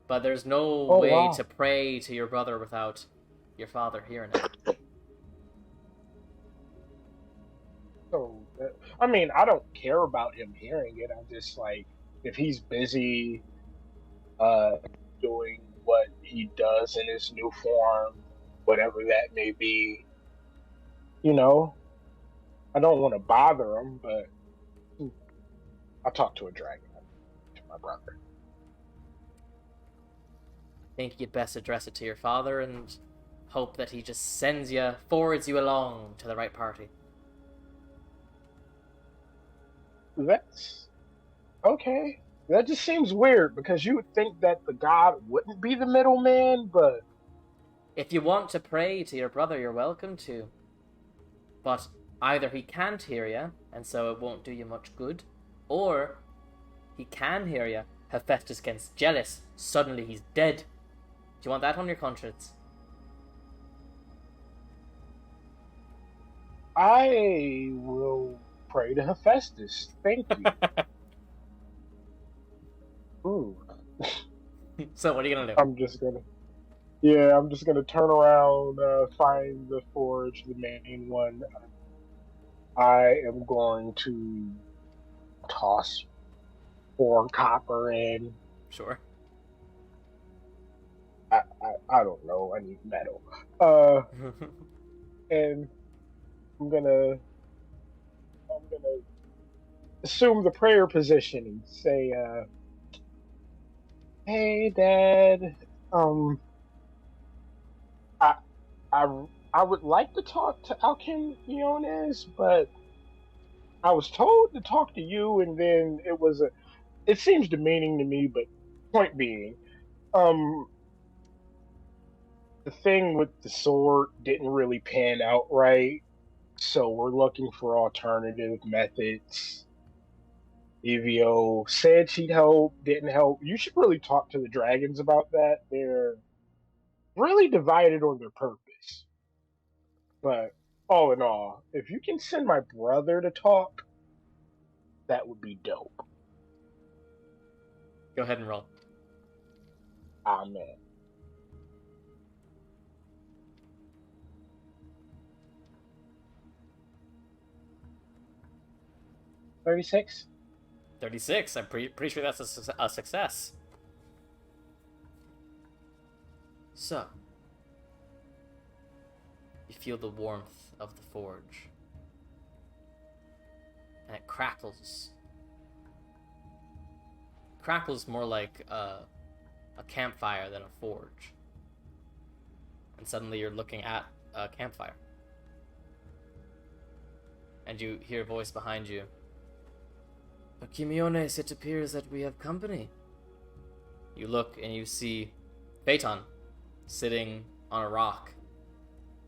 But there's no way to pray to your brother without your father hearing it. So, I mean, I don't care about him hearing it. I'm just like, if he's busy doing what he does in his new form, whatever that may be, I don't want to bother him, but I'll talk to a dragon, to my brother. Think you'd best address it to your father and hope that he just forwards you along to the right party. That's okay. That just seems weird because you would think that the god wouldn't be the middleman, but if you want to pray to your brother, you're welcome to. But either he can't hear you, and so it won't do you much good, or he can hear you. Hephaestus gets jealous. Suddenly he's dead. Do you want that on your conscience? I will pray to Hephaestus. Thank you. Ooh. So what are you gonna do? I'm just gonna turn around, find the forge, the main one. I am going to toss 4 copper in. Sure. I don't know. I need metal. And I'm gonna assume the prayer position and say, "Hey, Dad. I would like to talk to Alcimiones, but I was told to talk to you, and then it seems demeaning to me, but point being, the thing with the sword didn't really pan out right, so we're looking for alternative methods. Evio said she'd help, didn't help. You should really talk to the dragons about that. They're really divided on their purpose. But all in all, if you can send my brother to talk, that would be dope. Go ahead and roll. Amen. $36. 36. I'm pretty sure that's a success. So, you feel the warmth of the forge, and it crackles. Crackles more like a campfire than a forge. and suddenly you're looking at a campfire. And you hear a voice behind you. Akimiones, it appears that we have company. You look and you see Phaeton sitting on a rock,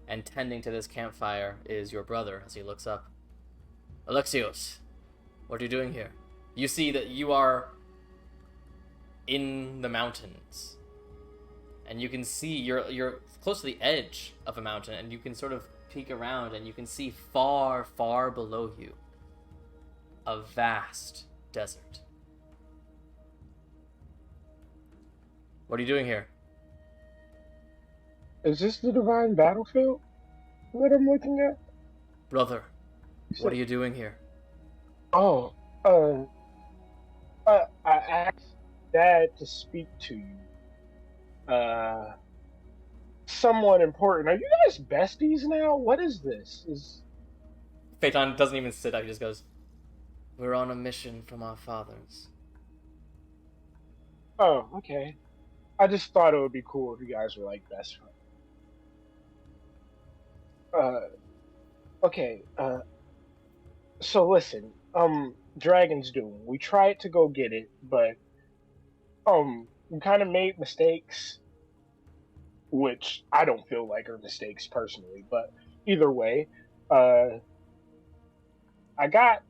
and tending to this campfire is your brother as he looks up. Alexios, what are you doing here? You see that you are in the mountains, and you can see you're close to the edge of a mountain, and you can sort of peek around, and you can see far, far below you a vast desert. What are you doing here? Is this the divine battlefield that I'm looking at? Brother, what are you doing here? Oh, I asked Dad to speak to you. Somewhat important. Are you guys besties now? What is this? Phaeton doesn't even sit up, he just goes, we're on a mission from our fathers. Oh, okay. I just thought it would be cool if you guys were like best friends. Okay, so listen, Dragon's Doom. We tried to go get it, but, we kind of made mistakes, which I don't feel like are mistakes personally, but either way, I got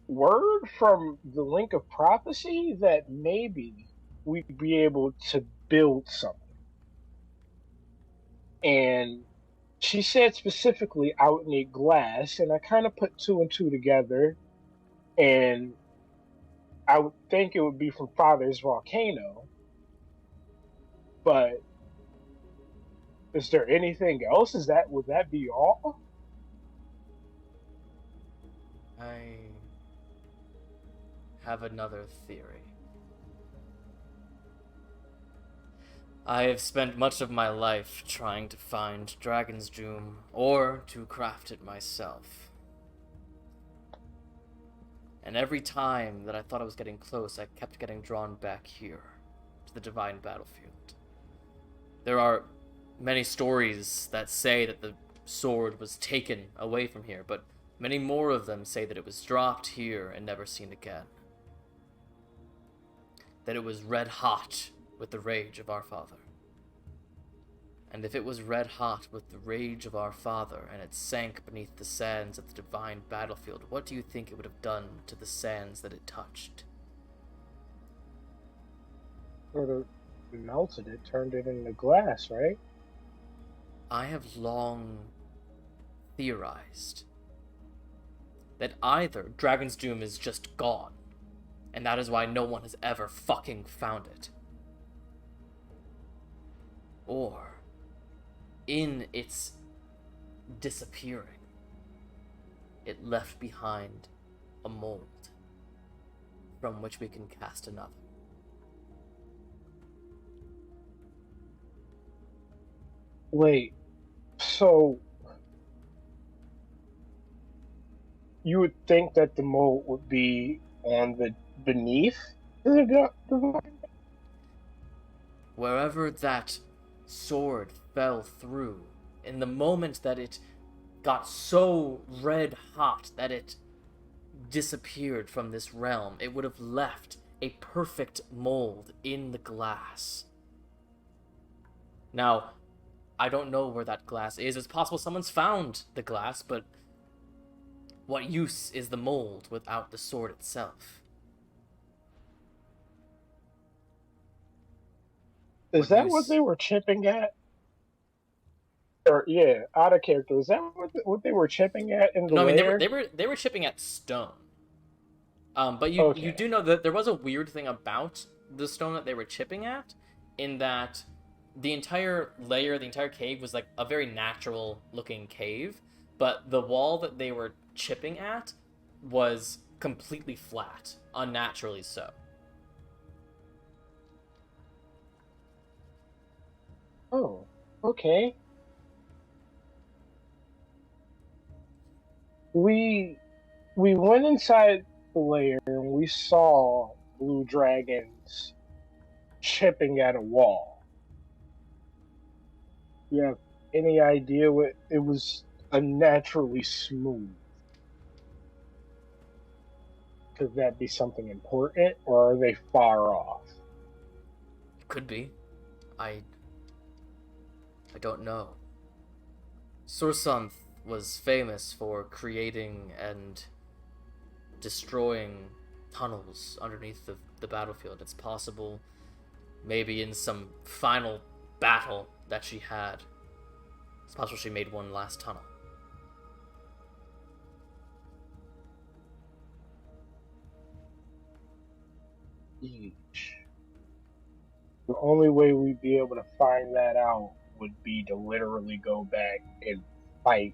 word from the Link of Prophecy that maybe we'd be able to build something. And she said specifically out in a glass, and I kind of put two and two together, and I would think it would be from Father's volcano. But is there anything else? Would that be all? I have another theory. I have spent much of my life trying to find Dragon's Doom, or to craft it myself. And every time that I thought I was getting close, I kept getting drawn back here, to the divine battlefield. There are many stories that say that the sword was taken away from here, but many more of them say that it was dropped here and never seen again. That it was red hot with the rage of our father. And if it was red hot with the rage of our father and it sank beneath the sands of the divine battlefield, what do you think it would have done to the sands that it touched? Sort of melted it, turned it into glass, right? I have long theorized that either Dragon's Doom is just gone, and that is why no one has ever fucking found it, or in its disappearing, it left behind a mold from which we can cast another. Wait, so you would think that the mold would be on the beneath the divine? Wherever that sword fell through, in the moment that it got so red hot that it disappeared from this realm, it would have left a perfect mold in the glass. Now, I don't know where that glass is. It's possible someone's found the glass, but what use is the mold without the sword itself? Is that what they were chipping at? Or yeah, out of character. Is that what they were chipping at in the No, I mean lair? they were chipping at stone. But you do know that there was a weird thing about the stone that they were chipping at, in that the entire layer, the entire cave was like a very natural looking cave, but the wall that they were chipping at was completely flat, unnaturally so. Oh, okay. We went inside the lair and we saw blue dragons chipping at a wall. You have any idea what it was? Unnaturally smooth. Could that be something important, or are they far off? It could be. I don't know. Sursunth was famous for creating and destroying tunnels underneath the battlefield. It's possible, maybe in some final battle that she had, it's possible she made one last tunnel. Each. The only way we'd be able to find that out would be to literally go back and fight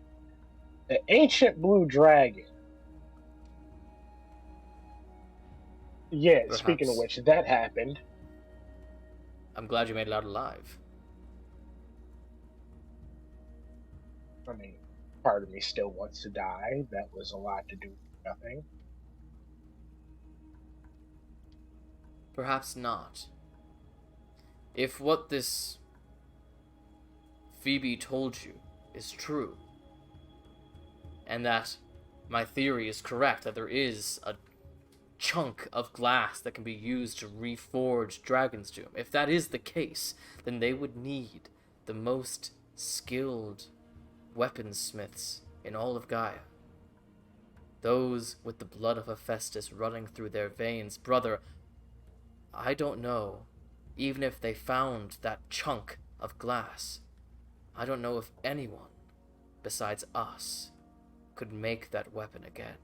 the ancient blue dragon. Yeah, Perhaps. Speaking of which, that happened. I'm glad you made it out alive. I mean, part of me still wants to die. That was a lot to do with nothing. Perhaps not. If what this Phoebe told you is true, and that my theory is correct, that there is a chunk of glass that can be used to reforge Dragon's Doom, if that is the case, then they would need the most skilled weaponsmiths in all of Gaia. Those with the blood of Hephaestus running through their veins. Brother, I don't know, even if they found that chunk of glass, I don't know if anyone besides us could make that weapon again.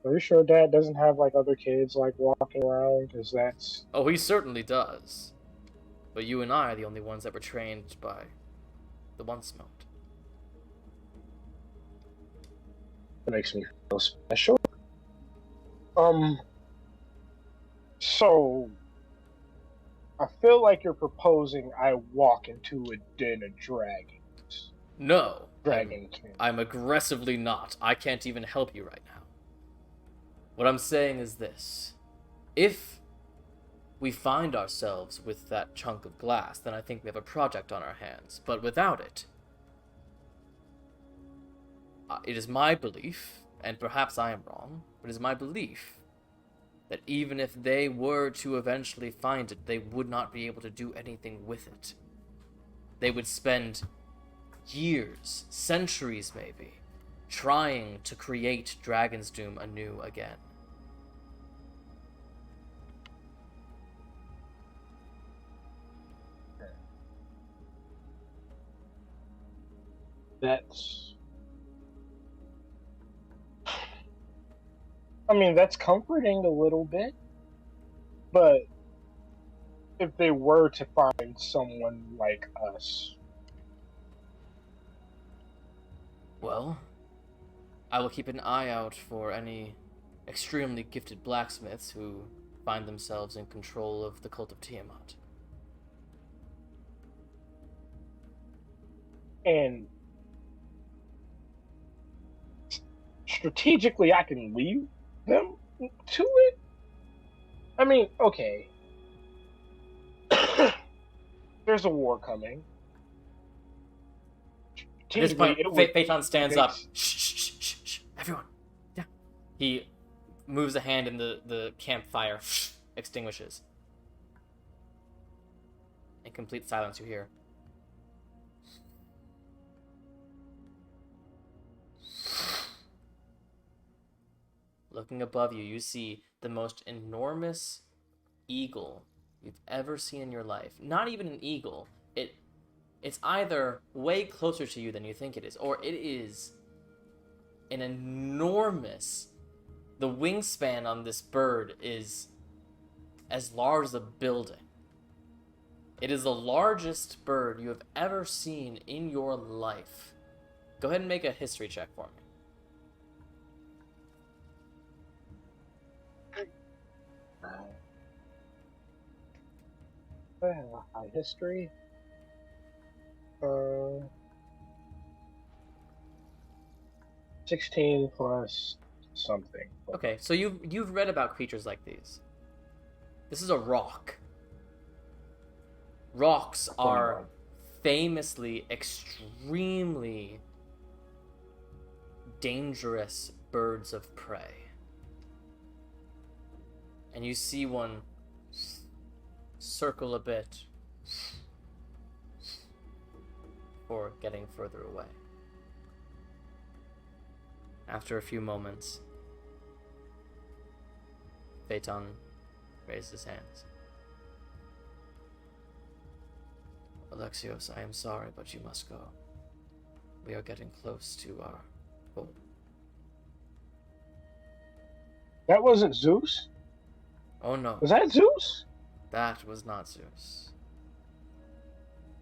Are you sure Dad doesn't have like other kids like walking around? Because that's... Oh, he certainly does. But you and I are the only ones that were trained by the Once Melt. That makes me feel special. So I feel like you're proposing I walk into a den of dragons. No. Dragon King. I'm aggressively not. I can't even help you right now. What I'm saying is this. If we find ourselves with that chunk of glass, then I think we have a project on our hands. But without it, it is my belief, and perhaps I am wrong, but it is my belief that even if they were to eventually find it, they would not be able to do anything with it. They would spend years, centuries maybe, trying to create Dragon's Doom anew again. That's... I mean, that's comforting a little bit. But if they were to find someone like us... Well, I will keep an eye out for any extremely gifted blacksmiths who find themselves in control of the cult of Tiamat. And strategically, I can leave them to it? I mean, okay. There's a war coming. At this point, Phaeton stands up. Shh. Everyone. Yeah. He moves a hand and the campfire extinguishes. In complete silence, you hear. Looking above you, you see the most enormous eagle you've ever seen in your life. Not even an eagle. It's either way closer to you than you think it is, or it is an enormous... The wingspan on this bird is as large as a building. It is the largest bird you have ever seen in your life. Go ahead and make a history check for me. Well, high history. 16 plus something. Okay, so you've read about creatures like these. This is a rock. Rocks are famously extremely dangerous birds of prey. And you see one circle a bit before getting further away. After a few moments, Phaeton raised his hands. Alexios, I am sorry, but you must go. We are getting close to our goal. That wasn't Zeus? Oh no. Was that Zeus? That was not Zeus.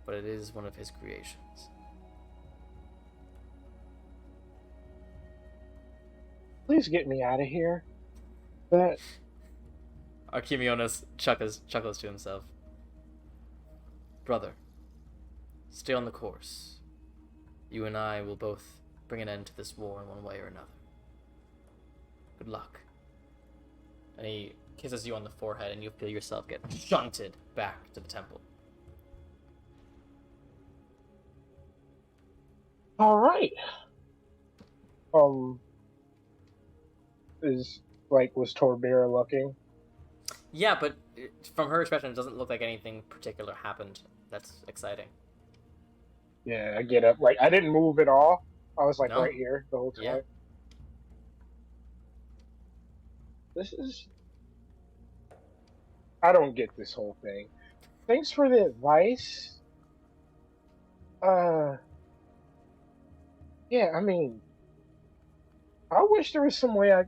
But it is one of his creations. Please get me out of here. That... Archimionis chuckles to himself. Brother, stay on the course. You and I will both bring an end to this war in one way or another. Good luck. And he kisses you on the forehead, and you feel yourself get shunted back to the temple. All right. Was Torbera looking? Yeah, but from her expression, it doesn't look like anything particular happened. That's exciting. Yeah, I get up. Like, I didn't move at all. I was like right here the whole time. Yeah. This is... I don't get this whole thing. Thanks for the advice. Yeah, I mean, I wish there was some way I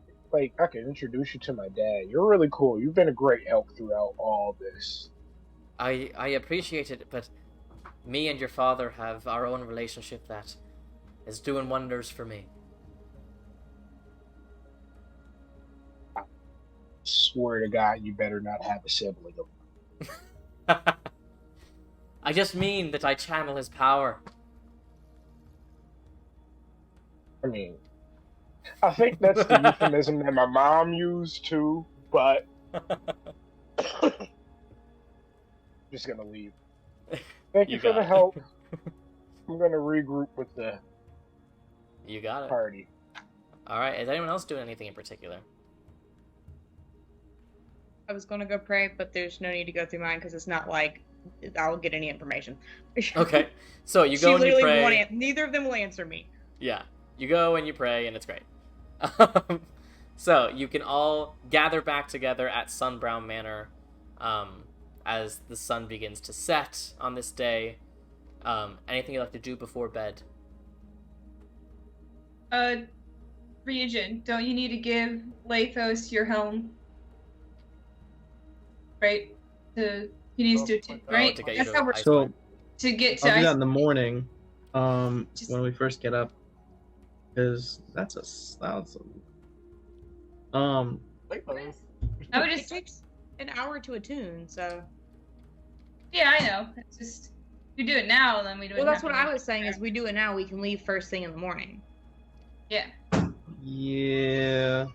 could introduce you to my dad. You're really cool. You've been a great help throughout all this. I appreciate it, but me and your father have our own relationship that is doing wonders for me. I swear to God, you better not have a sibling. I just mean that I channel his power. I mean, I think that's the euphemism that my mom used too, but just gonna leave. Thank you for the help. I'm gonna regroup with the You got it. party. Alright, is anyone else doing anything in particular? I was gonna go pray, but there's no need to go through mine because it's not like I'll get any information. Okay, so you go and you pray. Neither of them will answer me. Yeah, you go and you pray, and it's great. So you can all gather back together at Sunbrown Manor as the sun begins to set on this day. Anything you'd like to do before bed? Regent, don't you need to give Lathos your helm? Right? He needs to, right? To get That's you how we're to get to I'll do that ice. in the morning, when we first get up, because that's I would just It takes an hour to attune, so. Yeah, I know. It's just if you do it now, then we do it. Well, that's what I was saying. Is we do it now, we can leave first thing in the morning. Yeah. Yeah.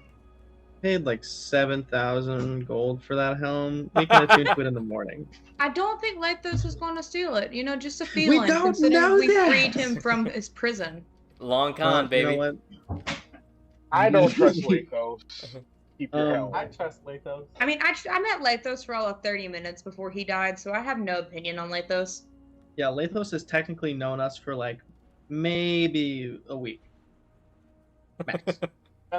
Paid like 7,000 gold for that helm. We can attune to it in the morning. I don't think Lathos was going to steal it. You know, just a feeling. We don't considering know we that. freed him from his prison. Long con, baby. You know what? I don't trust Lathos. Keep your helm. I trust Lathos. I mean, I met Lathos for all of 30 minutes before he died, so I have no opinion on Lathos. Yeah, Lathos has technically known us for like maybe a week. Max.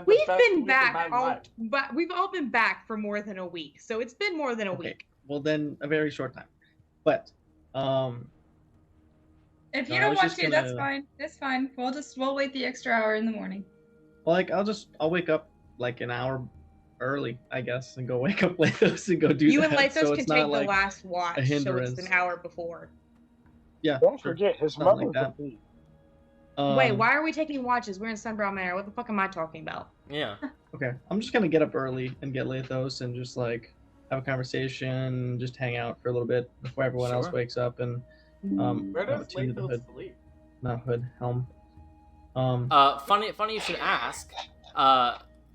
We've been back, but we've all been back for more than a week, so it's been more than a week. Well, then a very short time. But If you don't want to, that's fine. That's fine. We'll wait the extra hour in the morning. Well, like I'll wake up like an hour early, I guess, and go wake up Lathos and go do You that. and Lathos so can it's take not, the like, last watch, a so hindrance. it's an hour before. Yeah. Don't sure. forget, his Something mother like was that. Wait, why are we taking watches? We're in Sunbrown Manor. What the fuck am I talking about? Yeah. Okay, I'm just gonna get up early and get Lathos and just like have a conversation, just hang out for a little bit before everyone else Sure. wakes up, and Where does attune to the Lathos hood, sleep? not hood, helm. Funny you should ask.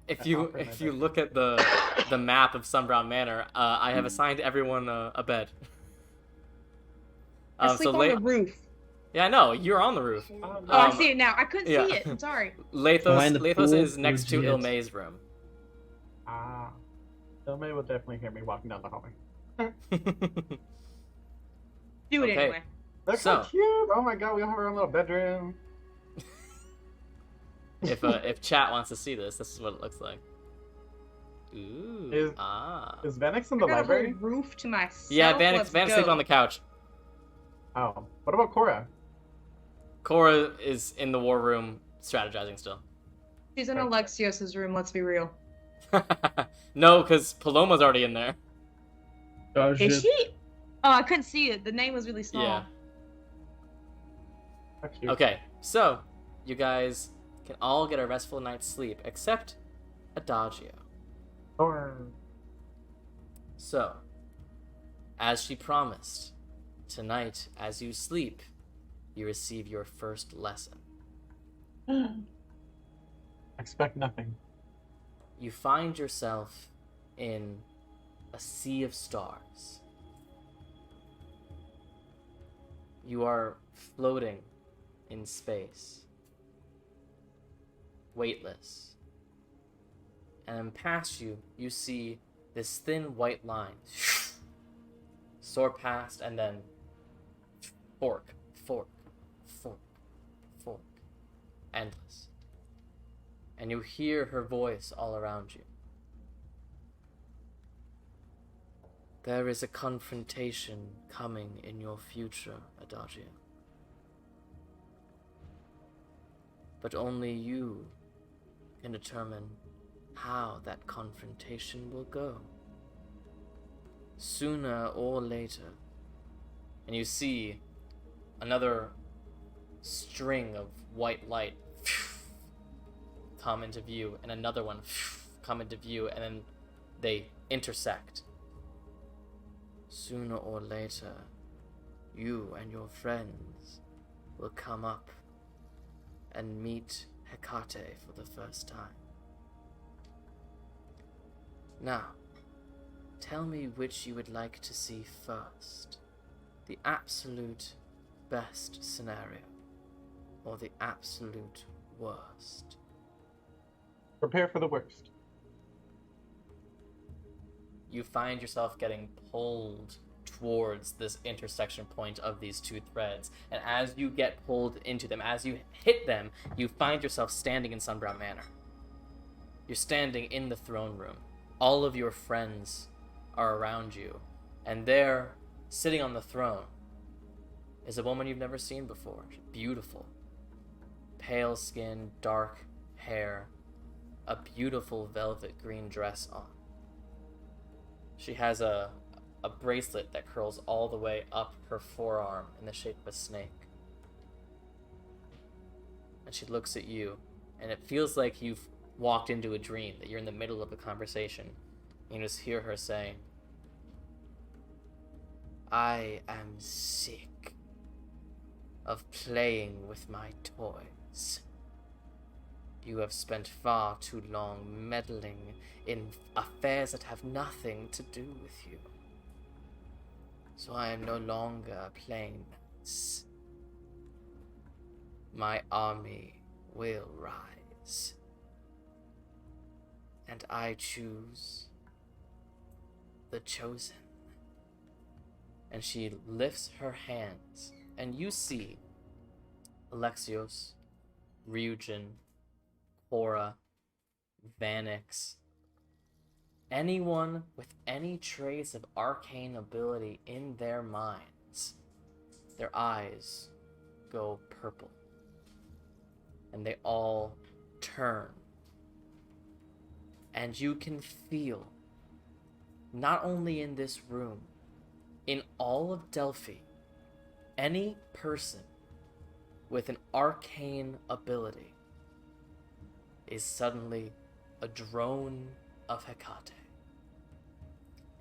If you look at the map of Sunbrown Manor, I have assigned everyone a bed. I sleep on the roof. Yeah, I know. You're on the roof. I see it now. I couldn't see it. I'm sorry. Lathos is next to Ilmay's room. Ilmay will definitely hear me walking down the hallway. Do it anyway. That's so cute. Oh my god, we all have our own little bedroom. If chat wants to see this is what it looks like. Ooh. Is Vanix in the library? I got a roof to myself. Yeah, Vanix sleeps on the couch. Oh. What about Cora? Cora is in the war room strategizing still. She's in Alexios's room, let's be real. No, because Paloma's already in there. Oh, is she? Oh, I couldn't see it. The name was really small. Yeah. Okay, so you guys can all get a restful night's sleep, except Adagio. So, as she promised, tonight, as you sleep, you receive your first lesson. Expect nothing. You find yourself in a sea of stars. You are floating in space, weightless. And then past you, you see this thin white line soar past, and then fork, endless. And you hear her voice all around you. There is a confrontation coming in your future, Adagio. But only you can determine how that confrontation will go. Sooner or later. And you see another string of white light come into view, and another one come into view, and then they intersect. Sooner or later, you and your friends will come up and meet Hecate for the first time. Now, tell me which you would like to see first. The absolute best scenario, or the absolute worst. Prepare for the worst. You find yourself getting pulled towards this intersection point of these two threads, and as you get pulled into them, as you hit them, you find yourself standing in Sunbrow Manor. You're standing in the throne room. All of your friends are around you, and there, sitting on the throne, is a woman you've never seen before. Beautiful. Pale skin, dark hair, a beautiful velvet green dress on. She has a bracelet that curls all the way up her forearm in the shape of a snake. And she looks at you, and it feels like you've walked into a dream, that you're in the middle of a conversation. You just hear her saying, I am sick of playing with my toys. You have spent far too long meddling in affairs that have nothing to do with you. So I am no longer playing nice. My army will rise. And I choose the chosen. And she lifts her hands, and you see Alexios, Ryujin, Cora, Vanix, anyone with any trace of arcane ability in their minds, their eyes go purple, and they all turn. And you can feel, not only in this room, in all of Delphi, any person with an arcane ability is suddenly a drone of Hecate.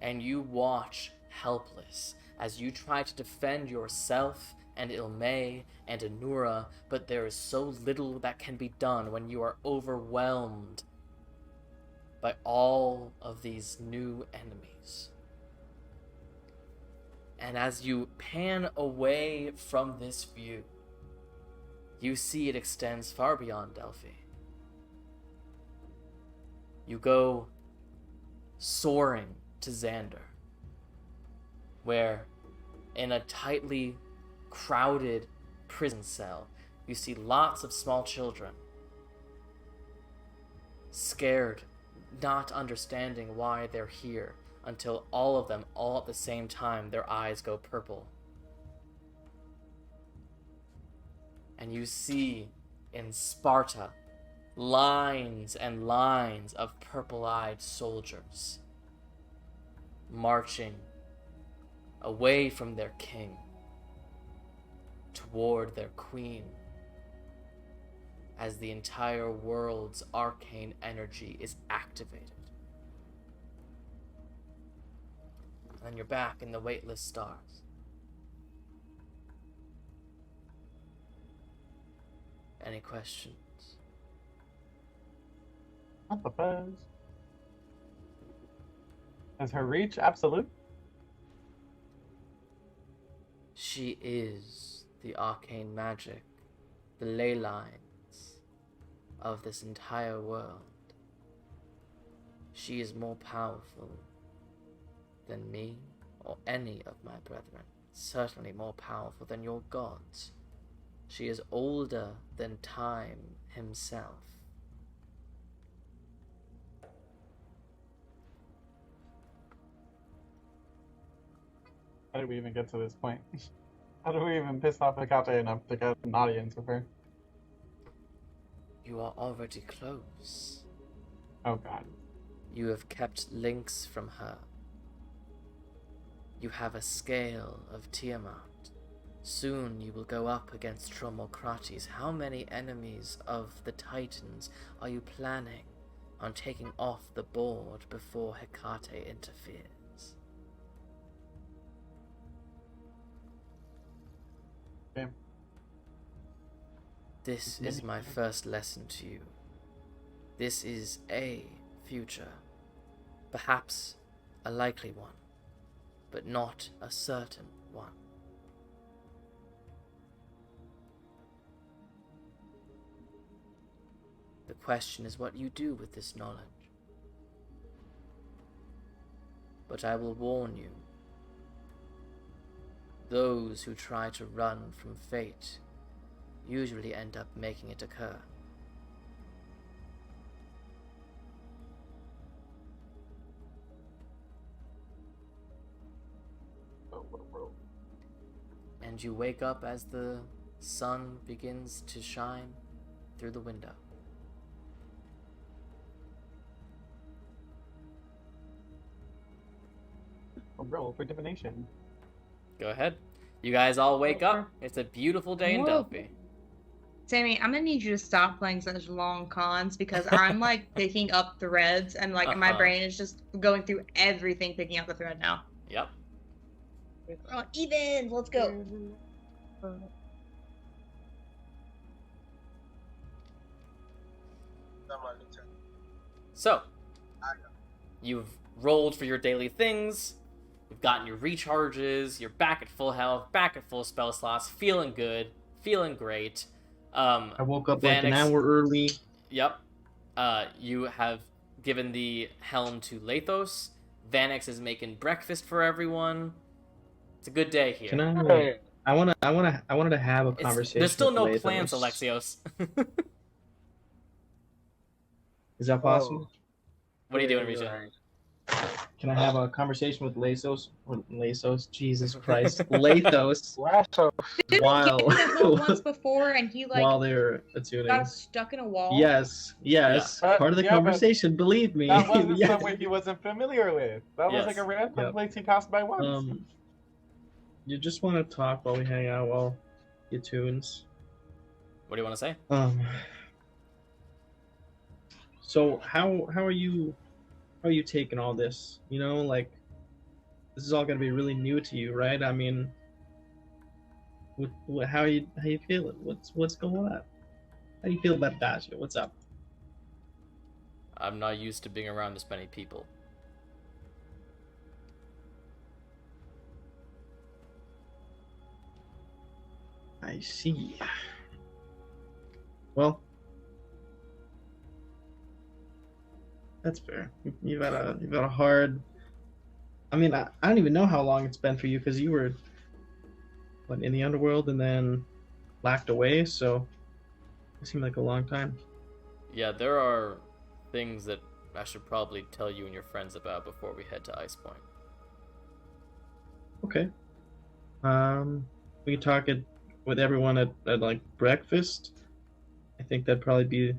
And you watch helpless as you try to defend yourself and Ilmay and Anura, but there is so little that can be done when you are overwhelmed by all of these new enemies. And as you pan away from this view, you see it extends far beyond Delphi. You go soaring to Xander, where in a tightly crowded prison cell, you see lots of small children, scared, not understanding why they're here, until all of them, all at the same time, their eyes go purple. And you see in Sparta lines and lines of purple-eyed soldiers marching away from their king toward their queen, as the entire world's arcane energy is activated. And you're back in the weightless stars. Any questions? I suppose. Is her reach absolute? She is the arcane magic, the ley lines of this entire world. She is more powerful than me or any of my brethren, certainly more powerful than your gods. She is older than time himself. How did we even get to this point? How do we even piss off Hecate enough to get an audience with her? You are already close. Oh god. You have kept links from her. You have a scale of Tiamat. Soon you will go up against Tromokrates. How many enemies of the Titans are you planning on taking off the board before Hecate interferes? Okay. This is my first lesson to you. This is a future, perhaps a likely one, but not a certain one. The question is what you do with this knowledge. But I will warn you, those who try to run from fate usually end up making it occur. And you wake up as the sun begins to shine through the window. Roll for divination. Go ahead. You guys all wake up. It's a beautiful day in Delphi. Sammy, I'm gonna need you to stop playing such long cons because I'm like picking up threads and like my brain is just going through everything, picking up the thread now. Yep. Oh, even. Let's go. So, you've rolled for your daily things. You've gotten your recharges. You're back at full health, back at full spell slots, feeling good, feeling great. I woke up like an hour early. Yep. You have given the helm to Lathos. Vanix is making breakfast for everyone. It's a good day here. I wanted to have a conversation. There's still no with plans, Alexios. Is that possible? What are you doing, Risha? Can I have a conversation with Lathos? Jesus Christ. Lathos. While once before and he like while they're attuning. got stuck in a wall. Yes. Yeah. Part of the conversation, believe me. That wasn't someone he wasn't familiar with. That was like a random place he passed by once. You just want to talk while we hang out while he tunes. What do you want to say? So how are you taking all this? You know, like, this is all gonna be really new to you, right? I mean, how you feeling? What's going on? How do you feel about Adagio? What's up? I'm not used to being around this many people. see. Well, that's fair. You've had a hard. I mean, I don't even know how long it's been for you because you were in the underworld and then locked away. So it seemed like a long time. Yeah, there are things that I should probably tell you and your friends about before we head to Ice Point. Okay. We can talk with everyone at like breakfast. I think that'd probably be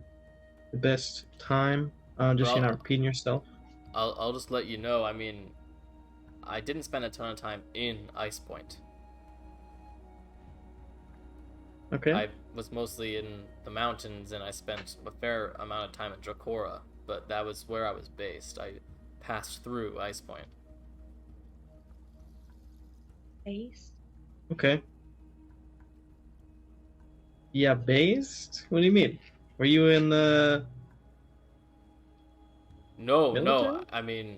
the best time. Just so you're not repeating yourself. I'll just let you know. I mean, I didn't spend a ton of time in Ice Point. Okay. I was mostly in the mountains, and I spent a fair amount of time in Drachora, but that was where I was based. I passed through Ice Point. Based? Okay. Yeah, based? What do you mean? Were you in the... No, military? I mean...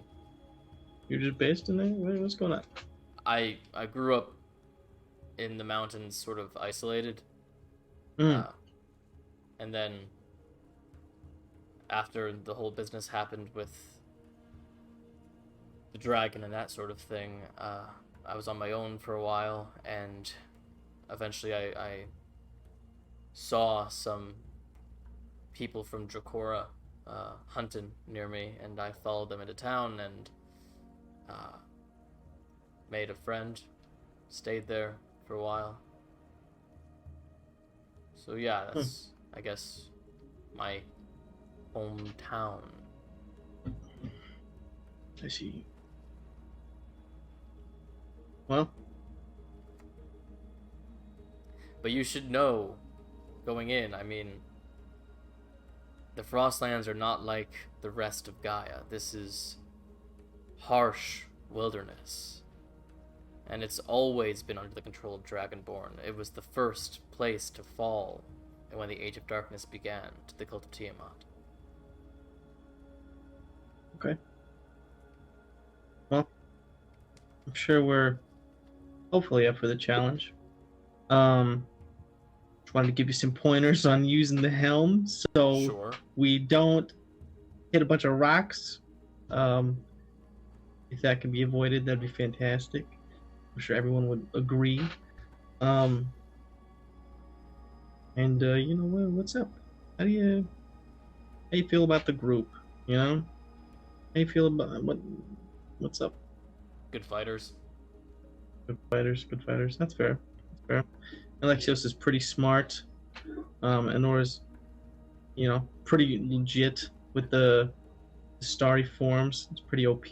You're just based in there? What's going on? I grew up in the mountains, sort of isolated. And then after the whole business happened with the dragon and that sort of thing, I was on my own for a while, and eventually I saw some people from Drachora hunting near me, and I followed them into town and made a friend, stayed there for a while. So yeah, that's, I guess, my hometown. I see. Well. But you should know, going in, I mean, the Frostlands are not like the rest of Gaia. This is harsh wilderness. And it's always been under the control of Dragonborn. It was the first place to fall when the Age of Darkness began, to the cult of Tiamat. Okay. Well, I'm sure we're hopefully up for the challenge. Just wanted to give you some pointers on using the helm, so we don't hit a bunch of rocks. If that can be avoided, that'd be fantastic. I'm sure everyone would agree. And you know what's up? How do you feel about the group? You know, how do you feel about what's up? Good fighters. Good fighters. That's fair. Alexios is pretty smart. And Nora's, you know, pretty legit with the starry forms. It's pretty OP.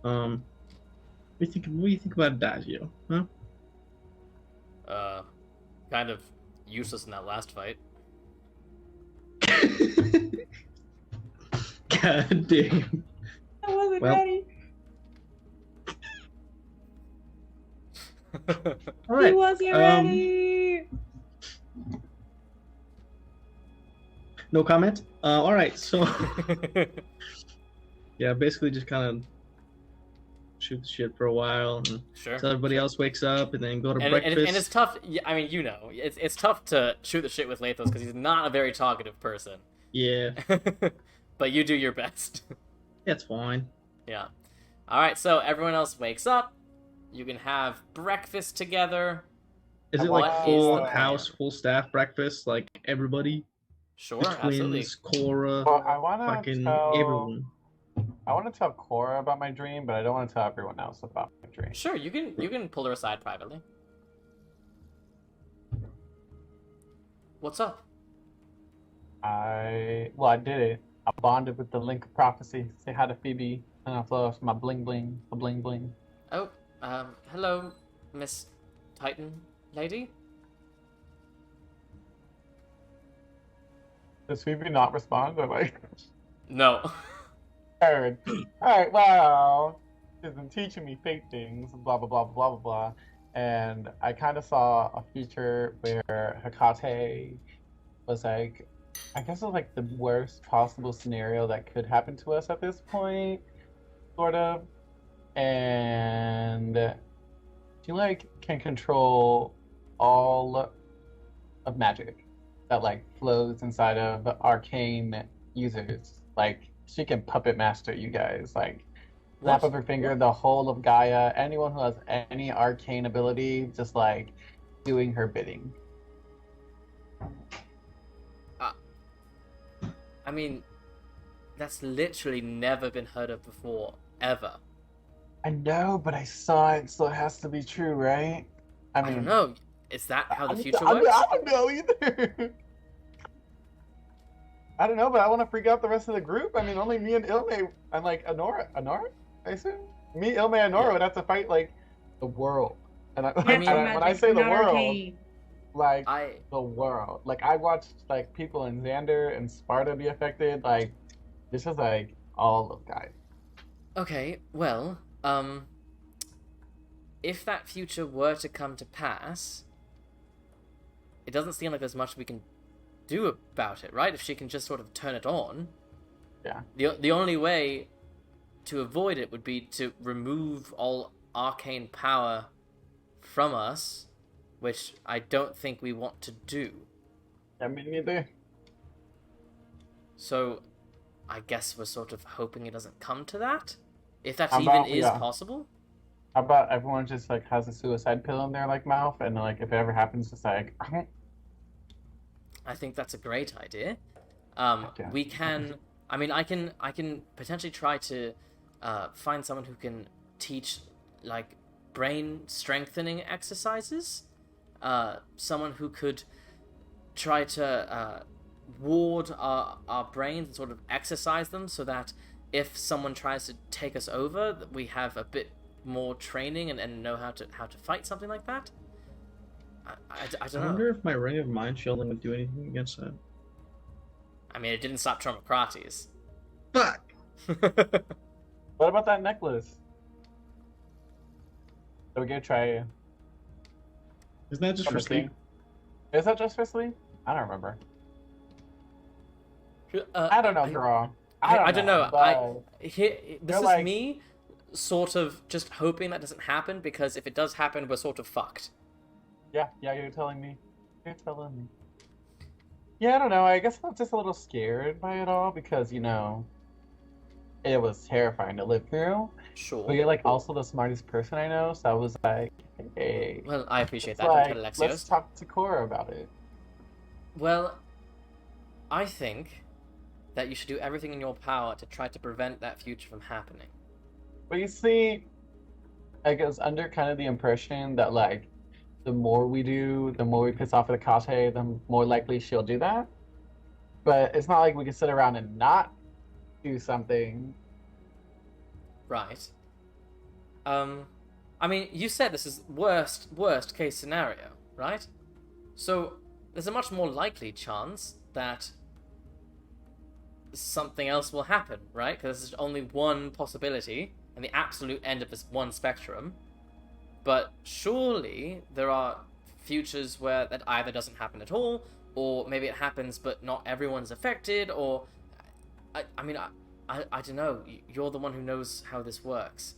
What do you think about Adagio? Huh? Kind of useless in that last fight. God damn. I wasn't ready. All right. He wasn't ready. No comment? All right, so yeah, basically just kind of shoot the shit for a while and until everybody else wakes up and then go to breakfast. And it's tough. I mean, you know, it's tough to shoot the shit with Lathos because he's not a very talkative person. Yeah. But you do your best. That's fine. Yeah. All right, so everyone else wakes up. You can have breakfast together. Is it like full house, full staff breakfast? Like everybody? Sure, the twins, absolutely. Cora, fucking everyone. I want to tell Cora about my dream, but I don't want to tell everyone else about my dream. Sure, you can pull her aside privately. What's up? I did it. I bonded with the Link of Prophecy. Say hi to Phoebe, and I flushed my bling bling, a bling bling. Oh, hello, Miss Titan lady. Does Phoebe not respond? Or like, no. Alright, well, she's been teaching me fake things, blah blah blah blah blah blah, and I kind of saw a future where Hecate was like, I guess it was like the worst possible scenario that could happen to us at this point, sort of, and she like can control all of magic that like flows inside of the arcane users. Like she can puppet master you guys. Like snap of her finger, the whole of Gaia, anyone who has any arcane ability, just like doing her bidding. I mean, that's literally never been heard of before, ever. I know, but I saw it, so it has to be true, right? I don't know. Is that how the future works? I don't know either. I don't know, but I want to freak out the rest of the group. I mean, only me and Ilme, and like Anora, I assume? Me, Ilme, and Anora would have to fight like the world. And when I say the world, like the world. Like I watched like people in Xander and Sparta be affected. Like this is like all of Gaia. Okay, well, if that future were to come to pass, it doesn't seem like there's much we can do about it, right? If she can just sort of turn it on. Yeah. The only way to avoid it would be to remove all arcane power from us, which I don't think we want to do. I mean, neither. So, I guess we're sort of hoping it doesn't come to that? If that even is possible? How about everyone just like has a suicide pill in their like mouth, and like if it ever happens, just like. I think that's a great idea. We can. I mean, I can potentially try to find someone who can teach like brain strengthening exercises. Someone who could try to ward our brains and sort of exercise them, so that if someone tries to take us over, we have a bit more training and know how to fight something like that. I don't know. I wonder if my ring of mind shielding would do anything against that. I mean, it didn't stop Tromocrates. Fuck! What about that necklace? So we could try. Isn't that just for sleep? Is that just for sleep? I don't remember. I don't know, girl. I don't know. This is like... me sort of just hoping that doesn't happen, because if it does happen, we're sort of fucked. Yeah, you're telling me. Yeah, I don't know. I guess I'm just a little scared by it all because, you know, it was terrifying to live through. Sure. But you're, like, also the smartest person I know, so I was like, hey. Well, I appreciate that. Like, let's talk to Cora about it. Well, I think that you should do everything in your power to try to prevent that future from happening. But you see, I was under kind of the impression that, like, the more we do, the more we piss off Akate, the more likely she'll do that. But it's not like we can sit around and not do something. Right. I mean, you said this is worst case scenario, right? So there's a much more likely chance that something else will happen, right? Because there's only one possibility, and the absolute end of this one spectrum. But surely there are futures where that either doesn't happen at all, or maybe it happens but not everyone's affected, or... I don't know. You're the one who knows how this works.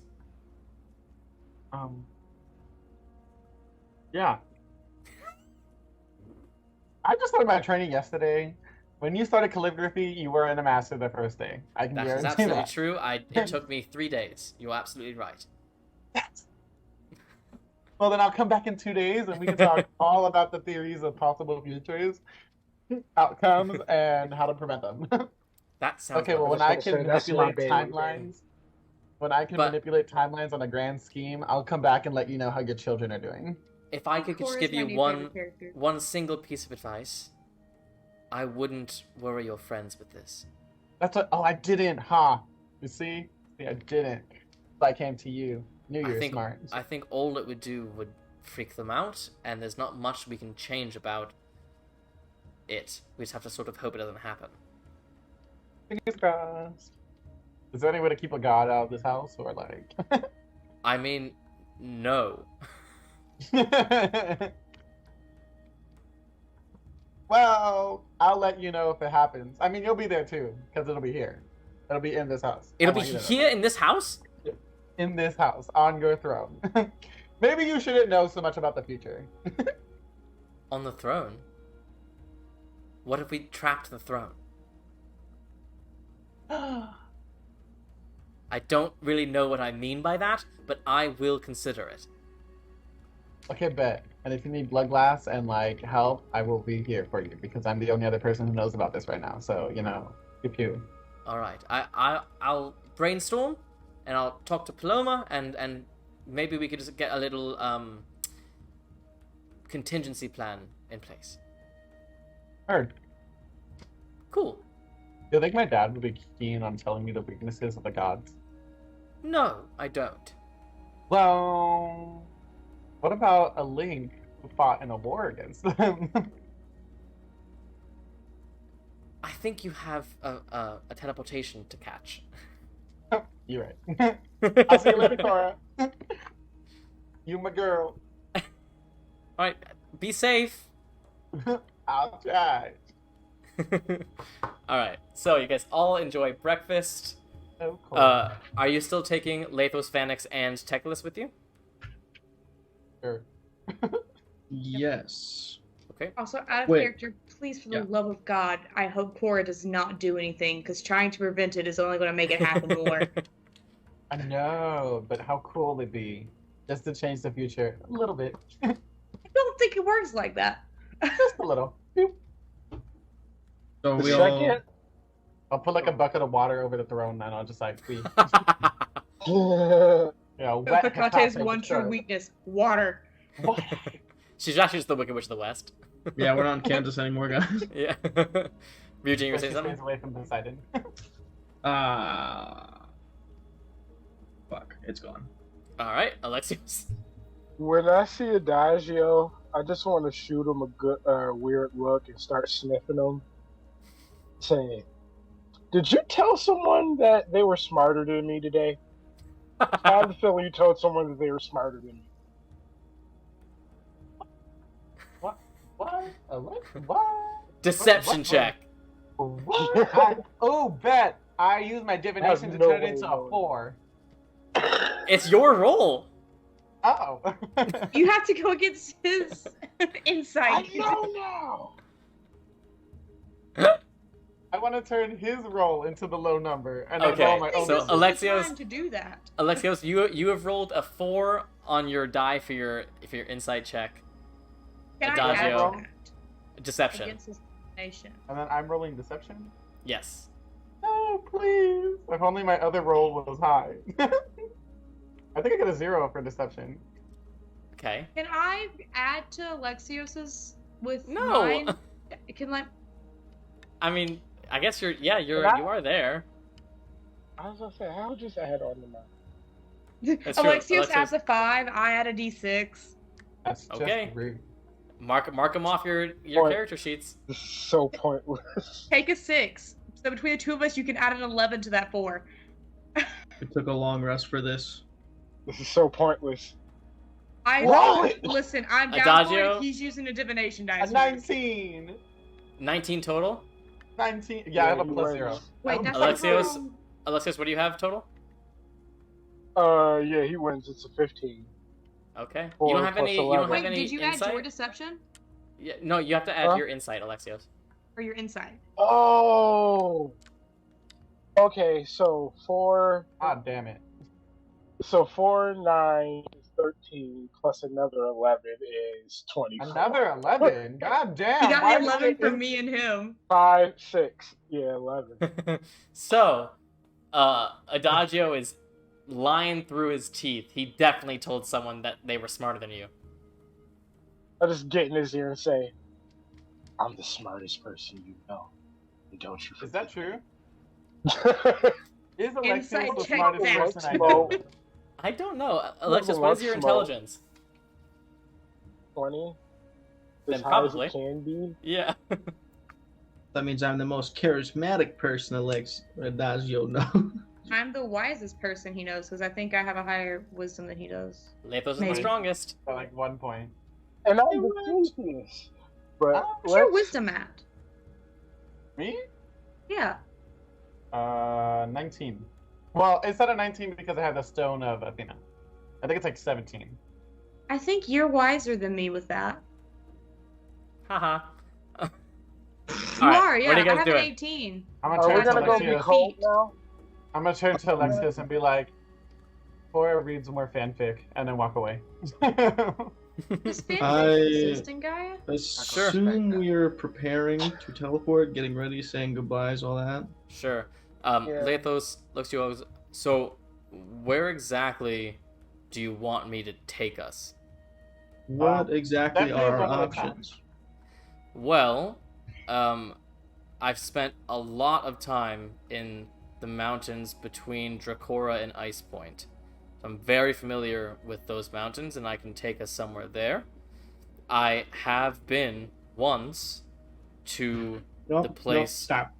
Yeah. I just started my training yesterday. When you started calligraphy, you were in a master the first day. I can guarantee that. That's absolutely true. It took me 3 days. You're absolutely right. Well, then I'll come back in 2 days and we can talk all about the theories of possible futures, outcomes, and how to prevent them. That sounds okay. Well, when I can manipulate timelines, manipulate timelines on a grand scheme, I'll come back and let you know how your children are doing. If I could just give you one single piece of advice, I wouldn't worry your friends with this. That's what. Oh, I didn't, huh? You see, I didn't. I came to you. Knew you were smart. I think all it would do would freak them out, and there's not much we can change about it. We just have to sort of hope it doesn't happen. Fingers crossed. Is there any way to keep a god out of this house, or like? I mean, no. Well, I'll let you know if it happens. I mean, you'll be there too, because it'll be here. It'll be in this house. It'll be here in this house? In this house, on your throne. Maybe you shouldn't know so much about the future. On the throne? What if we trapped the throne? I don't really know what I mean by that, but I will consider it. Okay, bet. And if you need blood glass and like help, I will be here for you because I'm the only other person who knows about this right now. So pew pew. All right, I'll brainstorm, and I'll talk to Paloma, and maybe we could just get a little contingency plan in place. Heard. Cool. Do you think my dad would be keen on telling me the weaknesses of the gods? No, I don't. Well, what about a Link who fought in a war against them? I think you have a teleportation to catch. You're right. I'll see you later, Cora. You my girl. All right, be safe. I'll try. All right, so you guys all enjoy breakfast. Of course. Are you still taking Lathos, Phanex, and Teclis with you? Sure. Yes. Okay. Also, out of Wait. character, please, for the love of God, I hope Cora does not do anything, because trying to prevent it is only going to make it happen more. I know, but how cool would it be just to change the future a little bit? I don't think it works like that. Just a little. Boop. So The we all. second, I'll put like a bucket of water over the throne and I'll just like be, wet. Picate's one true weakness: water. She's actually just the Wicked Witch of the West. Yeah, we're not in Kansas anymore, guys. Yeah. Ryujin, you were saying something? Stays away from Poseidon. Fuck, it's gone. All right, Alexios. when I see Adagio, I just want to shoot him a good, weird look and start sniffing him, saying, "Did you tell someone that they were smarter than me today?" I have the feeling you told someone that they were smarter than me. What? What? Deception What? check. What? Bet. I use my divination to no turn it way into knowing. a 4. It's your roll. Oh. You have to go against his insight. I know now. I want to turn his roll into the low number, and I Okay, roll my own. so This is the Alexios- time to do that. Alexios, you have rolled a 4 on your die for your insight check. Can Adagio. I add that Deception. against his nation? And then I'm rolling deception. Yes. Oh, please! If only my other roll was high. I think I got a 0 for deception. Okay. Can I add to Alexios's with No. mine? Can like I mean, I guess you Can I- are there. I was gonna say, I'll just add on to mine. That's true. Alexios Alexios- adds a 5. I add a D6. That's just Okay. rude. Mark them off your Point. character sheets. This is so pointless. Take a 6. So between the two of us, you can add an 11 to that 4. We took a long rest for this. This is so pointless. Listen. I'm down for Adagio? it. He's using a divination A dice. 19! 19 total. 19. Yeah, I have a you plus win. 0. Wait, that's Alexios? not Alexios, what do you have total? Yeah, he wins. It's a 15. Okay. Four You don't have plus any. You 11. don't have Wait, any did you insight. add your deception Yeah, no, you have to add Huh? your insight, Alexios. or your insight? Oh. Okay, so 4. Ah, damn it. So 4, 9 is 13 plus another 11 is 24. Another 11? God damn. He got why the did 11 it- from me and him. 5, 6. Yeah, 11. So, Adagio is lying through his teeth. He definitely told someone that they were smarter than you. I just get in his ear and say, "I'm the smartest person you know. And don't you Is that forget true? Is Alexios Inside the check smartest that. person I Well, know? I don't know. Alexios, what is your Smoke. intelligence? 20? Then As high probably. as it can be. Yeah. That means I'm the most charismatic person Adagio knows. I'm the wisest person he knows because I think I have a higher wisdom than he does. Lathos is the Maybe. strongest. By like 1 point. And I'm the sneakiest. But What's your let's- wisdom at? Me? Yeah. 19. Well, instead of 19 because I have the Stone of Athena. I think it's like 17. I think you're wiser than me with that. Haha. All right, are, yeah. what are you guys I have doing? an 18. I'm Are gonna we turn to gonna go be Alexius. cold now? I'm gonna turn to Alexius and be like, Cora reads more fanfic, and then walk away. This fanfic I existing, Gaia? assume we're preparing to teleport, getting ready, saying goodbyes, all that. Sure. Yeah. Lathos looks to you. So, where exactly do you want me to take us? What exactly definitely are our one at a time. options? Well, I've spent a lot of time in the mountains between Dracora and Ice Point. So I'm very familiar with those mountains, and I can take us somewhere there. I have been once to the place. Stop.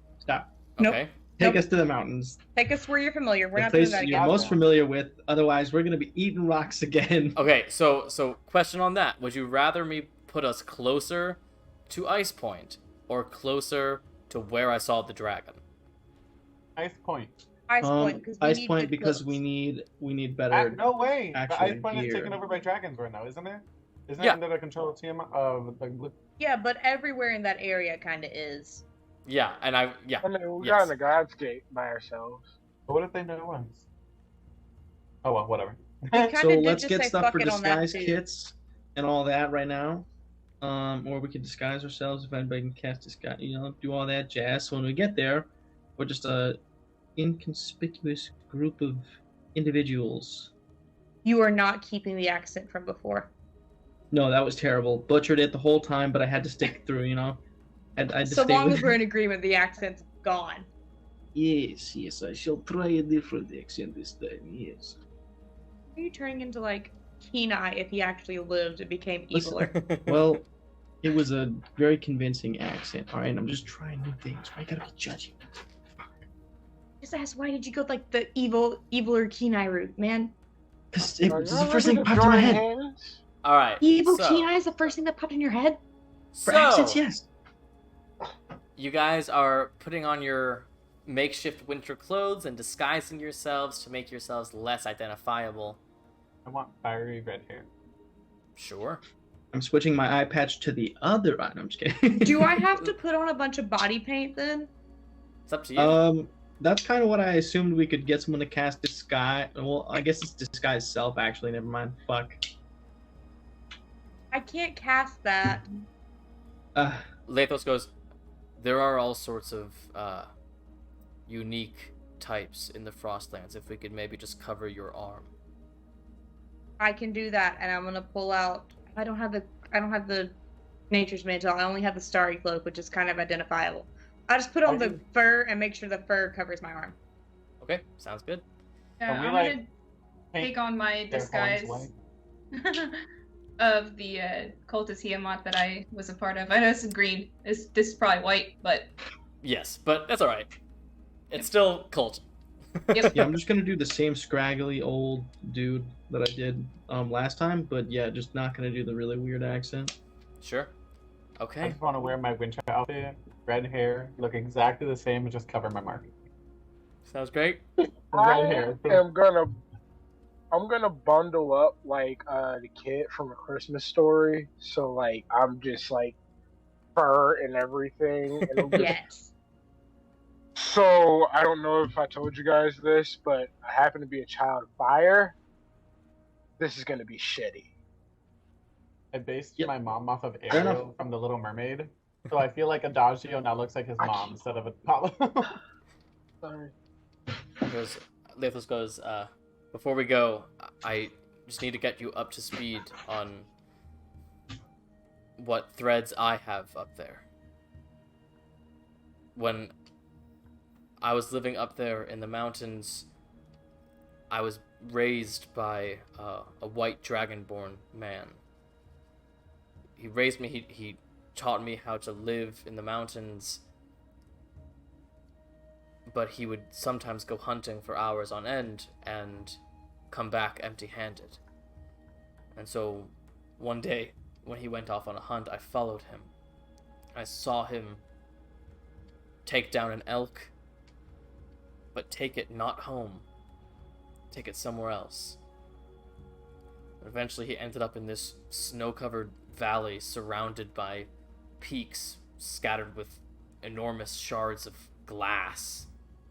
Okay. Take Nope. us to the mountains. Take us where you're familiar. We're The not doing place that you're again. most familiar with. Otherwise, we're gonna be eating rocks again. Okay. So question on that: would you rather me put us closer to Ice Point or closer to where I saw the dragon? Ice Point. Ice Point, because we Ice need Point good because clothes. we need better. No way. The actual Ice Point is gear. taken over by dragons right now, isn't it? Isn't Yeah. it under the control of Tiamat? Yeah, but everywhere in that area kind of is. Yeah, and I mean, we yes. got in the God's Gate by ourselves. But what if they know us? Oh well, whatever. We kind So of did let's just get say stuff fuck for it on that disguise too. kits and all that right now. Or we can disguise ourselves if anybody can cast disguise. Do all that jazz. So when we get there, we're just a inconspicuous group of individuals. You are not keeping the accent from before. No, that was terrible. Butchered it the whole time, but I had to stick through. I had to So stay long with as we're in agreement, the accent's gone. Yes, I shall try a different accent this time. Yes. Are you turning into like Kenai if he actually lived and became Listen, eviler? Well, it was a very convincing accent. All right, I'm just trying new things. Why you gotta be judgy? Just ask, why did you go like the eviler Kenai route, man? Because it Are was y'all the first thing ready that to popped in my join head. hands? All right. Evil so, Kenai is the first thing that popped in your head? For accents, yes. You guys are putting on your makeshift winter clothes and disguising yourselves to make yourselves less identifiable. I want fiery red hair. Sure. I'm switching my eye patch to the other eye. No, I'm just kidding. Do I have to put on a bunch of body paint then? It's up to you. That's kind of what I assumed we could get someone to cast disguise. Well, I guess it's disguise self, actually. Never mind. Fuck. I can't cast that. Lathos goes, there are all sorts of unique types in the Frostlands. If we could maybe just cover your arm. I can do that, and I'm gonna pull out. I don't have the Nature's Mantle. I only have the Starry Cloak, which is kind of identifiable. I'll just put on the fur and make sure the fur covers my arm. Okay, sounds good. Yeah, Can we, I'm gonna take on my their horns disguise white? of the cultist Tiamat that I was a part of. I know this is green. This is probably white, but Yes, but that's all right. It's still cult. Yep. Yeah, I'm just gonna do the same scraggly old dude that I did last time, but yeah, just not gonna do the really weird accent. Sure. I Okay. just want to wear my winter outfit, red hair, look exactly the same, and just cover my mark. Sounds great. Red hair. I'm gonna bundle up like the kid from A Christmas Story. So like I'm just like fur and everything. And I'm just... Yes. So I don't know if I told you guys this, but I happen to be a child of fire. This is gonna be shitty. I based Yep. my mom off of Fair enough. Ariel from The Little Mermaid, so I feel like Adagio now looks like his mom instead of Apollo. Sorry. Lathos goes, before we go, I just need to get you up to speed on what threads I have up there. When I was living up there in the mountains, I was raised by a white dragonborn man. He raised me, he taught me how to live in the mountains, but he would sometimes go hunting for hours on end and come back empty-handed. And so one day, when he went off on a hunt, I followed him. I saw him take down an elk, but take it not home. Take it somewhere else. Eventually he ended up in this snow-covered valley surrounded by peaks scattered with enormous shards of glass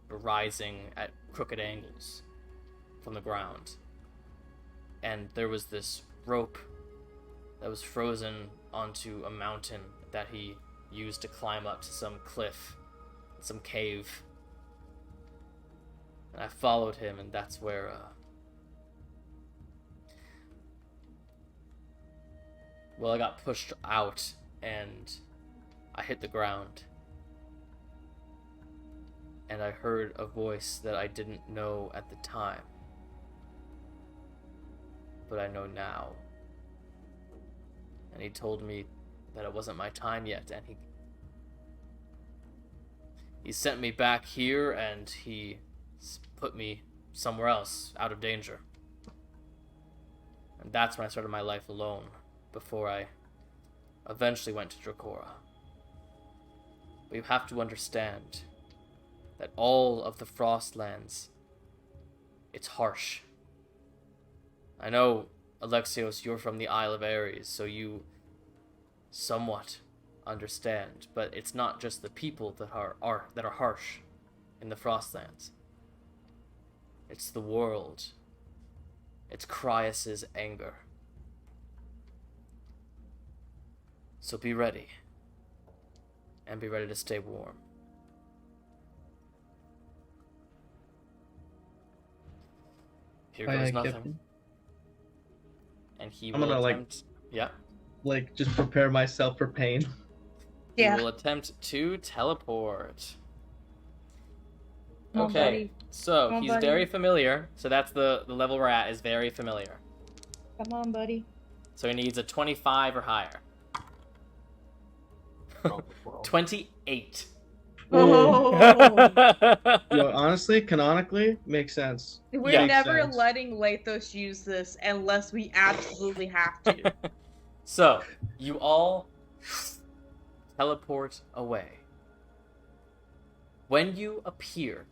rising at crooked angles from the ground. And there was this rope that was frozen onto a mountain that he used to climb up to some cliff, some cave. And I followed him, and that's where, well, I got pushed out, and I hit the ground. And I heard a voice that I didn't know at the time. But I know now. And he told me that it wasn't my time yet, and he sent me back here, and he put me somewhere else, out of danger. And that's when I started my life alone, before I eventually went to Drachora. But you have to understand that all of the Frostlands, it's harsh. I know, Alexios, you're from the Isle of Ares, so you somewhat understand, but it's not just the people that are harsh in the Frostlands. It's the world. It's Cryas's anger. So be ready. And be ready to stay warm. Here goes nothing. Captain. And he I'm will gonna, attempt... Yeah. Just prepare myself for pain. Yeah. He will attempt to teleport. Come on, Okay, buddy. so Come on, he's buddy. very familiar. So that's the level we're at, is very familiar. Come on, buddy. So he needs a 25 or higher. Oh, well. 28. Oh. Yo, honestly, canonically, makes sense. We're Yeah. never Makes sense. letting Lathos use this unless we absolutely have to. So, you all teleport away. When you appear,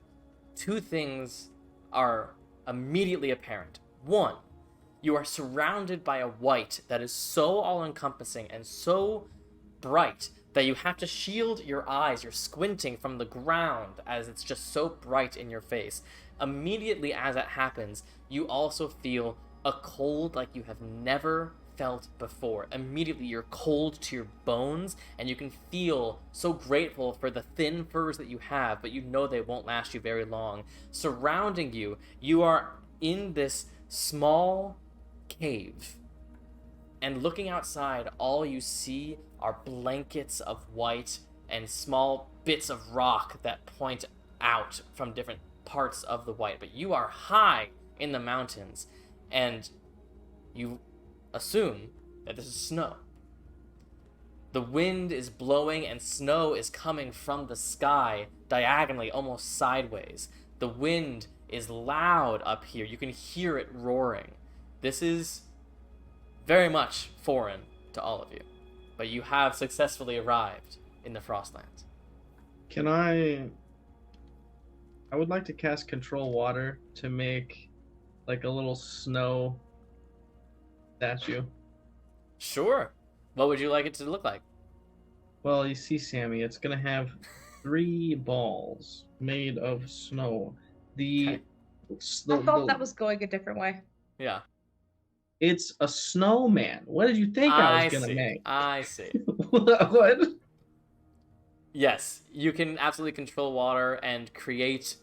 two things are immediately apparent. One, you are surrounded by a white that is so all-encompassing and so bright that you have to shield your eyes. You're squinting from the ground as it's just so bright in your face. Immediately as it happens, you also feel a cold like you have never felt before. Immediately you're cold to your bones, and you can feel so grateful for the thin furs that you have, but you know they won't last you very long. Surrounding you, you are in this small cave. And looking outside, all you see are blankets of white and small bits of rock that point out from different parts of the white. But you are high in the mountains, and you assume that this is snow. The wind is blowing, and snow is coming from the sky, diagonally, almost sideways. The wind is loud up here. You can hear it roaring. This is very much foreign to all of you, but you have successfully arrived in the Frostlands. Can I would like to cast Control Water to make like a little snow statue. Sure. What would you like it to look like? Well, you see, Sammy, it's gonna have 3 balls made of snow. Okay. I thought that was going a different way. Yeah. It's a snowman. What did you think I was gonna see. make? I see. What? Yes, you can absolutely control water and create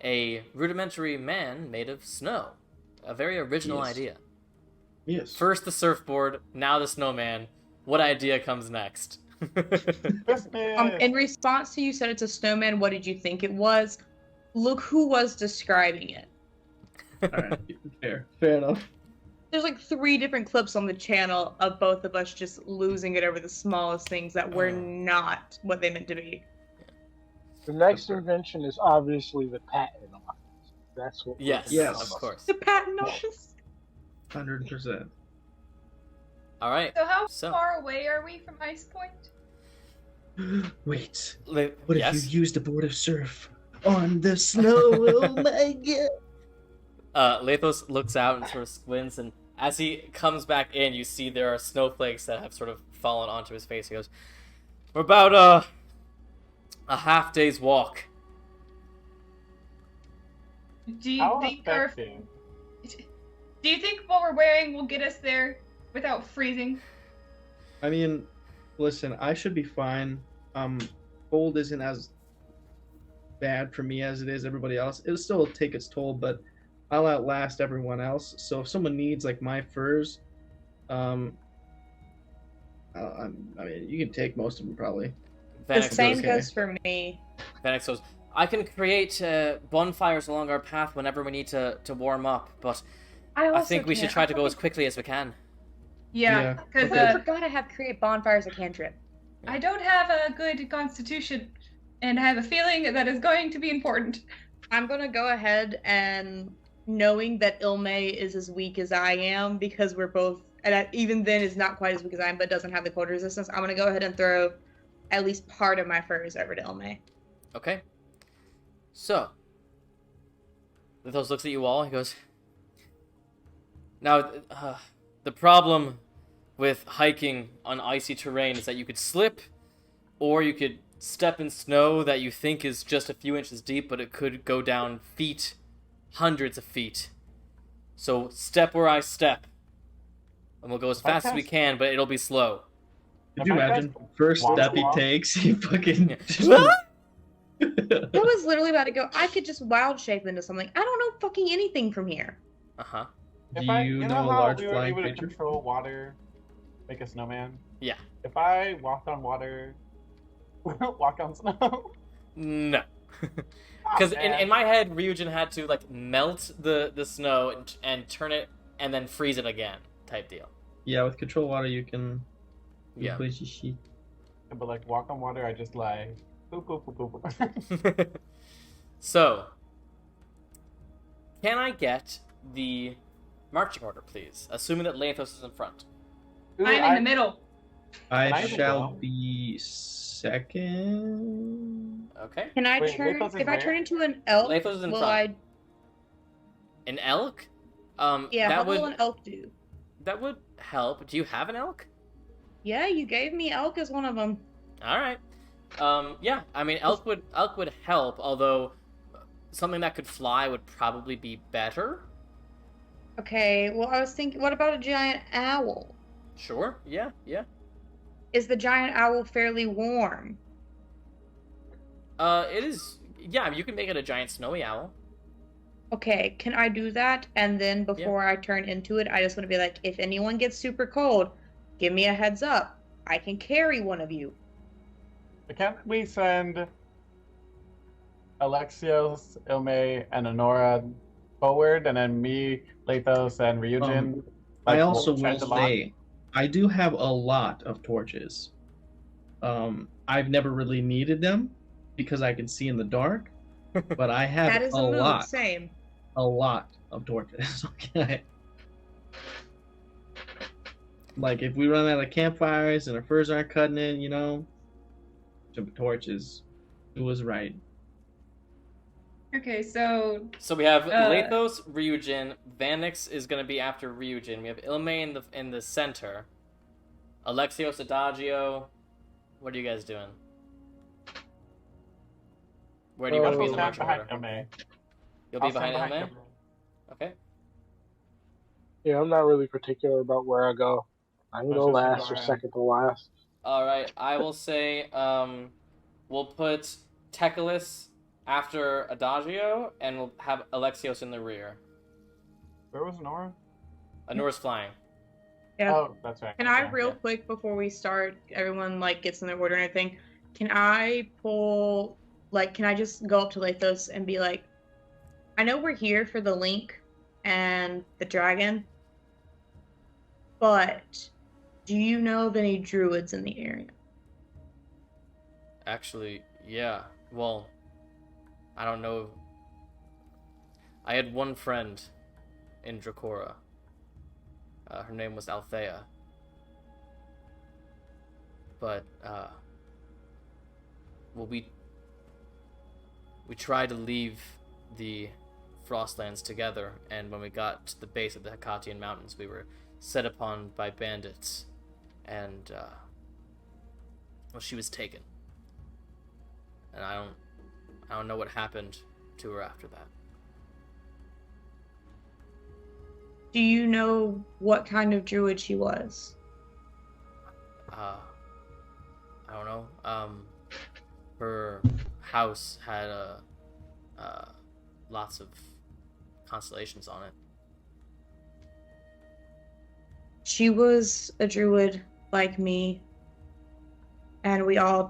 a rudimentary man made of snow. A very original Yes. idea. Yes. First the surfboard, now the snowman. What idea comes next? In response to you said it's a snowman, what did you think it was? Look who was describing it. Alright, fair enough. There's like 3 different clips on the channel of both of us just losing it over the smallest things that were not what they meant to be. The next invention is obviously the patent office. That's what. Yes, Yes. of course. The patent office. 100%. All right. So how So- far away are we from Ice Point? Wait, What what if you used a board of surf on the snow? Oh my god. Lathos looks out and sort of squints, and as he comes back in, you see there are snowflakes that have sort of fallen onto his face. He goes, "We're about A half day's walk. Do you How think effective? Do you think what we're wearing will get us there without freezing? I mean, listen, I should be fine. Cold isn't as bad for me as it is everybody else. It'll still take its toll, but I'll outlast everyone else. So if someone needs like my furs, I mean, you can take most of them probably. The Vanix same okay. goes for me. Vanix goes, I can create bonfires along our path whenever we need to warm up, but I think we should try to go as quickly as we can. Yeah, because okay. I forgot I have create bonfires a cantrip. I don't have a good constitution, and I have a feeling that is going to be important. I'm gonna go ahead and, knowing that Ilme is as weak as I am, because we're both, and even then is not quite as weak as I am, but doesn't have the cold resistance, I'm gonna go ahead and throw at least part of my furs over to Ilme. Okay. So, Lithos looks at you all. He goes, now, the problem with hiking on icy terrain is that you could slip, or you could step in snow that you think is just a few inches deep, but it could go down feet, hundreds of feet. So step where I step, and we'll go as fast as we can, but it'll be slow. Could you imagine? First step he takes, he fucking. I was literally about to go, I could just wild shape into something. I don't know fucking anything from here. Uh-huh. Do you know a how large we were flying able to creature? control water, make a snowman? Yeah. If I walked on water, walk on snow. No. Oh, Because man. in my head, Ryujin had to, like, melt the snow and turn it and then freeze it again, type deal. Yeah, with control water you can. Yeah. But like walk on water, I just like boop boop boop boop. boop. So, can I get the marching order, please? Assuming that Lathos is in front. Ooh, I'm in the middle. I Can I shall go? be second. Okay. Can I Wait, turn, Lathos is if I where? turn into an elk, Lathos is in will front. I, An elk? yeah, that how would will an elk do? that would help. Do you have an elk? Yeah, you gave me elk as one of them. All right. Yeah. I mean, elk would help. Although something that could fly would probably be better. Okay, well, I was thinking, what about a giant owl? Sure. Yeah. Yeah. Is the giant owl fairly warm? It is. Yeah. You can make it a giant snowy owl. Okay, can I do that? And then before I turn into it, I just want to be like, if anyone gets super cold, give me a heads up. I can carry one of you. Can't we send Alexios, Ilme, and Honora forward, and then me, Lathos, and Ryujin? I also we'll try will to lock? say, I do have a lot of torches. I've never really needed them because I can see in the dark, but I have That is a a move, lot same. of torches. Okay. Like if we run out of campfires and our furs aren't cutting it, you know, some torches. It was right. Okay, so So we have Lathos, Ryujin. Vanix is going to be after Ryujin. We have Ilme in the center. Alexios, Adagio. What are you guys doing? Where do you want to be in the Stand marching behind order? Ilme. You'll be I'll stand behind Ilme? Ilme. Okay. Yeah, I'm not really particular about where I go. I can Let's go just last go or around. second to last. All right. I will say we'll put Tekalis after Adagio, and we'll have Alexios in the rear. Where was Nora? Anora's flying. Yeah. Oh, that's right. Can I Okay, real yeah. quick before we start, everyone like gets in their order and everything, can I pull, like, can I just go up to Lathos and be like, I know we're here for the link and the dragon, but do you know of any druids in the area? Actually, yeah. Well, I don't know. I had one friend in Dracora. Her name was Althea. But, well, we tried to leave the Frostlands together, and when we got to the base of the Hecatian Mountains, we were set upon by bandits, and, well, she was taken. and I don't know what happened to her after that. Do you know what kind of druid she was? I don't know. Her house had lots of constellations on it. She was a druid like me, and we all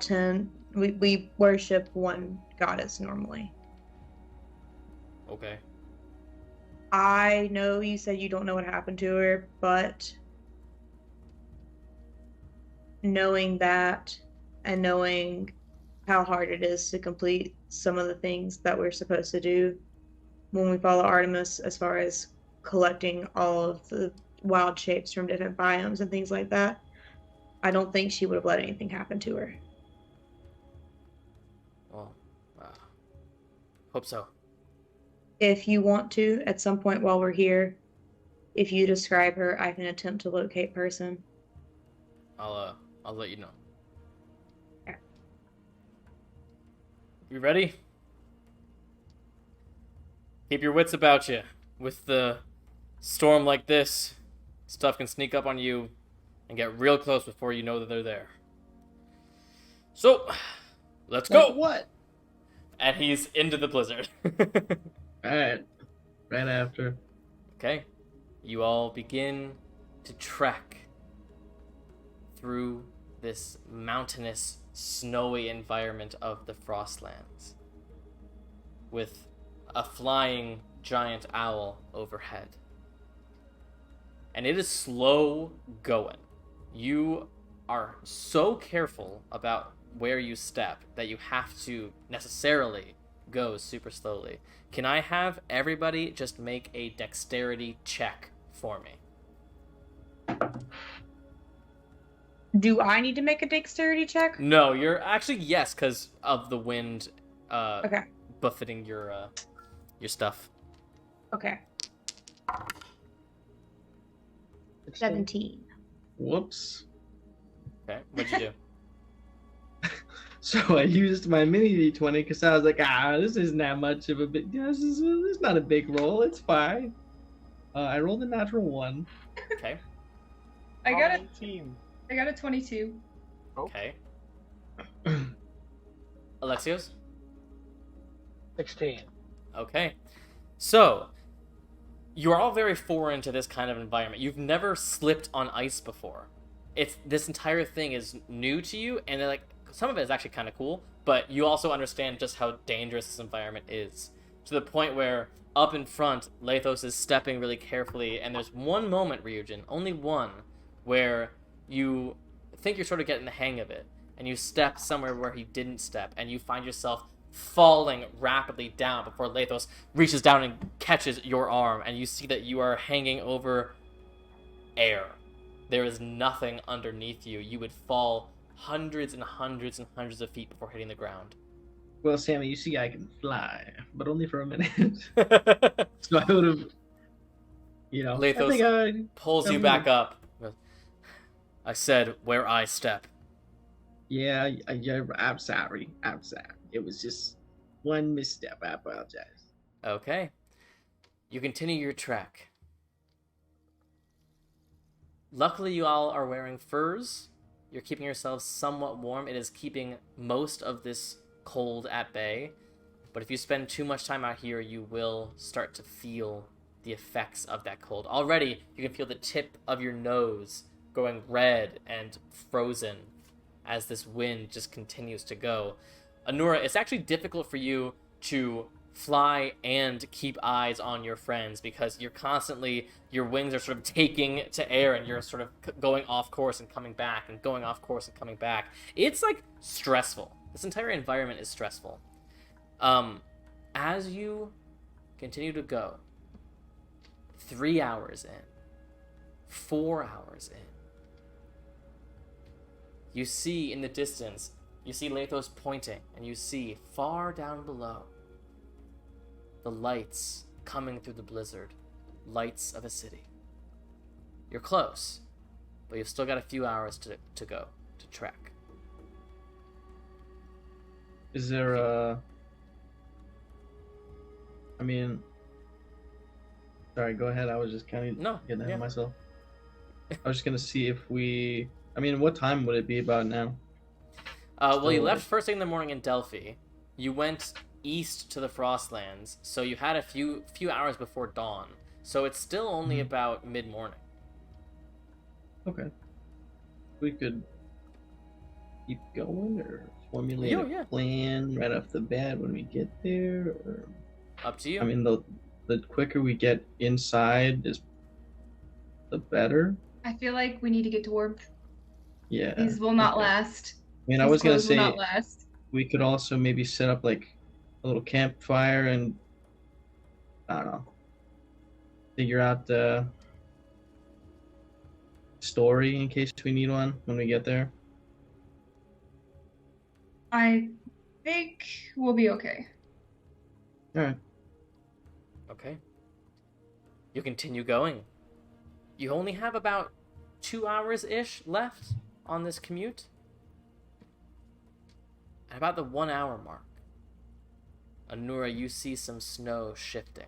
we worship one goddess normally. Okay. I know you said you don't know what happened to her, but knowing that and knowing how hard it is to complete some of the things that we're supposed to do when we follow Artemis, as far as collecting all of the wild shapes from different biomes and things like that, I don't think she would have let anything happen to her. Well, hope so. If you want to, at some point while we're here, if you describe her, I can attempt to locate person. I'll let you know. Okay. You ready? Keep your wits about you. With the storm like this, stuff can sneak up on you and get real close before you know that they're there. So, let's go! Like what? And he's into the blizzard. Alright. Right after. Okay. You all begin to trek through this mountainous, snowy environment of the Frostlands, with a flying giant owl overhead. And it is slow going. You are so careful about where you step that you have to necessarily go super slowly. Can I have everybody just make a dexterity check for me? Do I need to make a dexterity check? No, you're actually yes, because of the wind Okay. buffeting your stuff. Okay. 17. Whoops. Okay, what'd you do? So I used my mini d20 because I was like, this isn't that much of a big. This is not a big roll. It's fine. I rolled a natural 1. Okay. I got a 18. 22. Okay. Alexios? 16. Okay. So, you're all very foreign to this kind of environment. You've never slipped on ice before. This entire thing is new to you, and like some of it is actually kind of cool, but you also understand just how dangerous this environment is. To the point where, up in front, Lathos is stepping really carefully, and there's one moment, Ryujin, only one, where you think you're sort of getting the hang of it, and you step somewhere where he didn't step, and you find yourself falling rapidly down before Lathos reaches down and catches your arm, and you see that you are hanging over air. There is nothing underneath you. You would fall hundreds and hundreds and hundreds of feet before hitting the ground. Well, Sammy, you see, I can fly, but only for a minute. So I would have, Lathos pulls you back up. I said, where I step. Yeah, I'm sorry. I'm sorry. It was just one misstep. I apologize. Okay. You continue your trek. Luckily, you all are wearing furs. You're keeping yourselves somewhat warm. It is keeping most of this cold at bay. But if you spend too much time out here, you will start to feel the effects of that cold. Already, you can feel the tip of your nose going red and frozen as this wind just continues to go. Anura, it's actually difficult for you to fly and keep eyes on your friends because you're constantly, your wings are sort of taking to air and you're sort of going off course and coming back and going off course and coming back. It's like stressful. This entire environment is stressful. As you continue to go, 3 hours in, 4 hours in, you see in the distance, you see Lathos pointing, and you see far down below the lights coming through the blizzard, lights of a city. You're close, but you've still got a few hours to go, to trek. Is there a? I mean, sorry. Go ahead. I was just kind of No, getting ahead yeah. of myself. I was just gonna see if we. I mean, what time would it be about now? Well, you So, left first thing in the morning in Delphi. You went east to the Frostlands, so you had a few hours before dawn. So it's still only about mid-morning. Okay. We could keep going or formulate Yeah. a plan right off the bat when we get there. Or... Up to you. I mean, the quicker we get inside is the better. I feel like we need to get to warmth. Yeah. These will not okay. last. I mean, I These was gonna clothes will say not last. we could also maybe set up like a little campfire and I don't know, figure out the story in case we need one when we get there. I think we'll be okay. All right. Okay. You continue going. You only have about 2 hours-ish left on this commute. At about the 1 hour mark, Anura, you see some snow shifting.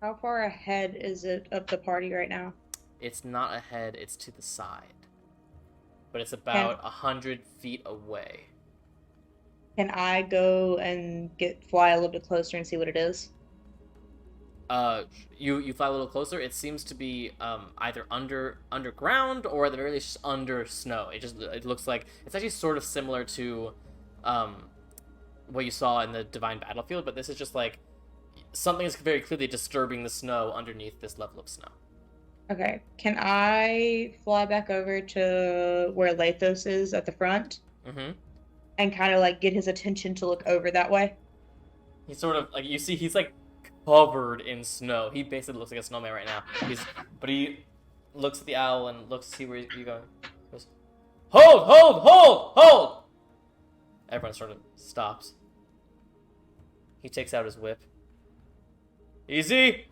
How far ahead is it of the party right now? It's not ahead, it's to the side. But it's about 100 feet away. Can I go and fly a little bit closer and see what it is? You fly a little closer. It seems to be either underground or at the very least just under snow. It looks like it's actually sort of similar to what you saw in the Divine Battlefield, but this is just like something is very clearly disturbing the snow underneath this level of snow. Okay. Can I fly back over to where Lathos is at the front? Mm-hmm. And kind of like get his attention to look over that way? He's sort of like, you see, he's like covered in snow. He basically looks like a snowman right now. But he looks at the owl and looks to see where you're going. He goes, hold! Everyone sort of stops. He takes out his whip. Easy!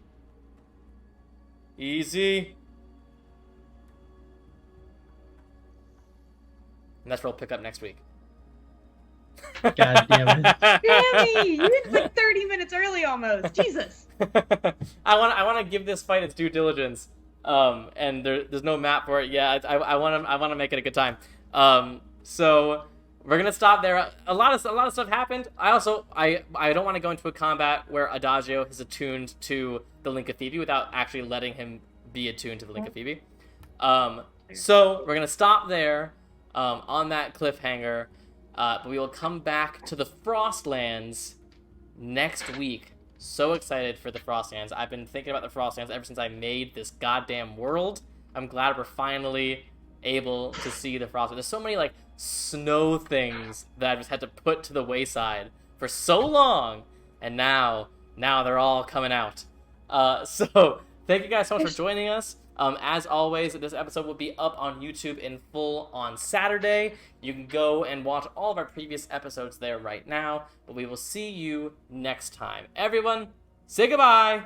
And that's where we'll pick up next week. God damn it. Sammy! You were like 30 minutes early almost. Jesus! I want to give this fight its due diligence. And there's no map for it yet. I want to make it a good time. So we're gonna stop there. A lot of stuff happened. I don't want to go into a combat where Adagio is attuned to the Link of Phoebe without actually letting him be attuned to the Link of Phoebe. So we're gonna stop there on that cliffhanger. But we will come back to the Frostlands next week. So excited for the Frostlands. I've been thinking about the Frostlands ever since I made this goddamn world. I'm glad we're finally able to see the Frostlands. There's so many like snow things that I just had to put to the wayside for so long, and now they're all coming out. So thank you guys so much for joining us. As always, this episode will be up on YouTube in full on Saturday. You can go and watch all of our previous episodes there right now, but we will see you next time. Everyone, say goodbye!